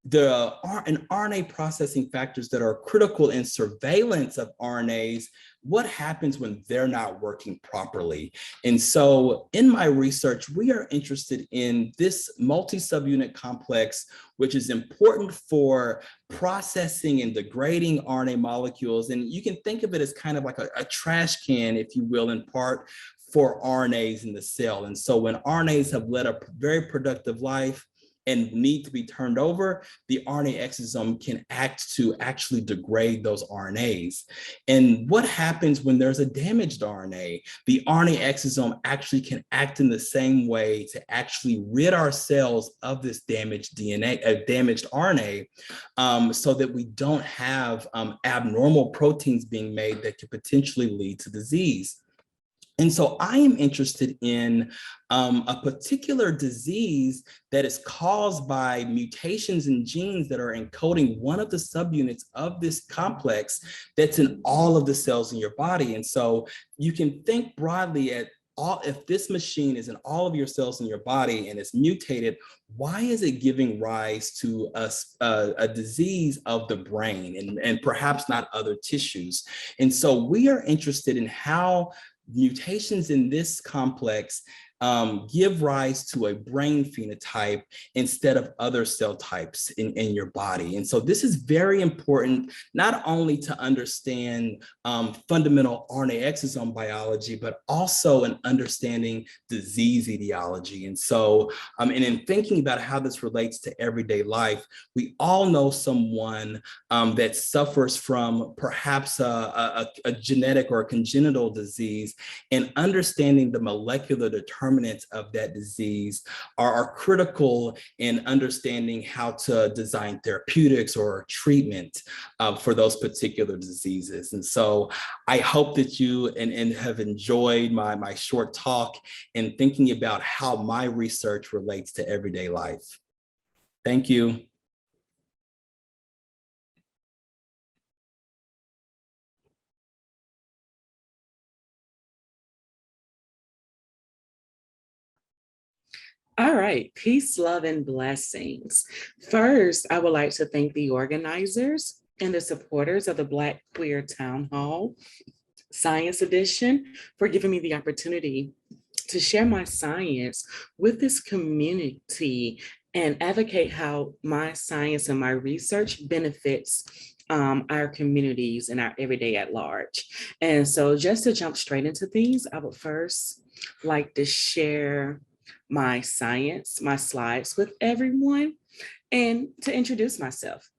J: the RNA processing factors that are critical in surveillance of RNAs. What happens when they're not working properly? And so in my research, we are interested in this multi-subunit complex, which is important for processing and degrading RNA molecules. And you can think of it as kind of like a trash can, if you will, in part for RNAs in the cell. And so when RNAs have led a very productive life and need to be turned over, the RNA exosome can act to actually degrade those RNAs. And what happens when there's a damaged RNA? The RNA exosome actually can act in the same way to actually rid our cells of this damaged DNA, damaged RNA, so that we don't have abnormal proteins being made that could potentially lead to disease. And so I am interested in a particular disease that is caused by mutations in genes that are encoding one of the subunits of this complex that's in all of the cells in your body. And so you can think broadly at if this machine is in all of your cells in your body and it's mutated, why is it giving rise to a disease of the brain and perhaps not other tissues? And so we are interested in how mutations in this complex give rise to a brain phenotype instead of other cell types in your body. And so this is very important, not only to understand fundamental RNA exosome biology, but also in understanding disease etiology. And so, and in thinking about how this relates to everyday life, we all know someone that suffers from perhaps a genetic or a congenital disease, and understanding the molecular determinants of that disease are critical in understanding how to design therapeutics or treatment for those particular diseases. And so I hope that you and have enjoyed my short talk and thinking about how my research relates to everyday life. Thank you.
K: All right, peace, love, and blessings. First, I would like to thank the organizers and the supporters of the Black Queer Town Hall Science Edition for giving me the opportunity to share my science with this community and advocate how my science and my research benefits our communities and our everyday at large. And so just to jump straight into things, I would first like to share my science, my slides with everyone, and to introduce myself.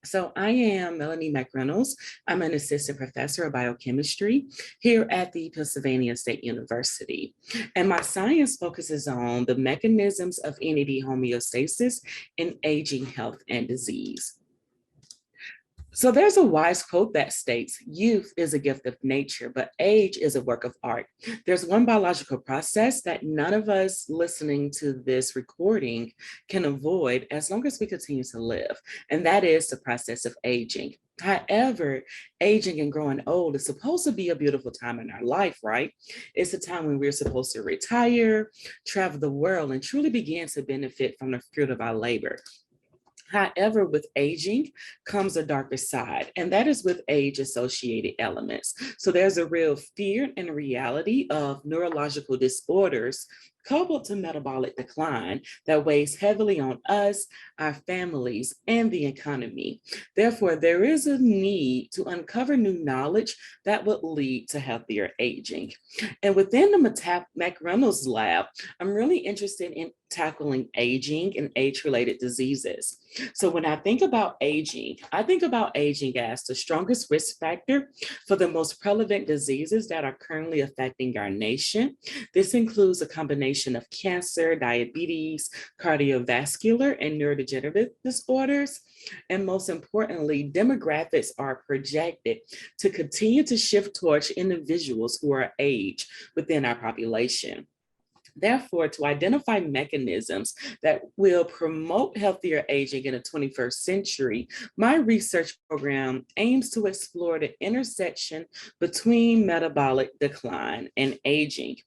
K: So I am Melanie McReynolds. I'm an assistant professor of biochemistry here at the Pennsylvania State University. And my science focuses on the mechanisms of NAD homeostasis in aging, health, and disease. So there's a wise quote that states, youth is a gift of nature, but age is a work of art. There's one biological process that none of us listening to this recording can avoid as long as we continue to live, and that is the process of aging. However, aging and growing old is supposed to be a beautiful time in our life, right? It's a time when we're supposed to retire, travel the world, and truly begin to benefit from the fruit of our labor. However, with aging comes a darker side, and that is with age-associated elements. So there's a real fear and reality of neurological disorders coupled to metabolic decline that weighs heavily on us, our families, and the economy. Therefore, there is a need to uncover new knowledge that would lead to healthier aging. And within the McReynolds Lab, I'm really interested in tackling aging and age-related diseases. So when I think about aging as the strongest risk factor for the most prevalent diseases that are currently affecting our nation. This includes a combination of cancer, diabetes, cardiovascular, and neurodegenerative disorders. And most importantly, demographics are projected to continue to shift towards individuals who are aged within our population. Therefore, to identify mechanisms that will promote healthier aging in the 21st century, my research program aims to explore the intersection between metabolic decline and aging.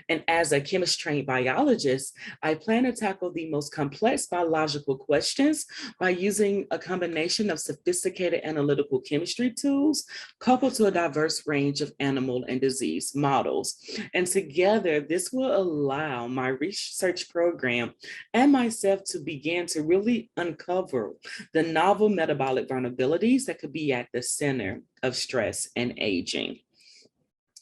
K: And as a chemist-trained biologist, I plan to tackle the most complex biological questions by using a combination of sophisticated analytical chemistry tools coupled to a diverse range of animal and disease models. And together, this will allow my research program and myself to begin to really uncover the novel metabolic vulnerabilities that could be at the center of stress and aging.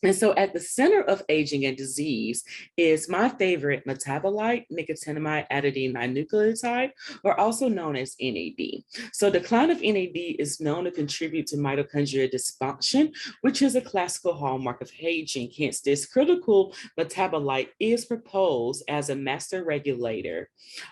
K: And so at the center of aging and disease is my favorite metabolite, nicotinamide adenine nucleotide, or also known as NAD. So decline of NAD is known to contribute to mitochondrial dysfunction, which is a classical hallmark of aging. Hence, this critical metabolite is proposed as a master regulator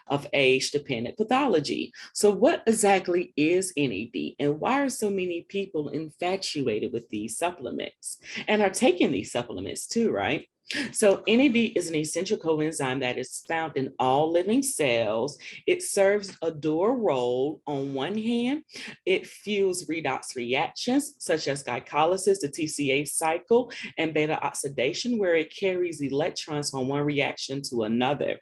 K: of age-dependent pathology. So what exactly is NAD, and why are so many people infatuated with these supplements and are taking these supplements too, right? So NAD is an essential coenzyme that is found in all living cells. It serves a dual role. On one hand, it fuels redox reactions such as glycolysis, the TCA cycle, and beta oxidation, where it carries electrons from one reaction to another.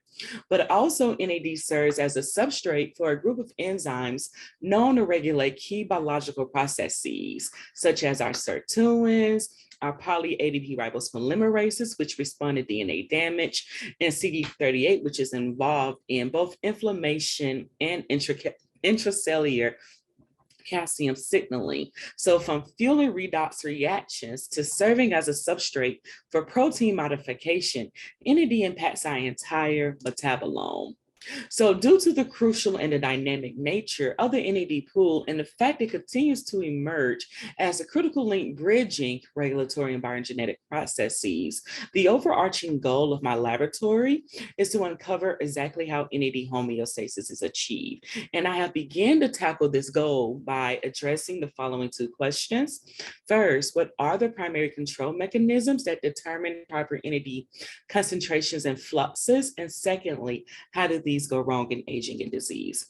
K: But also NAD serves as a substrate for a group of enzymes known to regulate key biological processes, such as our sirtuins, our poly-ADP ribose polymerases, which respond to DNA damage, and CD38, which is involved in both inflammation and intracellular calcium signaling. So from fueling redox reactions to serving as a substrate for protein modification, NAD impacts our entire metabolome. So due to the crucial and the dynamic nature of the NAD pool and the fact it continues to emerge as a critical link bridging regulatory and biogenetic processes, the overarching goal of my laboratory is to uncover exactly how NAD homeostasis is achieved. And I have begun to tackle this goal by addressing the following two questions. First, what are the primary control mechanisms that determine proper NAD concentrations and fluxes? And secondly, how do these go wrong in aging and disease?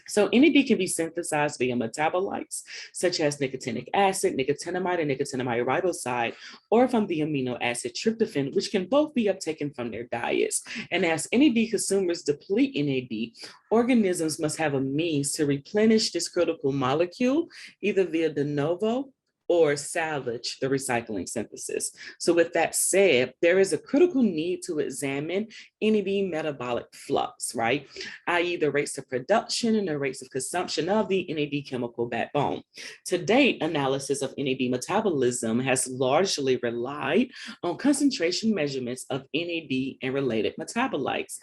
K: So NAD can be synthesized via metabolites such as nicotinic acid, nicotinamide, and nicotinamide riboside, or from the amino acid tryptophan, which can both be uptaken from their diets. And as NAD consumers deplete NAD, organisms must have a means to replenish this critical molecule, either via de novo or salvage the recycling synthesis. So with that said, there is a critical need to examine NAD metabolic flux, right? i.e. the rates of production and the rates of consumption of the NAD chemical backbone. To date, analysis of NAD metabolism has largely relied on concentration measurements of NAD and related metabolites.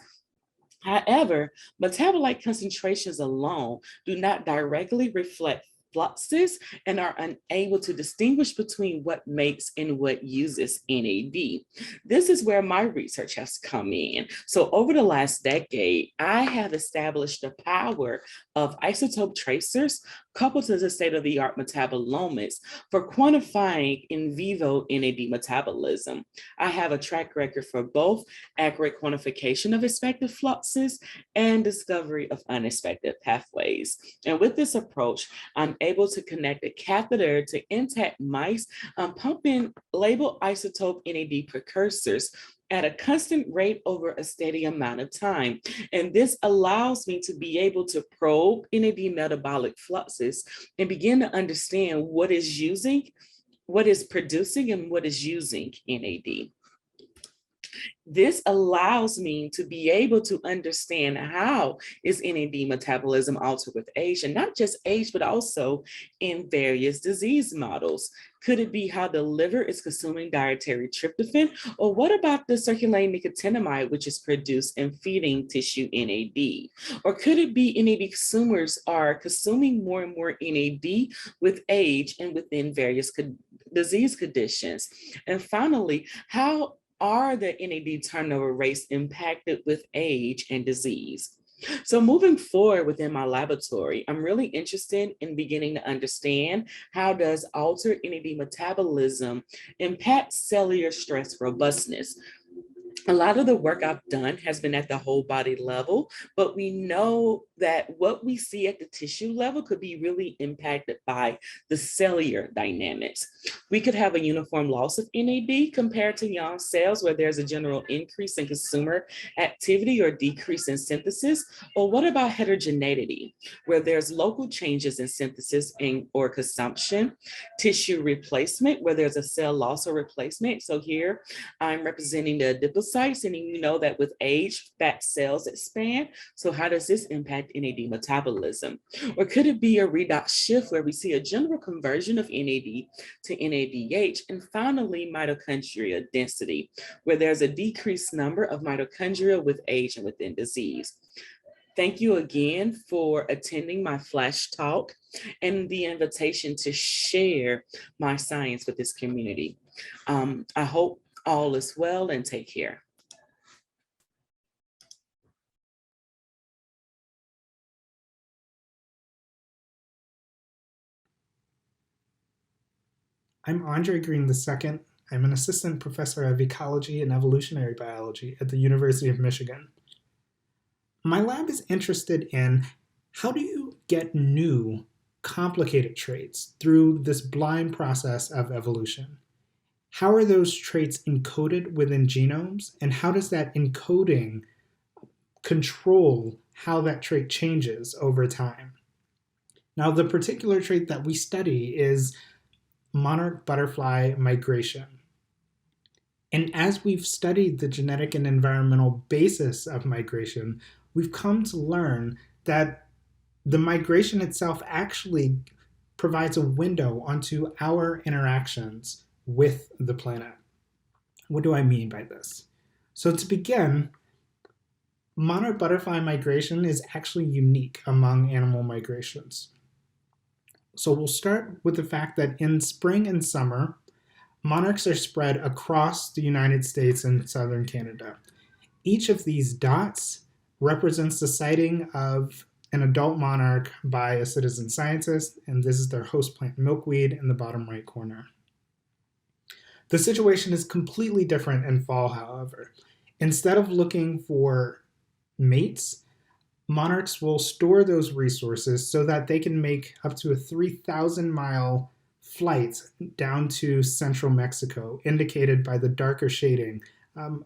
K: However, metabolite concentrations alone do not directly reflect fluxes and are unable to distinguish between what makes and what uses NAD. This is where my research has come in. So over the last decade, I have established the power of isotope tracers coupled to the state-of-the-art metabolomics for quantifying in vivo NAD metabolism. I have a track record for both accurate quantification of expected fluxes and discovery of unexpected pathways. And with this approach, I'm able to connect a catheter to intact mice, pumping labeled isotope NAD precursors at a constant rate over a steady amount of time. And this allows me to be able to probe NAD metabolic fluxes and begin to understand what is producing, and what is using NAD. This allows me to be able to understand how is NAD metabolism altered with age, and not just age, but also in various disease models. Could it be how the liver is consuming dietary tryptophan? Or what about the circulating nicotinamide, which is produced in feeding tissue NAD? Or could it be NAD consumers are consuming more and more NAD with age and within various disease conditions? And finally, how are the NAD turnover rates impacted with age and disease? So moving forward within my laboratory, I'm really interested in beginning to understand how does altered NAD metabolism impact cellular stress robustness. A lot of the work I've done has been at the whole body level, but we know that what we see at the tissue level could be really impacted by the cellular dynamics. We could have a uniform loss of NAD compared to young cells where there's a general increase in consumer activity or decrease in synthesis. Or what about heterogeneity, where there's local changes in synthesis or consumption, tissue replacement, where there's a cell loss or replacement. So here I'm representing the adipocytes, and you know that with age, fat cells expand. So how does this impact NAD metabolism? Or could it be a redox shift where we see a general conversion of NAD to NADH? And finally, mitochondria density, where there's a decreased number of mitochondria with age and within disease. Thank you again for attending my flash talk and the invitation to share my science with this community. I hope all is well, and take care.
L: I'm Andre Green II. I'm an assistant professor of ecology and evolutionary biology at the University of Michigan. My lab is interested in how do you get new, complicated traits through this blind process of evolution? How are those traits encoded within genomes, and how does that encoding control how that trait changes over time? Now, the particular trait that we study is monarch butterfly migration. And as we've studied the genetic and environmental basis of migration, we've come to learn that the migration itself actually provides a window onto our interactions with the planet. What do I mean by this? So to begin, monarch butterfly migration is actually unique among animal migrations. So we'll start with the fact that in spring and summer, monarchs are spread across the United States and southern Canada. Each of these dots represents the sighting of an adult monarch by a citizen scientist, and this is their host plant milkweed in the bottom right corner. The situation is completely different in fall, however. Instead of looking for mates, monarchs will store those resources so that they can make up to a 3,000-mile flight down to central Mexico, indicated by the darker shading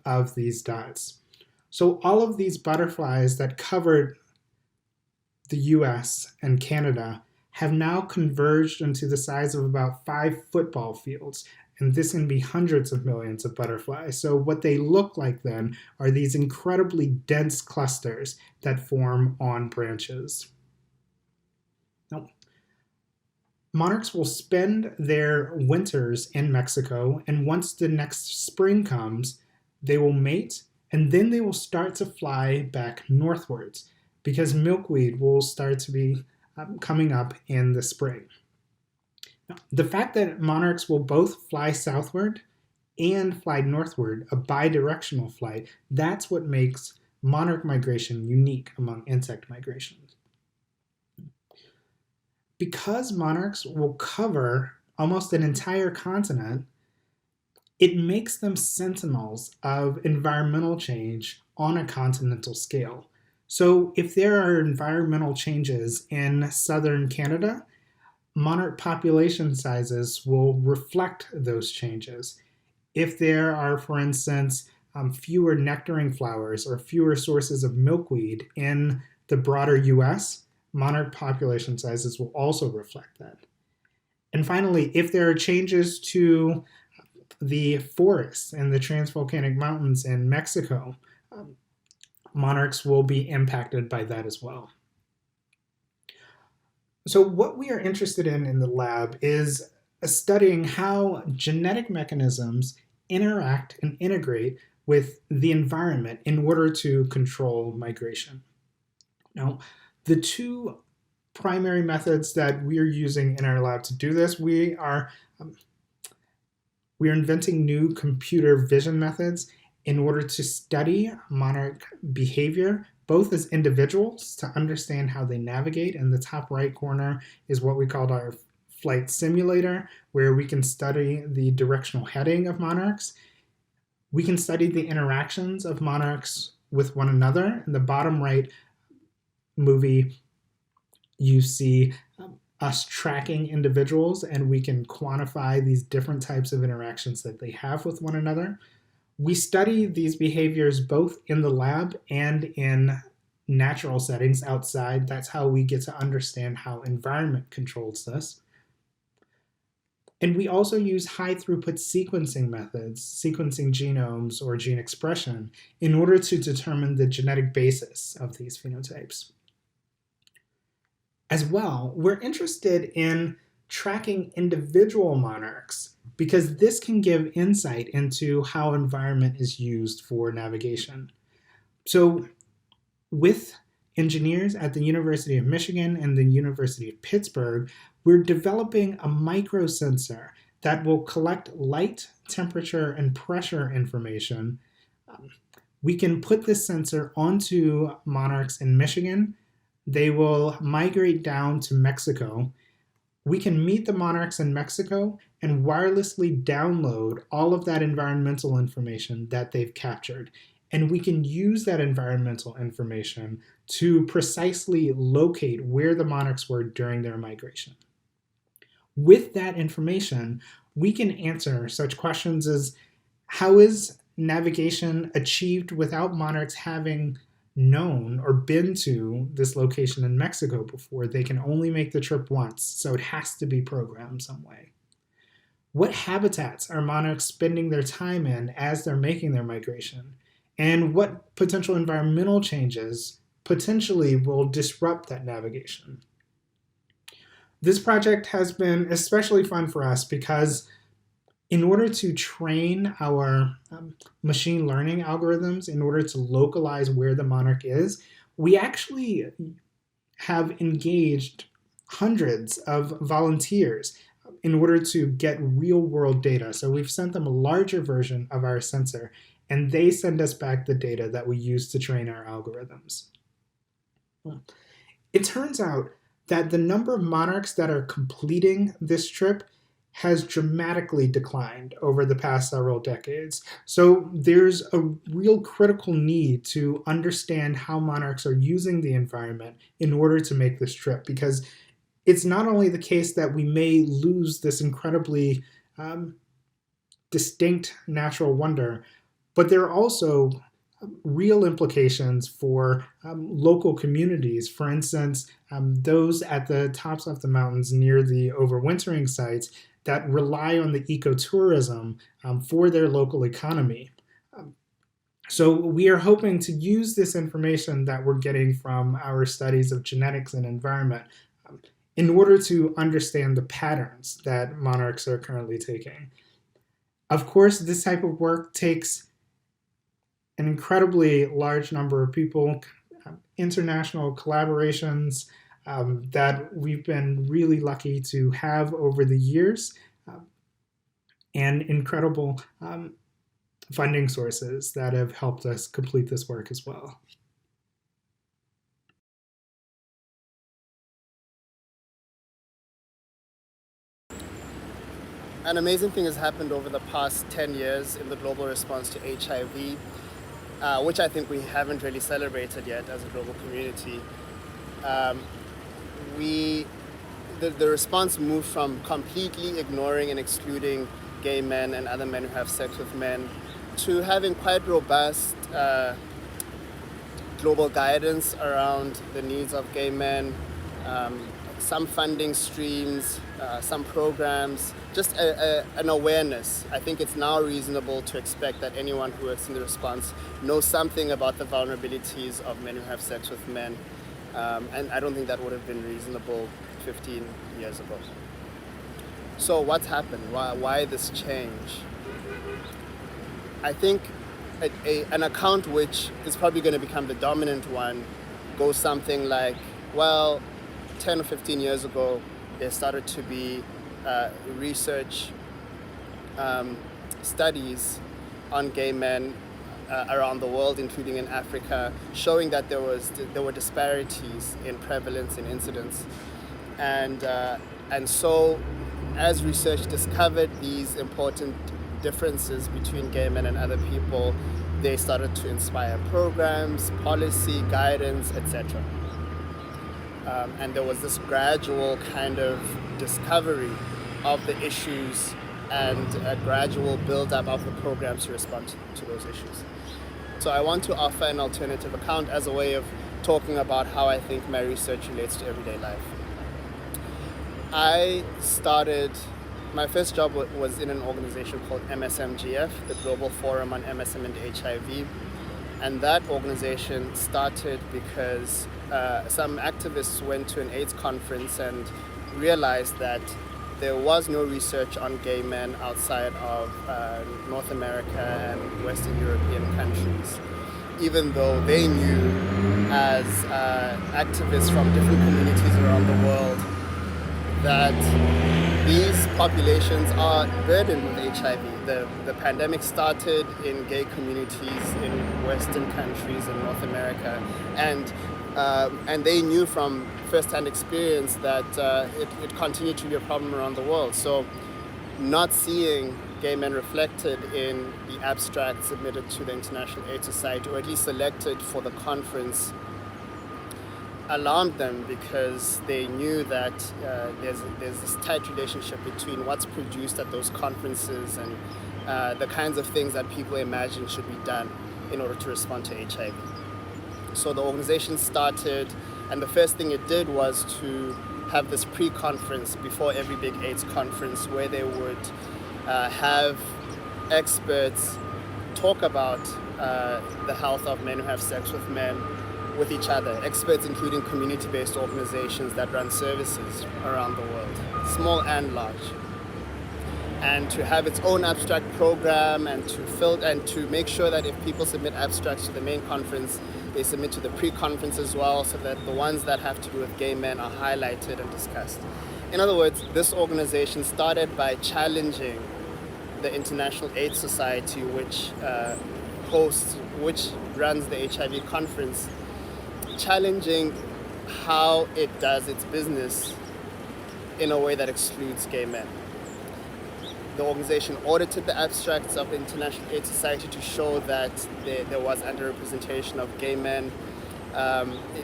L: of these dots. So all of these butterflies that covered the US and Canada have now converged into the size of about 5 football fields, and this can be hundreds of millions of butterflies. So what they look like then are these incredibly dense clusters that form on branches. Now, monarchs will spend their winters in Mexico, and once the next spring comes, they will mate, and then they will start to fly back northwards because milkweed will start to be coming up in the spring. Now, the fact that monarchs will both fly southward and fly northward, a bidirectional flight, that's what makes monarch migration unique among insect migrations. Because monarchs will cover almost an entire continent, it makes them sentinels of environmental change on a continental scale. So if there are environmental changes in southern Canada, monarch population sizes will reflect those changes. If there are, for instance, fewer nectaring flowers or fewer sources of milkweed in the broader US, monarch population sizes will also reflect that. And finally, if there are changes to the forests and the transvolcanic mountains in Mexico, monarchs will be impacted by that as well. So what we are interested in the lab is studying how genetic mechanisms interact and integrate with the environment in order to control migration. Now, the two primary methods that we are using in our lab to do this, we are inventing new computer vision methods in order to study monarch behavior, both as individuals to understand how they navigate. In the top right corner is what we called our flight simulator, where we can study the directional heading of monarchs. We can study the interactions of monarchs with one another. In the bottom right movie, you see us tracking individuals, and we can quantify these different types of interactions that they have with one another. We study these behaviors both in the lab and in natural settings outside. That's how we get to understand how environment controls this. And we also use high throughput sequencing methods, sequencing genomes or gene expression, in order to determine the genetic basis of these phenotypes. As well, we're interested in tracking individual monarchs because this can give insight into how environment is used for navigation. So with engineers at the University of Michigan and the University of Pittsburgh, we're developing a microsensor that will collect light, temperature, and pressure information. We can put this sensor onto monarchs in Michigan. They will migrate down to Mexico. We can meet the monarchs in Mexico and wirelessly download all of that environmental information that they've captured. And we can use that environmental information to precisely locate where the monarchs were during their migration. With that information, we can answer such questions as, how is navigation achieved without monarchs having known or been to this location in Mexico before? They can only make the trip once, so it has to be programmed some way. What habitats are monarchs spending their time in as they're making their migration? And what potential environmental changes potentially will disrupt that navigation? This project has been especially fun for us because in order to train our machine learning algorithms, in order to localize where the monarch is, we actually have engaged hundreds of volunteers in order to get real world data. So we've sent them a larger version of our sensor, and they send us back the data that we use to train our algorithms. It turns out that the number of monarchs that are completing this trip has dramatically declined over the past several decades. So there's a real critical need to understand how monarchs are using the environment in order to make this trip, because it's not only the case that we may lose this incredibly distinct natural wonder, but there are also real implications for local communities. For instance, those at the tops of the mountains near the overwintering sites that rely on the ecotourism for their local economy. So we are hoping to use this information that we're getting from our studies of genetics and environment in order to understand the patterns that monarchs are currently taking. Of course, this type of work takes an incredibly large number of people, international collaborations that we've been really lucky to have over the years, and incredible funding sources that have helped us complete this work as well.
M: An amazing thing has happened over the past 10 years in the global response to HIV, which I think we haven't really celebrated yet as a global community. The response moved from completely ignoring and excluding gay men and other men who have sex with men to having quite robust global guidance around the needs of gay men, some funding streams, some programs, just an awareness. I think it's now reasonable to expect that anyone who works in the response knows something about the vulnerabilities of men who have sex with men. And I don't think that would have been reasonable 15 years ago. So what's happened? Why this change? I think an account which is probably going to become the dominant one goes something like, well, 10 or 15 years ago, there started to be research studies on gay men around the world, including in Africa, showing that there were disparities in prevalence and incidence. And so as research discovered these important differences between gay men and other people, they started to inspire programs, policy, guidance, etc. And there was this gradual kind of discovery of the issues and a gradual build-up of the programs to respond to those issues. So I want to offer an alternative account as a way of talking about how I think my research relates to everyday life. My first job was in an organization called MSMGF, the Global Forum on MSM and HIV. And that organization started because some activists went to an AIDS conference and realized that there was no research on gay men outside of North America and Western European countries, even though they knew as activists from different communities around the world that these populations are burdened with HIV. The pandemic started in gay communities in Western countries in North America, and they knew from first-hand experience that it continued to be a problem around the world. So not seeing gay men reflected in the abstract submitted to the International AIDS Society, or at least selected for the conference, alarmed them, because they knew that there's this tight relationship between what's produced at those conferences and the kinds of things that people imagine should be done in order to respond to HIV. So the organization started, and the first thing it did was to have this pre-conference before every big AIDS conference, where they would have experts talk about the health of men who have sex with men with each other, experts including community-based organizations that run services around the world, small and large. And to have its own abstract program and to make sure that if people submit abstracts to the main conference, they submit to the pre-conference as well, so that the ones that have to do with gay men are highlighted and discussed. In other words, this organization started by challenging the International AIDS Society, which runs the HIV conference, challenging how it does its business in a way that excludes gay men. The organization audited the abstracts of the International AIDS Society to show that there was underrepresentation of gay men.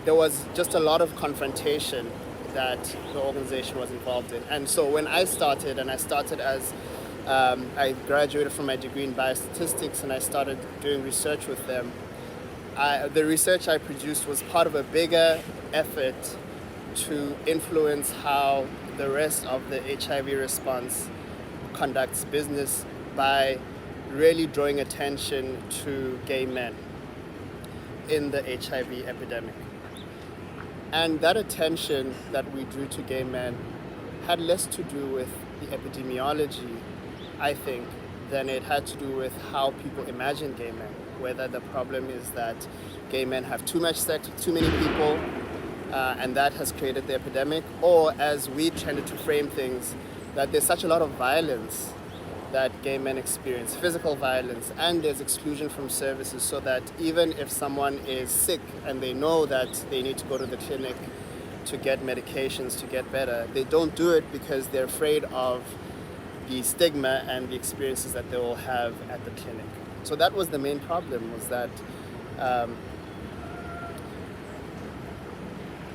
M: There was just a lot of confrontation that the organization was involved in. And so when I started as I graduated from my degree in biostatistics, and I started doing research with them, the research I produced was part of a bigger effort to influence how the rest of the HIV response conducts business, by really drawing attention to gay men in the HIV epidemic. And that attention that we drew to gay men had less to do with the epidemiology, I think, than it had to do with how people imagine gay men. Whether the problem is that gay men have too much sex with too many people, and that has created the epidemic, or as we tended to frame things, that there's such a lot of violence that gay men experience, physical violence, and there's exclusion from services, so that even if someone is sick and they know that they need to go to the clinic to get medications to get better, they don't do it because they're afraid of the stigma and the experiences that they will have at the clinic. So that was the main problem, was that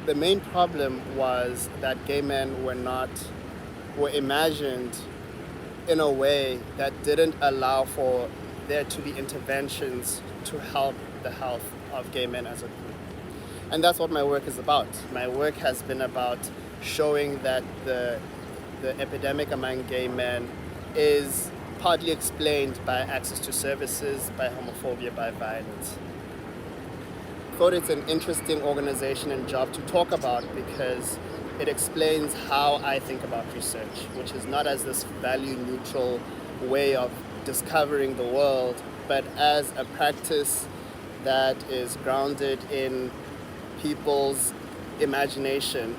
M: the main problem was that gay men were imagined in a way that didn't allow for there to be interventions to help the health of gay men as a group. And that's what my work is about. My work has been about showing that the epidemic among gay men is partly explained by access to services, by homophobia, by violence. I thought it's an interesting organization and job to talk about because it explains how I think about research, which is not as this value-neutral way of discovering the world, but as a practice that is grounded in people's imagination,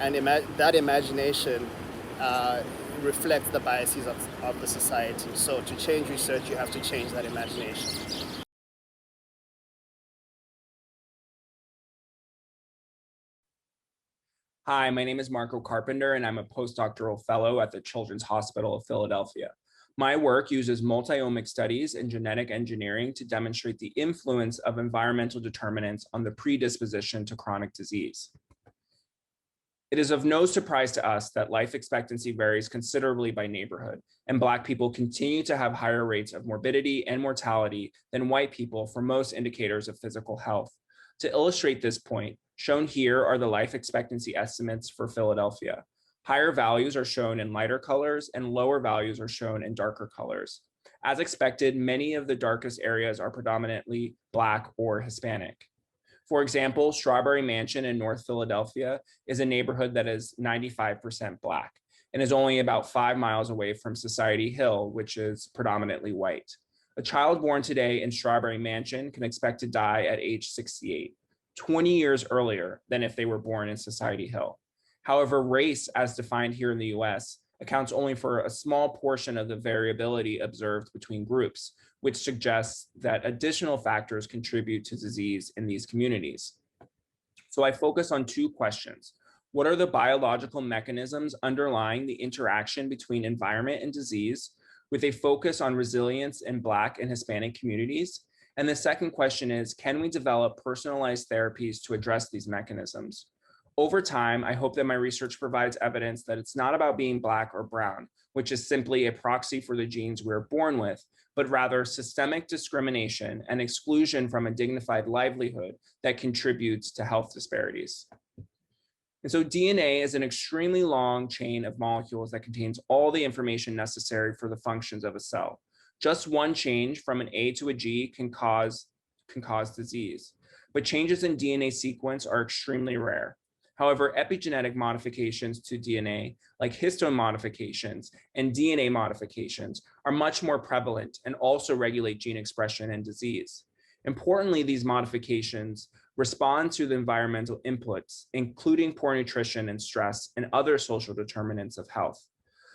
M: and that imagination reflects the biases of the society. So to change research, you have to change that imagination.
N: Hi, my name is Marco Carpenter, and I'm a postdoctoral fellow at the Children's Hospital of Philadelphia. My work uses multi-omic studies and genetic engineering to demonstrate the influence of environmental determinants on the predisposition to chronic disease. It is of no surprise to us that life expectancy varies considerably by neighborhood, and Black people continue to have higher rates of morbidity and mortality than white people for most indicators of physical health. To illustrate this point, shown here are the life expectancy estimates for Philadelphia. Higher values are shown in lighter colors and lower values are shown in darker colors. As expected, many of the darkest areas are predominantly Black or Hispanic. For example, Strawberry Mansion in North Philadelphia is a neighborhood that is 95% Black and is only about 5 miles away from Society Hill, which is predominantly white. A child born today in Strawberry Mansion can expect to die at age 68, 20 years earlier than if they were born in Society Hill. However, race, as defined here in the US, accounts only for a small portion of the variability observed between groups, which suggests that additional factors contribute to disease in these communities. So I focus on 2 questions. What are the biological mechanisms underlying the interaction between environment and disease, with a focus on resilience in Black and Hispanic communities? And the second question is, can we develop personalized therapies to address these mechanisms? Over time, I hope that my research provides evidence that it's not about being Black or brown, which is simply a proxy for the genes we're born with, but rather systemic discrimination and exclusion from a dignified livelihood that contributes to health disparities. And so DNA is an extremely long chain of molecules that contains all the information necessary for the functions of a cell. Just one change from an A to a G can cause disease, but changes in DNA sequence are extremely rare. However, epigenetic modifications to DNA, like histone modifications and DNA modifications, are much more prevalent and also regulate gene expression and disease. Importantly, these modifications respond to the environmental inputs, including poor nutrition and stress and other social determinants of health.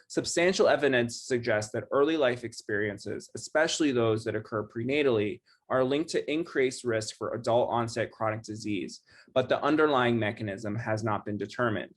N: Substantial evidence suggests that early life experiences, especially those that occur prenatally, are linked to increased risk for adult onset chronic disease, but the underlying mechanism has not been determined.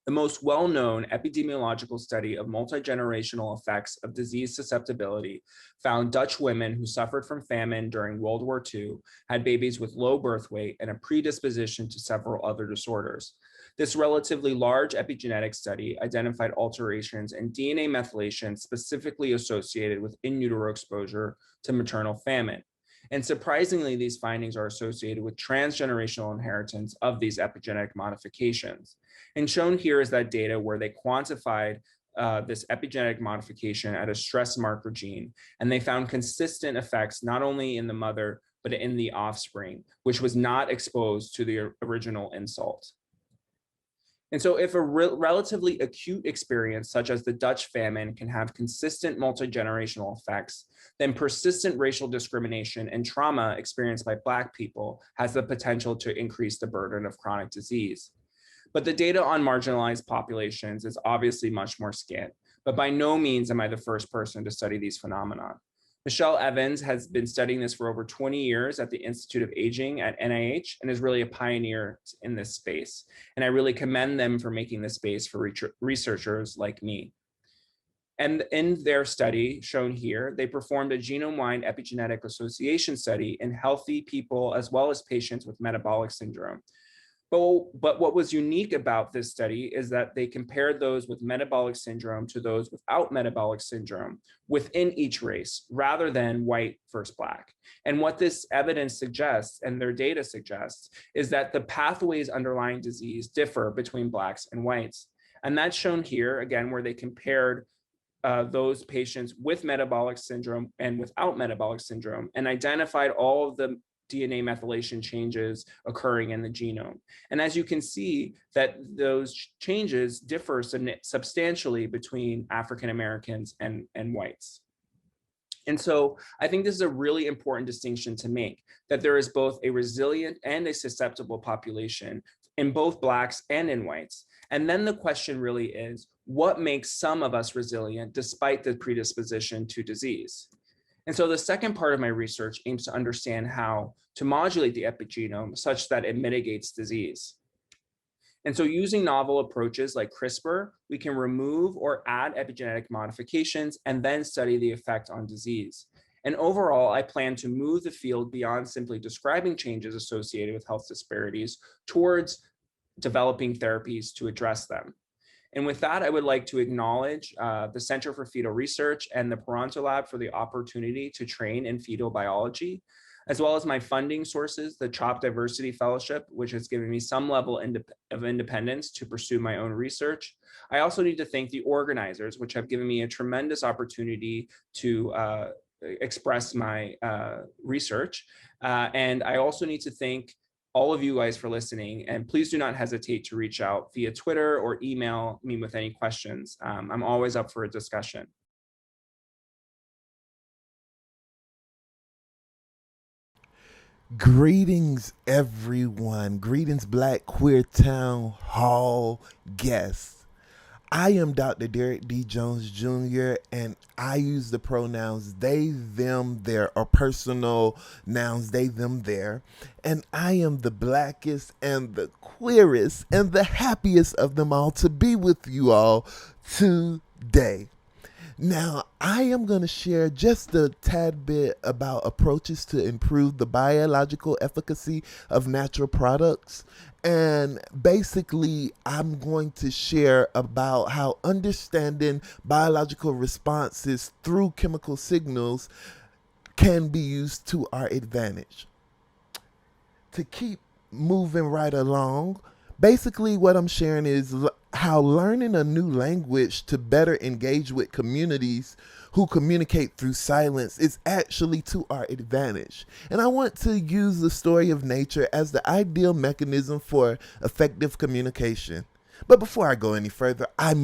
N: The most well-known epidemiological study of multi-generational effects of disease susceptibility found Dutch women who suffered from famine during World War II had babies with low birth weight and a predisposition to several other disorders. This relatively large epigenetic study identified alterations in DNA methylation specifically associated with in utero exposure to maternal famine. And surprisingly, these findings are associated with transgenerational inheritance of these epigenetic modifications. And shown here is that data where they quantified this epigenetic modification at a stress marker gene, and they found consistent effects not only in the mother, but in the offspring, which was not exposed to the original insult. And so if a relatively acute experience, such as the Dutch famine, can have consistent multi-generational effects, then persistent racial discrimination and trauma experienced by Black people has the potential to increase the burden of chronic disease. But the data on marginalized populations is obviously much more scant, but by no means am I the first person to study these phenomena. Michelle Evans has been studying this for over 20 years at the Institute of Aging at NIH and is really a pioneer in this space. And I really commend them for making this space for researchers like me. And in their study shown here, they performed a genome-wide epigenetic association study in healthy people as well as patients with metabolic syndrome. But what was unique about this study is that they compared those with metabolic syndrome to those without metabolic syndrome within each race, rather than white versus Black. And what this evidence suggests, and their data suggests, is that the pathways underlying disease differ between Blacks and whites. And that's shown here, again, where they compared those patients with metabolic syndrome and without metabolic syndrome and identified all of the DNA methylation changes occurring in the genome. And as you can see, that those changes differ substantially between African Americans and whites. And so I think this is a really important distinction to make, that there is both a resilient and a susceptible population in both Blacks and in whites. And then the question really is, what makes some of us resilient despite the predisposition to disease? And so the second part of my research aims to understand how to modulate the epigenome such that it mitigates disease. And so using novel approaches like CRISPR, we can remove or add epigenetic modifications and then study the effect on disease. And overall, I plan to move the field beyond simply describing changes associated with health disparities towards developing therapies to address them. And with that, I would like to acknowledge the Center for Fetal Research and the Paronto Lab for the opportunity to train in fetal biology, as well as my funding sources, the CHOP Diversity Fellowship, which has given me some level of independence to pursue my own research. I also need to thank the organizers, which have given me a tremendous opportunity to express my research. And I also need to thank all of you guys for listening, and please do not hesitate to reach out via Twitter or email me with any questions. I'm always up for a discussion.
C: Greetings, everyone. Greetings, Black Queer Town Hall guests. I am Dr. Derek D. Jones Jr., and I use the pronouns they, them, their, or personal nouns they, them, their. And I am the blackest and the queerest and the happiest of them all to be with you all today. Now, I am going to share just a tad bit about approaches to improve the biological efficacy of natural products. And basically, I'm going to share about how understanding biological responses through chemical signals can be used to our advantage. To keep moving right along, basically what I'm sharing is how learning a new language to better engage with communities who communicate through silence is actually to our advantage. And I want to use the story of nature as the ideal mechanism for effective communication. But before I go any further, I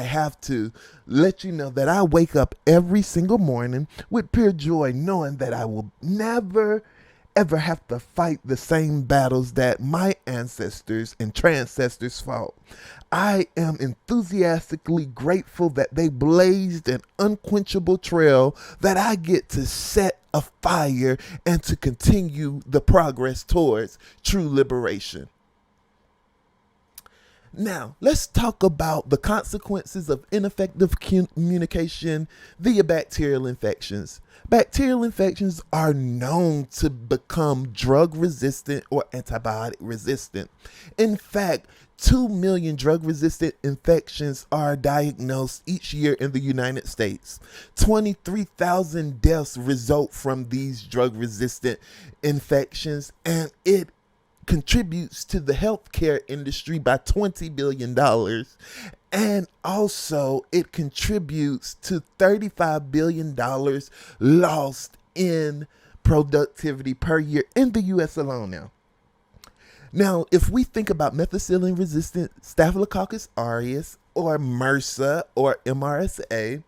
C: have to let you know that I wake up every single morning with pure joy, knowing that I will never ever have to fight the same battles that my ancestors and transcestors fought. I am enthusiastically grateful that they blazed an unquenchable trail that I get to set afire and to continue the progress towards true liberation. Now, let's talk about the consequences of ineffective communication via bacterial infections. Bacterial infections are known to become drug resistant or antibiotic resistant. In fact, 2 million drug resistant infections are diagnosed each year in the United States. 23,000 deaths result from these drug resistant infections, and it contributes to the healthcare industry by $20 billion. And also it contributes to $35 billion lost in productivity per year in the US alone. Now, if we think about methicillin-resistant Staphylococcus aureus or MRSA or MRSA,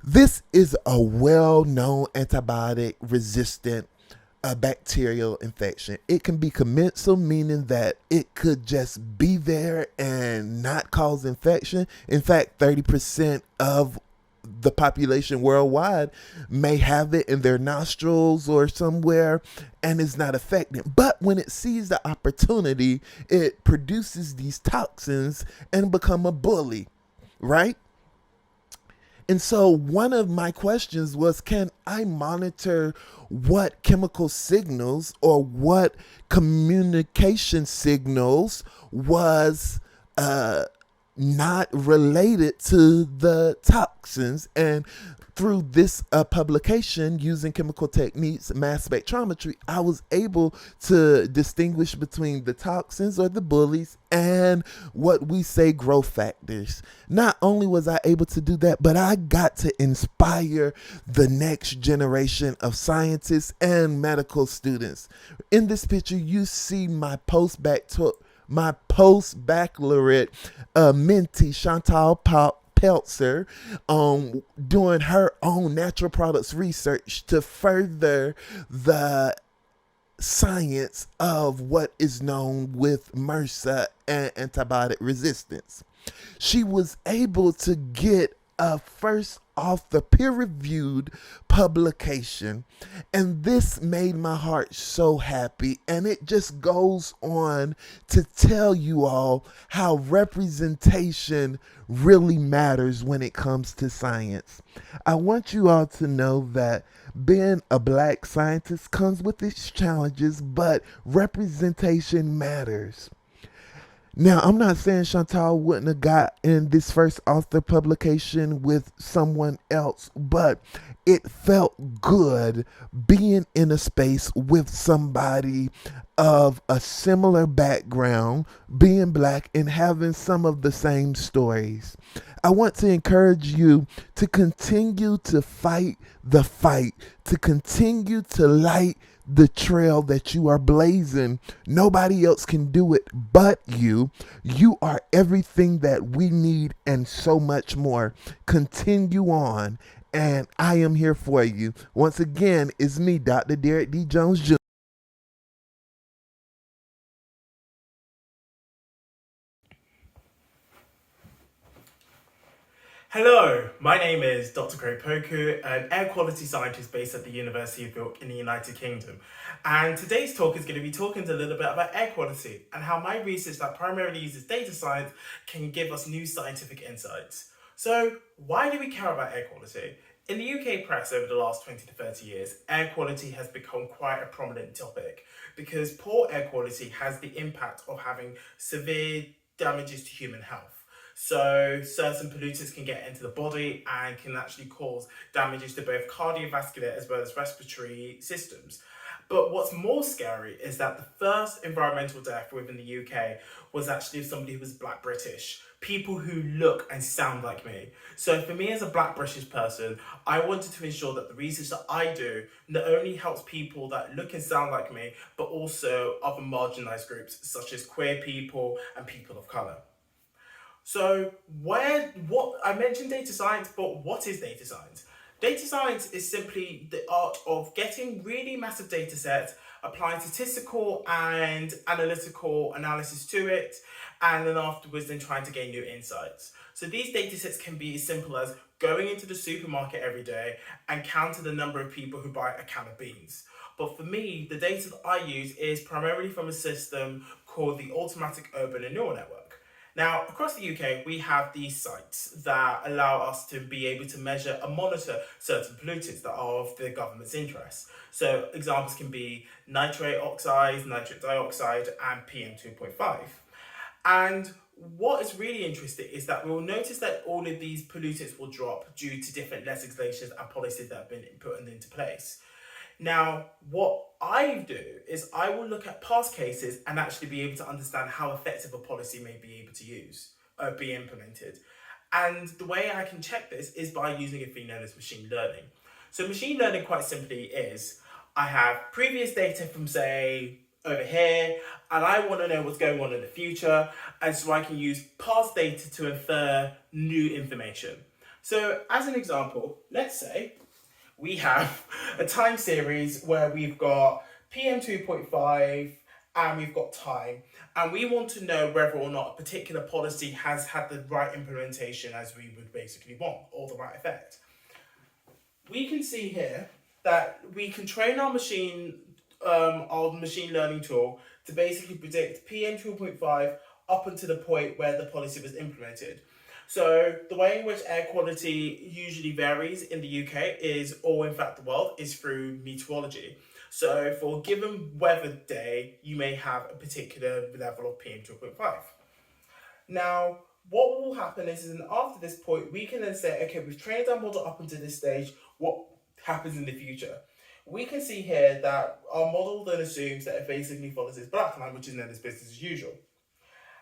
C: this is a well-known antibiotic-resistant bacterial infection. It can be commensal, meaning that it could just be there and not cause infection. In fact, 30% of the population worldwide may have it in their nostrils or somewhere and is not affected. But when it sees the opportunity, it produces these toxins and become a bully, right? And so one of my questions was, can I monitor what chemical signals or what communication signals was not related to the toxins? And through this publication using chemical techniques, mass spectrometry, I was able to distinguish between the toxins or the bullies and what we say growth factors. Not only was I able to do that, but I got to inspire the next generation of scientists and medical students. In this picture, you see my postbaccalaureate mentee, Chantal Peltzer, doing her own natural products research to further the science of what is known with MRSA and antibiotic resistance. She was able to get
O: a first author peer-reviewed publication, and this made my heart so happy. And it just goes on to tell you all how representation really matters when it comes to science. I want you all to know that being a black scientist comes with its challenges, but representation matters. Now, I'm not saying Chantal wouldn't have got in this first author publication with someone else, but it felt good being in a space with somebody of a similar background, being black, and having some of the same stories. I want to encourage you to continue to fight the fight, to continue to light the trail that you are blazing. Nobody else can do it but you. You are everything that we need and so much more. Continue on, and I am here for you. Once again, it's me, Dr. Derek D. Jones Jr.
P: Hello, my name is Dr. Craig Poku, an air quality scientist based at the University of York in the United Kingdom. And today's talk is going to be talking a little bit about air quality and how my research that primarily uses data science can give us new scientific insights. So, why do we care about air quality? In the UK press over the last 20 to 30 years, air quality has become quite a prominent topic because poor air quality has the impact of having severe damages to human health. So certain pollutants can get into the body and can actually cause damages to both cardiovascular as well as respiratory systems. But what's more scary is that the first environmental death within the UK was actually of somebody who was Black British, people who look and sound like me. So for me as a Black British person, I wanted to ensure that the research that I do not only helps people that look and sound like me, but also other marginalised groups such as queer people and people of colour. So what I mentioned data science, but what is data science? Data science is simply the art of getting really massive data sets, applying statistical and analytical analysis to it, and then afterwards then trying to gain new insights. So these data sets can be as simple as going into the supermarket every day and counting the number of people who buy a can of beans. But for me, the data that I use is primarily from a system called the Automatic Urban Neural Network. Now, across the UK, we have these sites that allow us to be able to measure and monitor certain pollutants that are of the government's interest. So examples can be nitrate oxides, nitric dioxide, and PM2.5. And what is really interesting is that we'll notice that all of these pollutants will drop due to different legislations and policies that have been put into place. Now, what I do is I will look at past cases and actually be able to understand how effective a policy may be able to be implemented. And the way I can check this is by using a thing known as machine learning. So machine learning quite simply is, I have previous data from say over here, and I want to know what's going on in the future, and so I can use past data to infer new information. So as an example, let's say we have a time series where we've got PM2.5 and we've got time, and we want to know whether or not a particular policy has had the right implementation as we would basically want, or the right effect. We can see here that we can train our machine learning tool to basically predict PM2.5 up until the point where the policy was implemented. So the way in which air quality usually varies in the UK is, or in fact the world, is through meteorology. So for a given weather day, you may have a particular level of PM2.5. Now, what will happen is after this point, we can then say, okay, we've trained our model up until this stage, what happens in the future? We can see here that our model then assumes that it basically follows this black line, which is known as business as usual.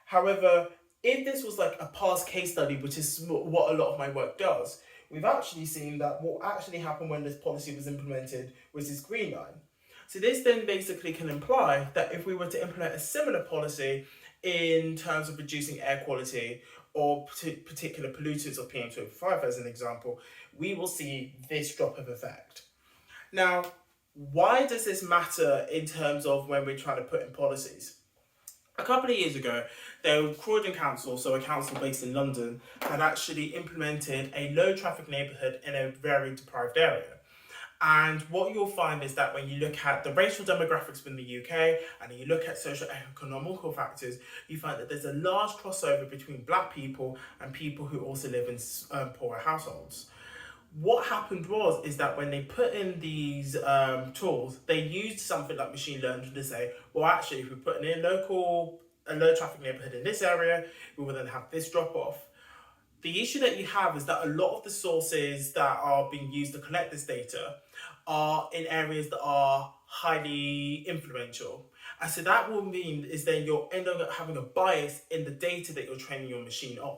P: However, if this was like a past case study, which is what a lot of my work does, we've actually seen that what actually happened when this policy was implemented was this green line. So this then basically can imply that if we were to implement a similar policy in terms of reducing air quality or particular pollutants of PM2.5 as an example, we will see this drop of effect. Now, why does this matter in terms of when we're trying to put in policies? A couple of years ago, the Croydon Council, so a council based in London, had actually implemented a low traffic neighbourhood in a very deprived area. And what you'll find is that when you look at the racial demographics in the UK and you look at social and economical factors, you find that there's a large crossover between black people and people who also live in poorer households. What happened is that when they put in these tools, they used something like machine learning to say, well, actually, if we put in a low traffic neighborhood in this area, we will then have this drop off. The issue that you have is that a lot of the sources that are being used to collect this data are in areas that are highly influential. And so that will mean is then you'll end up having a bias in the data that you're training your machine on.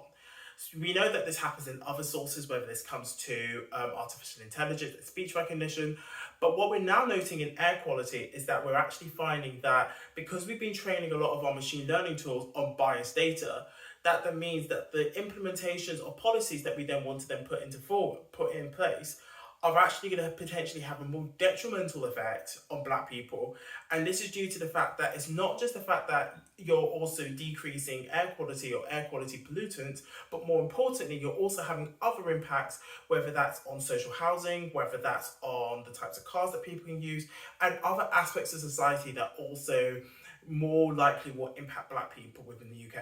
P: So we know that this happens in other sources, whether this comes to artificial intelligence and speech recognition. But what we're now noting in air quality is that we're actually finding that because we've been training a lot of our machine learning tools on biased data, that means that the implementations or policies that we then want to then put in place are actually going to potentially have a more detrimental effect on black people. And this is due to the fact that it's not just the fact that you're also decreasing air quality or air quality pollutants, but more importantly, you're also having other impacts, whether that's on social housing, whether that's on the types of cars that people can use, and other aspects of society that also more likely will impact black people within the UK.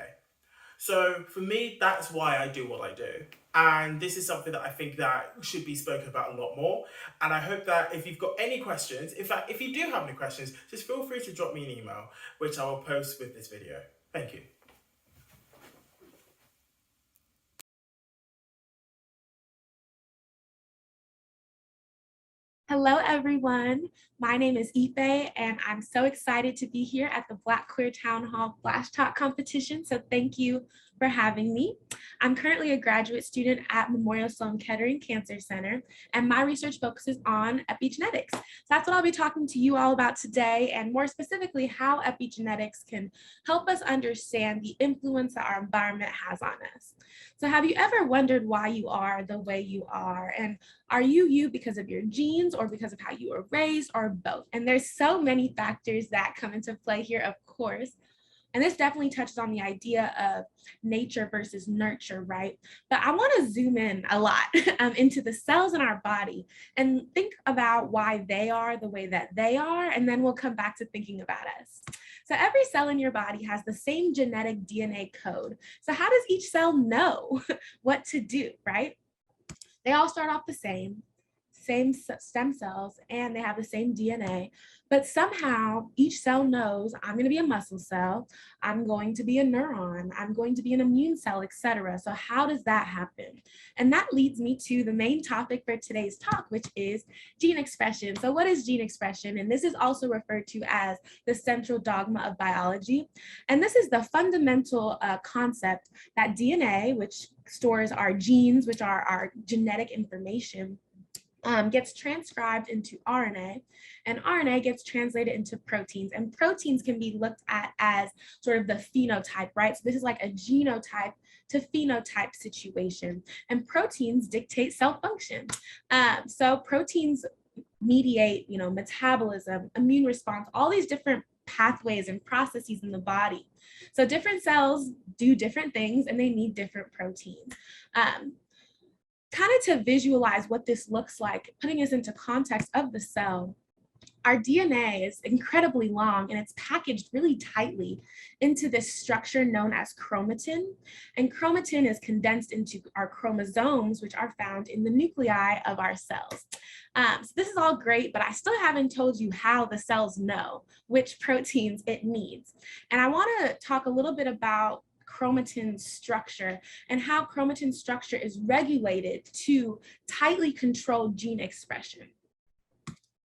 P: So for me, that's why I do what I do. And this is something that I think that should be spoken about a lot more. And I hope that if you've got any questions, in fact, if you do have any questions, just feel free to drop me an email, which I will post with this video. Thank you.
G: Hello, everyone. My name is Ife, and I'm so excited to be here at the Black Queer Town Hall Flash Talk competition. So thank you for having me. I'm currently a graduate student at Memorial Sloan Kettering Cancer Center, and my research focuses on epigenetics. So that's what I'll be talking to you all about today, and more specifically, how epigenetics can help us understand the influence that our environment has on us. So have you ever wondered why you are the way you are? And are you you because of your genes or because of how you were raised, or both? And there's so many factors that come into play here, of course. And this definitely touches on the idea of nature versus nurture, right? But I want to zoom in a lot into the cells in our body and think about why they are the way that they are, and then we'll come back to thinking about us. So every cell in your body has the same genetic DNA code. So how does each cell know what to do, right? They all start off the same stem cells, and they have the same DNA, but somehow each cell knows I'm going to be a muscle cell, I'm going to be a neuron, I'm going to be an immune cell, etc. So how does that happen? And that leads me to the main topic for today's talk, which is gene expression. So what is gene expression? And this is also referred to as the central dogma of biology. And this is the fundamental concept that DNA, which stores our genes, which are our genetic information, gets transcribed into RNA, and RNA gets translated into proteins, and proteins can be looked at as sort of the phenotype, right? So this is like a genotype to phenotype situation, and proteins dictate cell function. So proteins mediate, metabolism, immune response, all these different pathways and processes in the body. So different cells do different things, and they need different proteins. Kind of to visualize what this looks like, putting us into context of the cell, our DNA is incredibly long, and it's packaged really tightly into this structure known as chromatin. And chromatin is condensed into our chromosomes, which are found in the nuclei of our cells. So this is all great, but I still haven't told you how the cells know which proteins it needs. And I want to talk a little bit about chromatin structure and how chromatin structure is regulated to tightly control gene expression.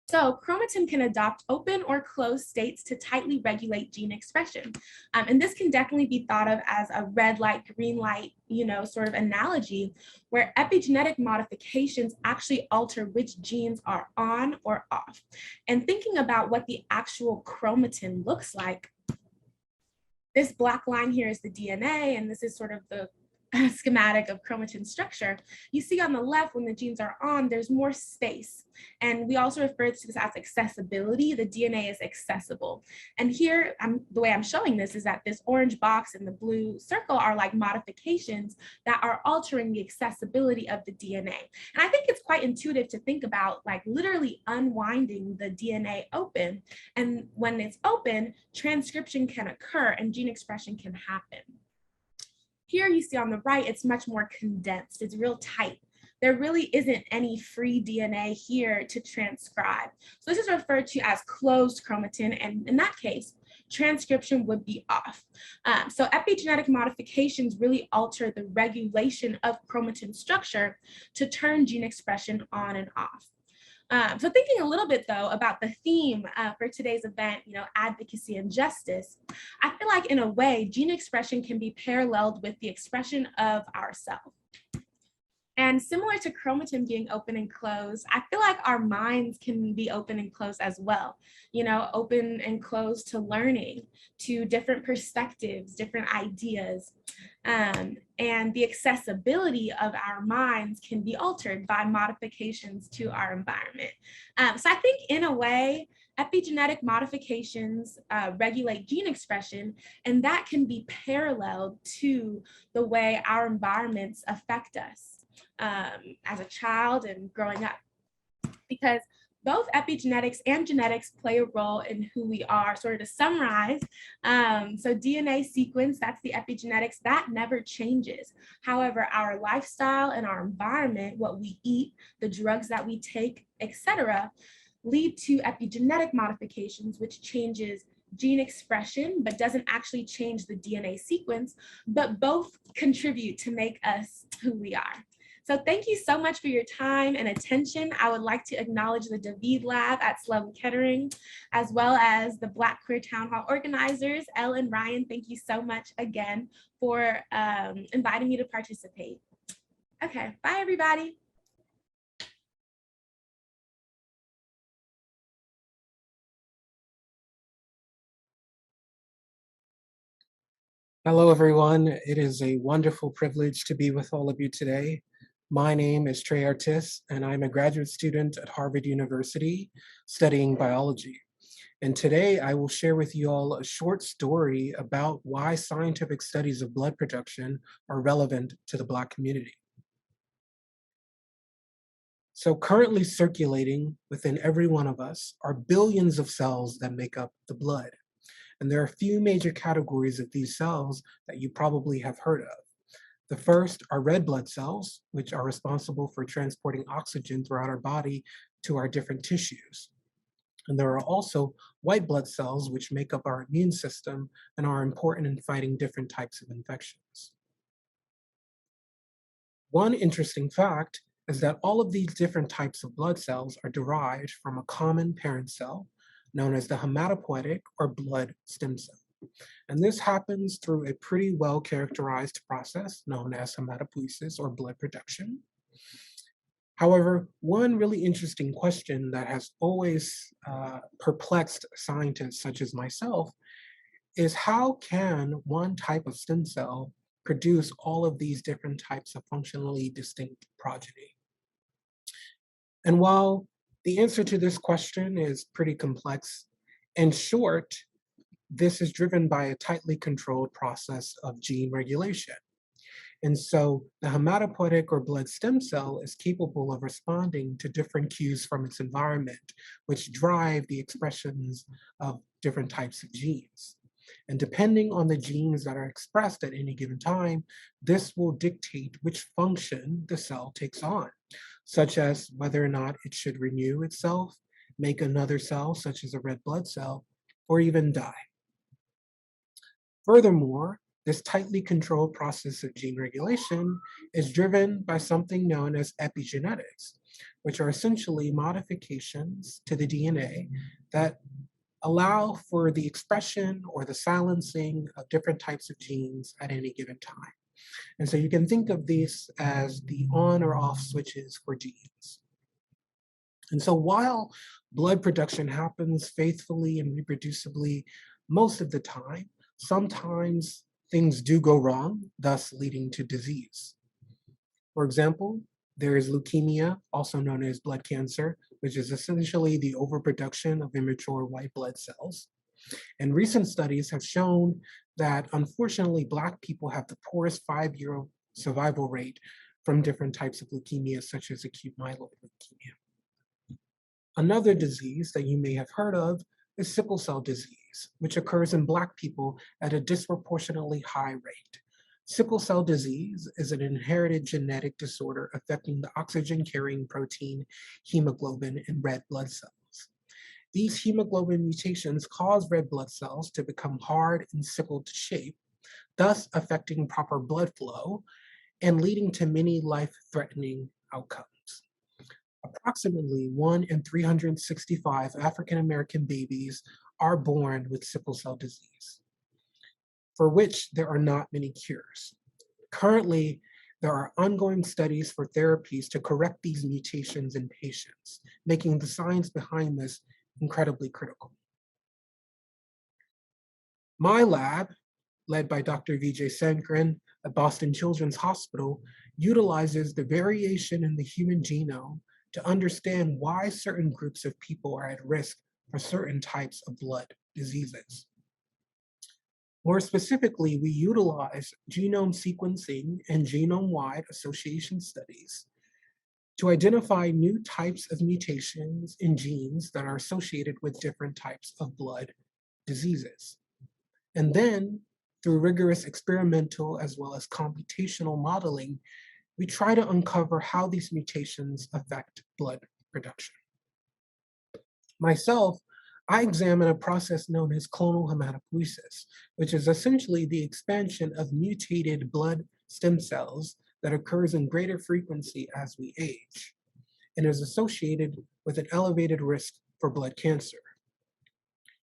G: So chromatin can adopt open or closed states to tightly regulate gene expression. And this can definitely be thought of as a red light, green light, sort of analogy, where epigenetic modifications actually alter which genes are on or off. And thinking about what the actual chromatin looks like, this black line here is the DNA, and this is sort of the schematic of chromatin structure, you see on the left when the genes are on, there's more space. And we also refer to this as accessibility. The DNA is accessible. And here, the way I'm showing this is that this orange box and the blue circle are like modifications that are altering the accessibility of the DNA. And I think it's quite intuitive to think about like literally unwinding the DNA open. And when it's open, transcription can occur and gene expression can happen. Here you see on the right, it's much more condensed. It's real tight. There really isn't any free DNA here to transcribe. So this is referred to as closed chromatin, and in that case, transcription would be off. So epigenetic modifications really alter the regulation of chromatin structure to turn gene expression on and off. So thinking a little bit though about the theme for today's event, advocacy and justice, I feel like in a way, gene expression can be paralleled with the expression of ourself. And similar to chromatin being open and closed, I feel like our minds can be open and closed as well. Open and closed to learning, to different perspectives, different ideas. And the accessibility of our minds can be altered by modifications to our environment. So I think in a way, epigenetic modifications regulate gene expression, and that can be paralleled to the way our environments affect us as a child and growing up, because both epigenetics and genetics play a role in who we are. Sort of to summarize, so DNA sequence, that's the epigenetics, that never changes. However, our lifestyle and our environment, what we eat, the drugs that we take, etc., lead to epigenetic modifications, which changes gene expression, but doesn't actually change the DNA sequence, but both contribute to make us who we are. So thank you so much for your time and attention. I would like to acknowledge the David Lab at Sloan Kettering, as well as the Black Queer Town Hall organizers, Elle and Ryan. Thank you so much again for inviting me to participate. Okay, bye everybody.
Q: Hello, everyone. It is a wonderful privilege to be with all of you today. My name is Trey Artis, and I'm a graduate student at Harvard University studying biology. And today I will share with you all a short story about why scientific studies of blood production are relevant to the Black community. So currently circulating within every one of us are billions of cells that make up the blood. And there are a few major categories of these cells that you probably have heard of. The first are red blood cells, which are responsible for transporting oxygen throughout our body to our different tissues. And there are also white blood cells, which make up our immune system and are important in fighting different types of infections. One interesting fact is that all of these different types of blood cells are derived from a common parent cell known as the hematopoietic or blood stem cell. And this happens through a pretty well-characterized process known as hematopoiesis or blood production. However, one really interesting question that has always perplexed scientists such as myself is how can one type of stem cell produce all of these different types of functionally distinct progeny? And while the answer to this question is pretty complex, in short, this is driven by a tightly controlled process of gene regulation. And so the hematopoietic or blood stem cell is capable of responding to different cues from its environment, which drive the expressions of different types of genes. And depending on the genes that are expressed at any given time, this will dictate which function the cell takes on, such as whether or not it should renew itself, make another cell, such as a red blood cell, or even die. Furthermore, this tightly controlled process of gene regulation is driven by something known as epigenetics, which are essentially modifications to the DNA that allow for the expression or the silencing of different types of genes at any given time. And so you can think of these as the on or off switches for genes. And so while blood production happens faithfully and reproducibly most of the time, sometimes things do go wrong, thus leading to disease. For example, there is leukemia, also known as blood cancer, which is essentially the overproduction of immature white blood cells. And recent studies have shown that unfortunately, Black people have the poorest 5-year survival rate from different types of leukemia, such as acute myeloid leukemia. Another disease that you may have heard of is sickle cell disease, which occurs in Black people at a disproportionately high rate. Sickle cell disease is an inherited genetic disorder affecting the oxygen-carrying protein hemoglobin in red blood cells. These hemoglobin mutations cause red blood cells to become hard and sickled shape, thus affecting proper blood flow and leading to many life-threatening outcomes. Approximately 1 in 365 African American babies are born with sickle cell disease, for which there are not many cures. Currently, there are ongoing studies for therapies to correct these mutations in patients, making the science behind this incredibly critical. My lab, led by Dr. Vijay Sankaran at Boston Children's Hospital, utilizes the variation in the human genome to understand why certain groups of people are at risk for certain types of blood diseases. More specifically, we utilize genome sequencing and genome-wide association studies to identify new types of mutations in genes that are associated with different types of blood diseases. And then, through rigorous experimental as well as computational modeling, we try to uncover how these mutations affect blood production. Myself, I examine a process known as clonal hematopoiesis, which is essentially the expansion of mutated blood stem cells that occurs in greater frequency as we age and is associated with an elevated risk for blood cancer.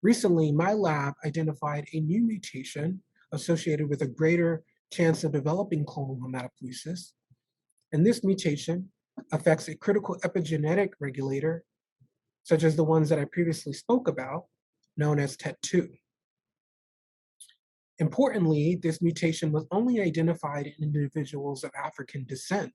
Q: Recently, my lab identified a new mutation associated with a greater chance of developing clonal hematopoiesis, and this mutation affects a critical epigenetic regulator, such as the ones that I previously spoke about, known as TET2. Importantly, this mutation was only identified in individuals of African descent,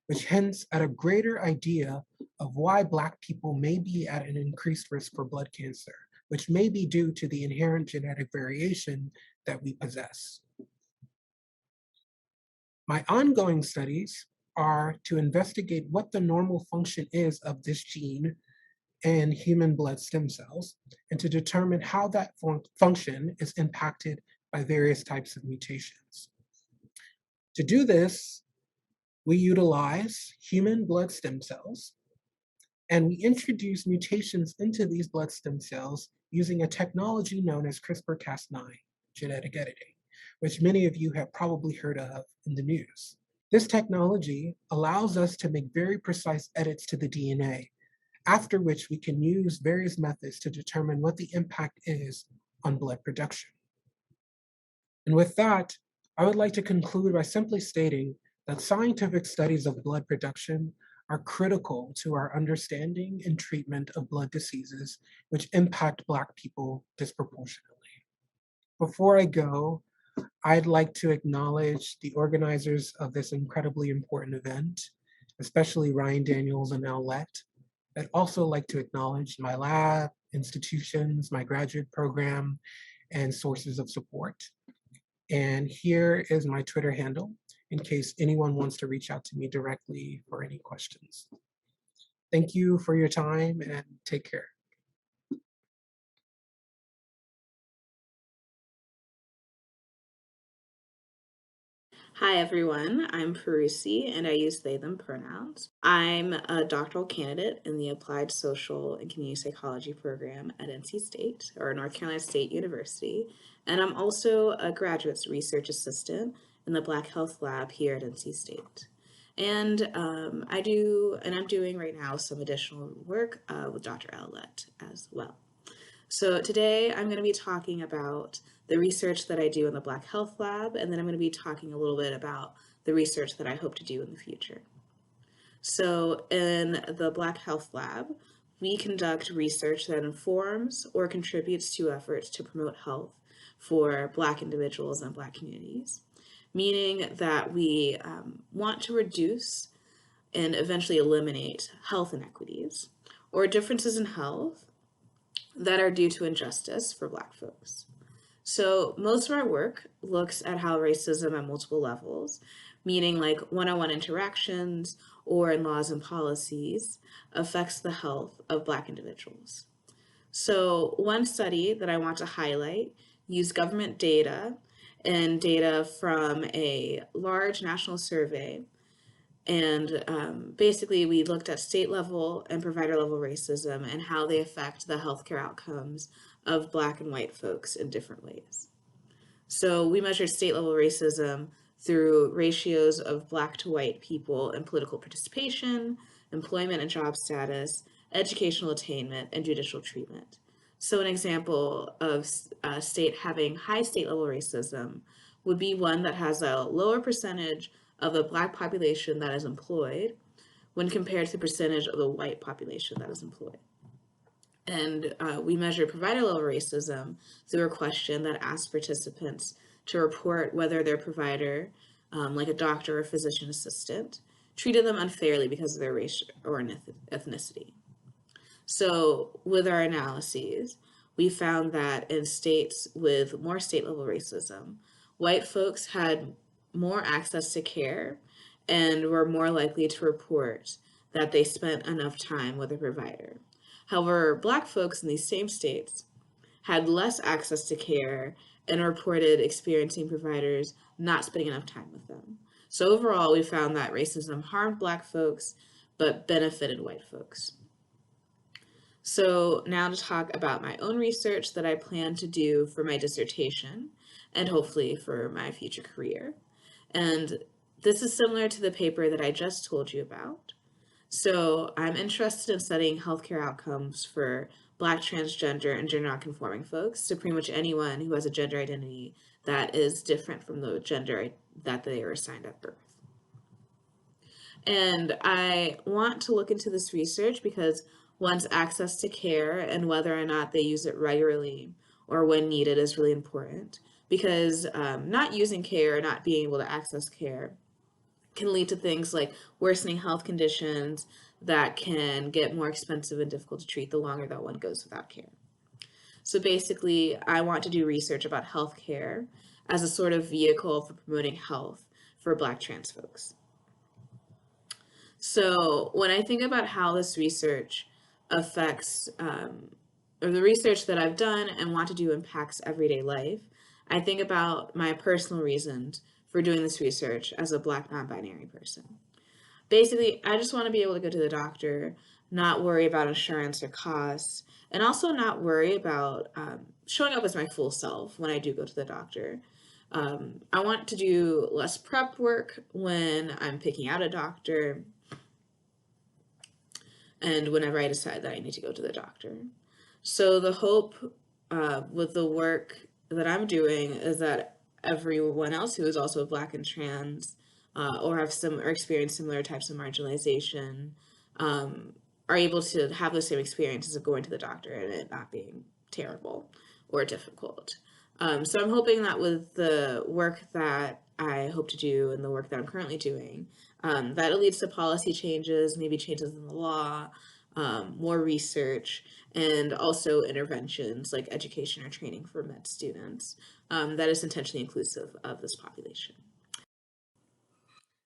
Q: which hints at a greater idea of why Black people may be at an increased risk for blood cancer, which may be due to the inherent genetic variation that we possess. My ongoing studies are to investigate what the normal function is of this gene and human blood stem cells, and to determine how that function is impacted by various types of mutations. To do this, we utilize human blood stem cells, and we introduce mutations into these blood stem cells using a technology known as CRISPR-Cas9 genetic editing, which many of you have probably heard of in the news. This technology allows us to make very precise edits to the DNA, after which we can use various methods to determine what the impact is on blood production. And with that, I would like to conclude by simply stating that scientific studies of blood production are critical to our understanding and treatment of blood diseases which impact Black people disproportionately. Before I go, I'd like to acknowledge the organizers of this incredibly important event, especially Ryan Daniels and Owlette. I'd also like to acknowledge my lab, institutions, my graduate program, and sources of support. And here is my Twitter handle in case anyone wants to reach out to me directly for any questions. Thank you for your time and take care.
R: Hi everyone, I'm Parusi and I use they, them pronouns. I'm a doctoral candidate in the Applied Social and Community Psychology program at NC State, or North Carolina State University, and I'm also a graduate research assistant in the Black Health Lab here at NC State. And I'm doing right now some additional work with Dr. Owlette as well. So today I'm going to be talking about the research that I do in the Black Health Lab, and then I'm going to be talking a little bit about the research that I hope to do in the future. So in the Black Health Lab, we conduct research that informs or contributes to efforts to promote health for Black individuals and Black communities, meaning that we want to reduce and eventually eliminate health inequities or differences in health that are due to injustice for Black folks. So most of our work looks at how racism at multiple levels, meaning like one-on-one interactions or in laws and policies, affects the health of Black individuals. So one study that I want to highlight used government data and data from a large national survey. And basically we looked at state level and provider level racism and how they affect the healthcare outcomes of Black and white folks in different ways. So we measured state level racism through ratios of Black to white people in political participation, employment and job status, educational attainment, and judicial treatment. So an example of a state having high state level racism would be one that has a lower percentage of the Black population that is employed when compared to the percentage of the white population that is employed. And we measure provider level racism through a question that asks participants to report whether their provider, like a doctor or physician assistant, treated them unfairly because of their race or ethnicity. So with our analyses, we found that in states with more state level racism, white folks had more access to care and were more likely to report that they spent enough time with a provider. However, Black folks in these same states had less access to care and reported experiencing providers not spending enough time with them. So overall, we found that racism harmed Black folks, but benefited white folks. So now to talk about my own research that I plan to do for my dissertation and hopefully for my future career. And this is similar to the paper that I just told you about. So I'm interested in studying healthcare outcomes for Black, transgender, and gender nonconforming folks, so pretty much anyone who has a gender identity that is different from the gender that they were assigned at birth. And I want to look into this research because one's access to care and whether or not they use it regularly or when needed is really important, because not using care or not being able to access care can lead to things like worsening health conditions that can get more expensive and difficult to treat the longer that one goes without care. So basically, I want to do research about healthcare as a sort of vehicle for promoting health for Black trans folks. So when I think about how this research affects, or the research that I've done and want to do impacts everyday life, I think about my personal reasons for doing this research as a Black non-binary person. Basically, I just want to be able to go to the doctor, not worry about insurance or costs, and also not worry about showing up as my full self when I do go to the doctor. I want to do less prep work when I'm picking out a doctor and whenever I decide that I need to go to the doctor. So the hope with the work that I'm doing is that everyone else who is also Black and trans or experience similar types of marginalization are able to have the same experiences of going to the doctor and it not being terrible or difficult. So I'm hoping that with the work that I hope to do and the work that I'm currently doing, that it leads to policy changes, maybe changes in the law, more research, and also interventions like education or training for med students that is intentionally inclusive of this population.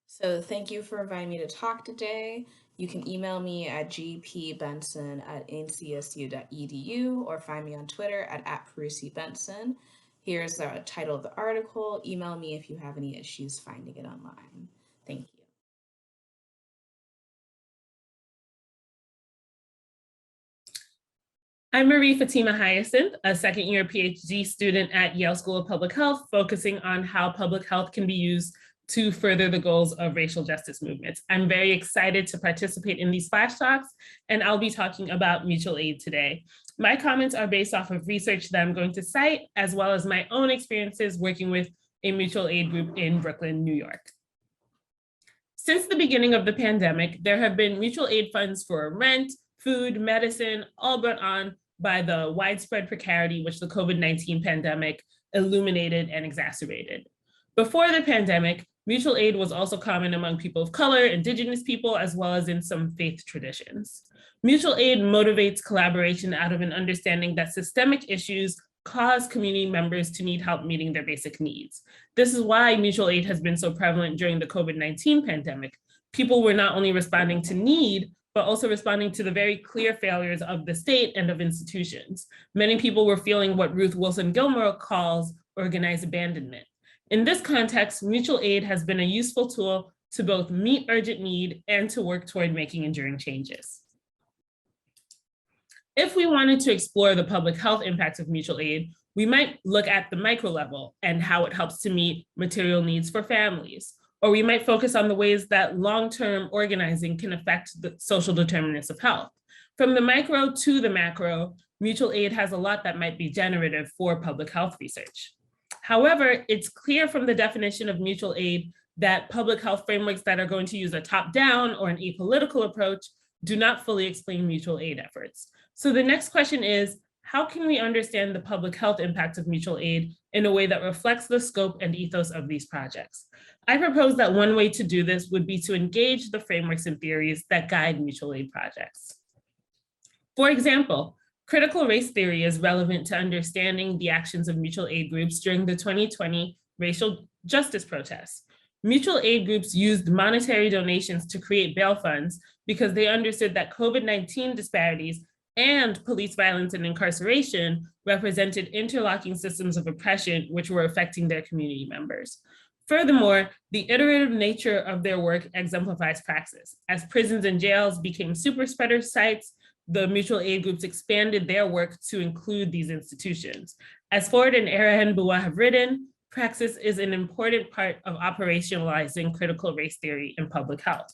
R: So thank you for inviting me to talk today. You can email me at gpbenson@ncsu.edu or find me on Twitter at @PerusiBenson. Here's the title of the article. Email me if you have any issues finding it online. Thank you.
S: I'm Marie Fatima Hyacinth, a second-year PhD student at Yale School of Public Health, focusing on how public health can be used to further the goals of racial justice movements. I'm very excited to participate in these flash talks, and I'll be talking about mutual aid today. My comments are based off of research that I'm going to cite, as well as my own experiences working with a mutual aid group in Brooklyn, New York. Since the beginning of the pandemic, there have been mutual aid funds for rent, food, medicine, all brought on by the widespread precarity which the COVID-19 pandemic illuminated and exacerbated. Before the pandemic, mutual aid was also common among people of color, Indigenous people, as well as in some faith traditions. Mutual aid motivates collaboration out of an understanding that systemic issues cause community members to need help meeting their basic needs. This is why mutual aid has been so prevalent during the COVID-19 pandemic. People were not only responding to need, but also responding to the very clear failures of the state and of institutions. Many people were feeling what Ruth Wilson Gilmore calls organized abandonment. In this context, mutual aid has been a useful tool to both meet urgent need and to work toward making enduring changes. If we wanted to explore the public health impacts of mutual aid, we might look at the micro level and how it helps to meet material needs for families. Or we might focus on the ways that long-term organizing can affect the social determinants of health. From the micro to the macro, mutual aid has a lot that might be generative for public health research. However, it's clear from the definition of mutual aid that public health frameworks that are going to use a top-down or an apolitical approach do not fully explain mutual aid efforts. So the next question is, how can we understand the public health impacts of mutual aid in a way that reflects the scope and ethos of these projects? I propose that one way to do this would be to engage the frameworks and theories that guide mutual aid projects. For example, critical race theory is relevant to understanding the actions of mutual aid groups during the 2020 racial justice protests. Mutual aid groups used monetary donations to create bail funds because they understood that COVID-19 disparities and police violence and incarceration represented interlocking systems of oppression which were affecting their community members. Furthermore, the iterative nature of their work exemplifies praxis. As prisons and jails became super spreader sites, the mutual aid groups expanded their work to include these institutions. As Ford and Arahan-Bua have written, praxis is an important part of operationalizing critical race theory in public health.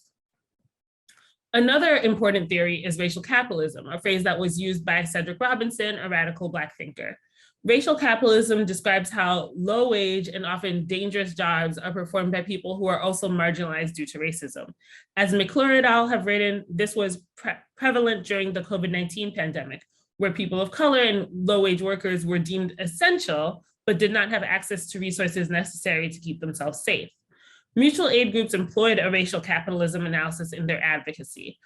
S: Another important theory is racial capitalism, a phrase that was used by Cedric Robinson, a radical Black thinker. Racial capitalism describes how low-wage and often dangerous jobs are performed by people who are also marginalized due to racism. As McClure et al. Have written, this was prevalent during the COVID-19 pandemic, where people of color and low-wage workers were deemed essential, but did not have access to resources necessary to keep themselves safe. Mutual aid groups employed a racial capitalism analysis in their advocacy.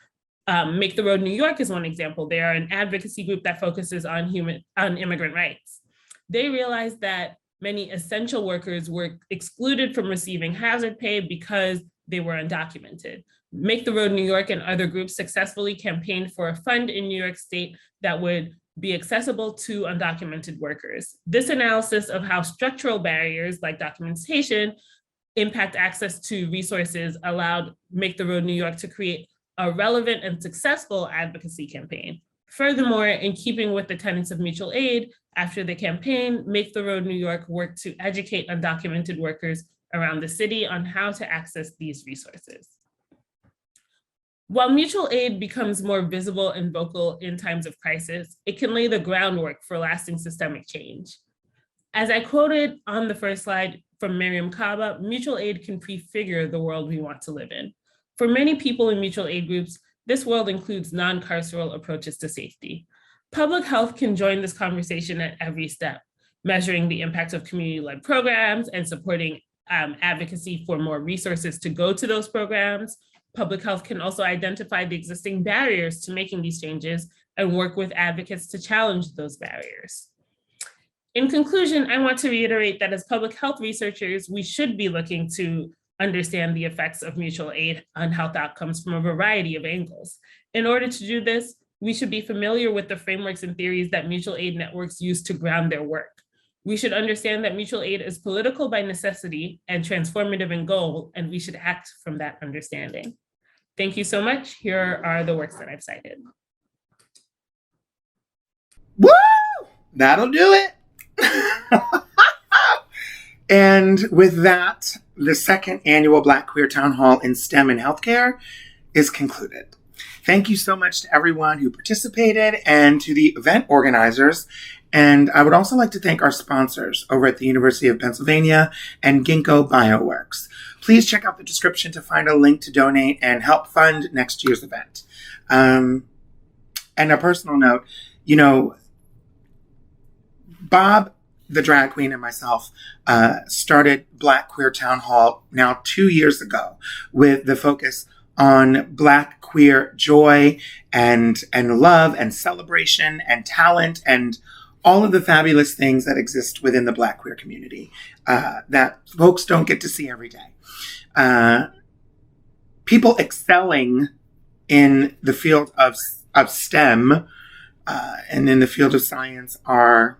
S: Make the Road New York is one example. They are an advocacy group that focuses on immigrant rights. They realized that many essential workers were excluded from receiving hazard pay because they were undocumented. Make the Road New York and other groups successfully campaigned for a fund in New York State that would be accessible to undocumented workers. This analysis of how structural barriers like documentation impact access to resources allowed Make the Road New York to create a relevant and successful advocacy campaign. Furthermore, in keeping with the tenets of mutual aid, after the campaign, Make the Road New York worked to educate undocumented workers around the city on how to access these resources. While mutual aid becomes more visible and vocal in times of crisis, it can lay the groundwork for lasting systemic change. As I quoted on the first slide from Miriam Kaba, mutual aid can prefigure the world we want to live in. For many people in mutual aid groups, this world includes non-carceral approaches to safety. Public health can join this conversation at every step, measuring the impact of community-led programs and supporting advocacy for more resources to go to those programs. Public health can also identify the existing barriers to making these changes and work with advocates to challenge those barriers. In conclusion, I want to reiterate that as public health researchers, we should be looking to understand the effects of mutual aid on health outcomes from a variety of angles. In order to do this, we should be familiar with the frameworks and theories that mutual aid networks use to ground their work. We should understand that mutual aid is political by necessity and transformative in goal, and we should act from that understanding. Thank you so much. Here are the works that I've cited.
A: Woo! That'll do it. And with that, the second annual Black Queer Town Hall in STEM and Healthcare is concluded. Thank you so much to everyone who participated and to the event organizers. And I would also like to thank our sponsors over at the University of Pennsylvania and Ginkgo Bioworks. Please check out the description to find a link to donate and help fund next year's event. And a personal note, Bob the drag queen and myself, started Black Queer Town Hall now 2 years ago with the focus on Black queer joy and love and celebration and talent and all of the fabulous things that exist within the Black queer community that folks don't get to see every day. People excelling in the field of STEM and in the field of science are,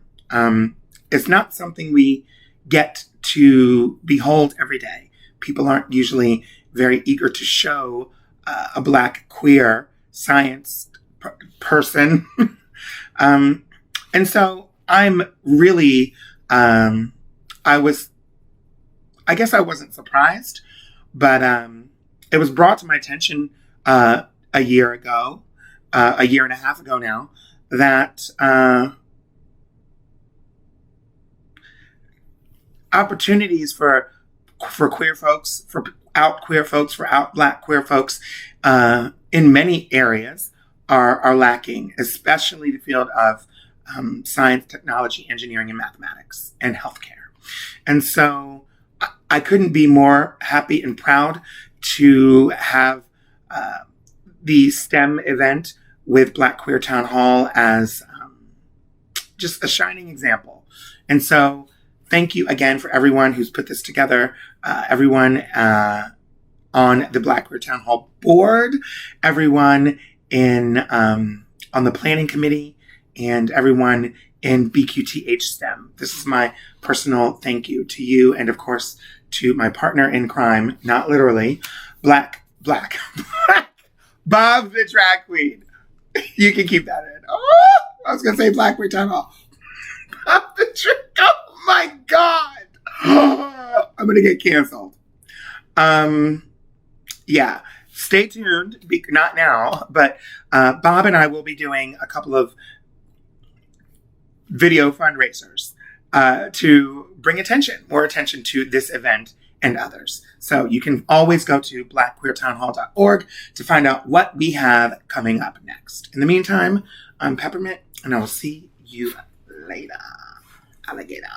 A: it's not something we get to behold every day. People aren't usually very eager to show a Black queer science person. And so I'm really, I guess I wasn't surprised, but it was brought to my attention a year ago, a year and a half ago now, that opportunities for queer folks, for out queer folks, for out Black queer folks in many areas are lacking, especially the field of science, technology, engineering, and mathematics, and healthcare. And so I couldn't be more happy and proud to have the STEM event with Black Queer Town Hall as just a shining example. And so thank you again for everyone who's put this together, everyone on the Black Queer Town Hall board, everyone on the planning committee, and everyone in BQTH STEM. This is my personal thank you to you, and of course to my partner in crime, not literally, Black, Bob the drag queen. You can keep that in. Oh, I was gonna say Black Queer Town Hall. Bob the drag. Oh my God, I'm gonna get canceled. Yeah, stay tuned. Not now, but Bob and I will be doing a couple of video fundraisers to bring more attention to this event and others. So you can always go to blackqueertownhall.org to find out what we have coming up next. In the meantime, I'm Peppermint, and I will see you later, alligator.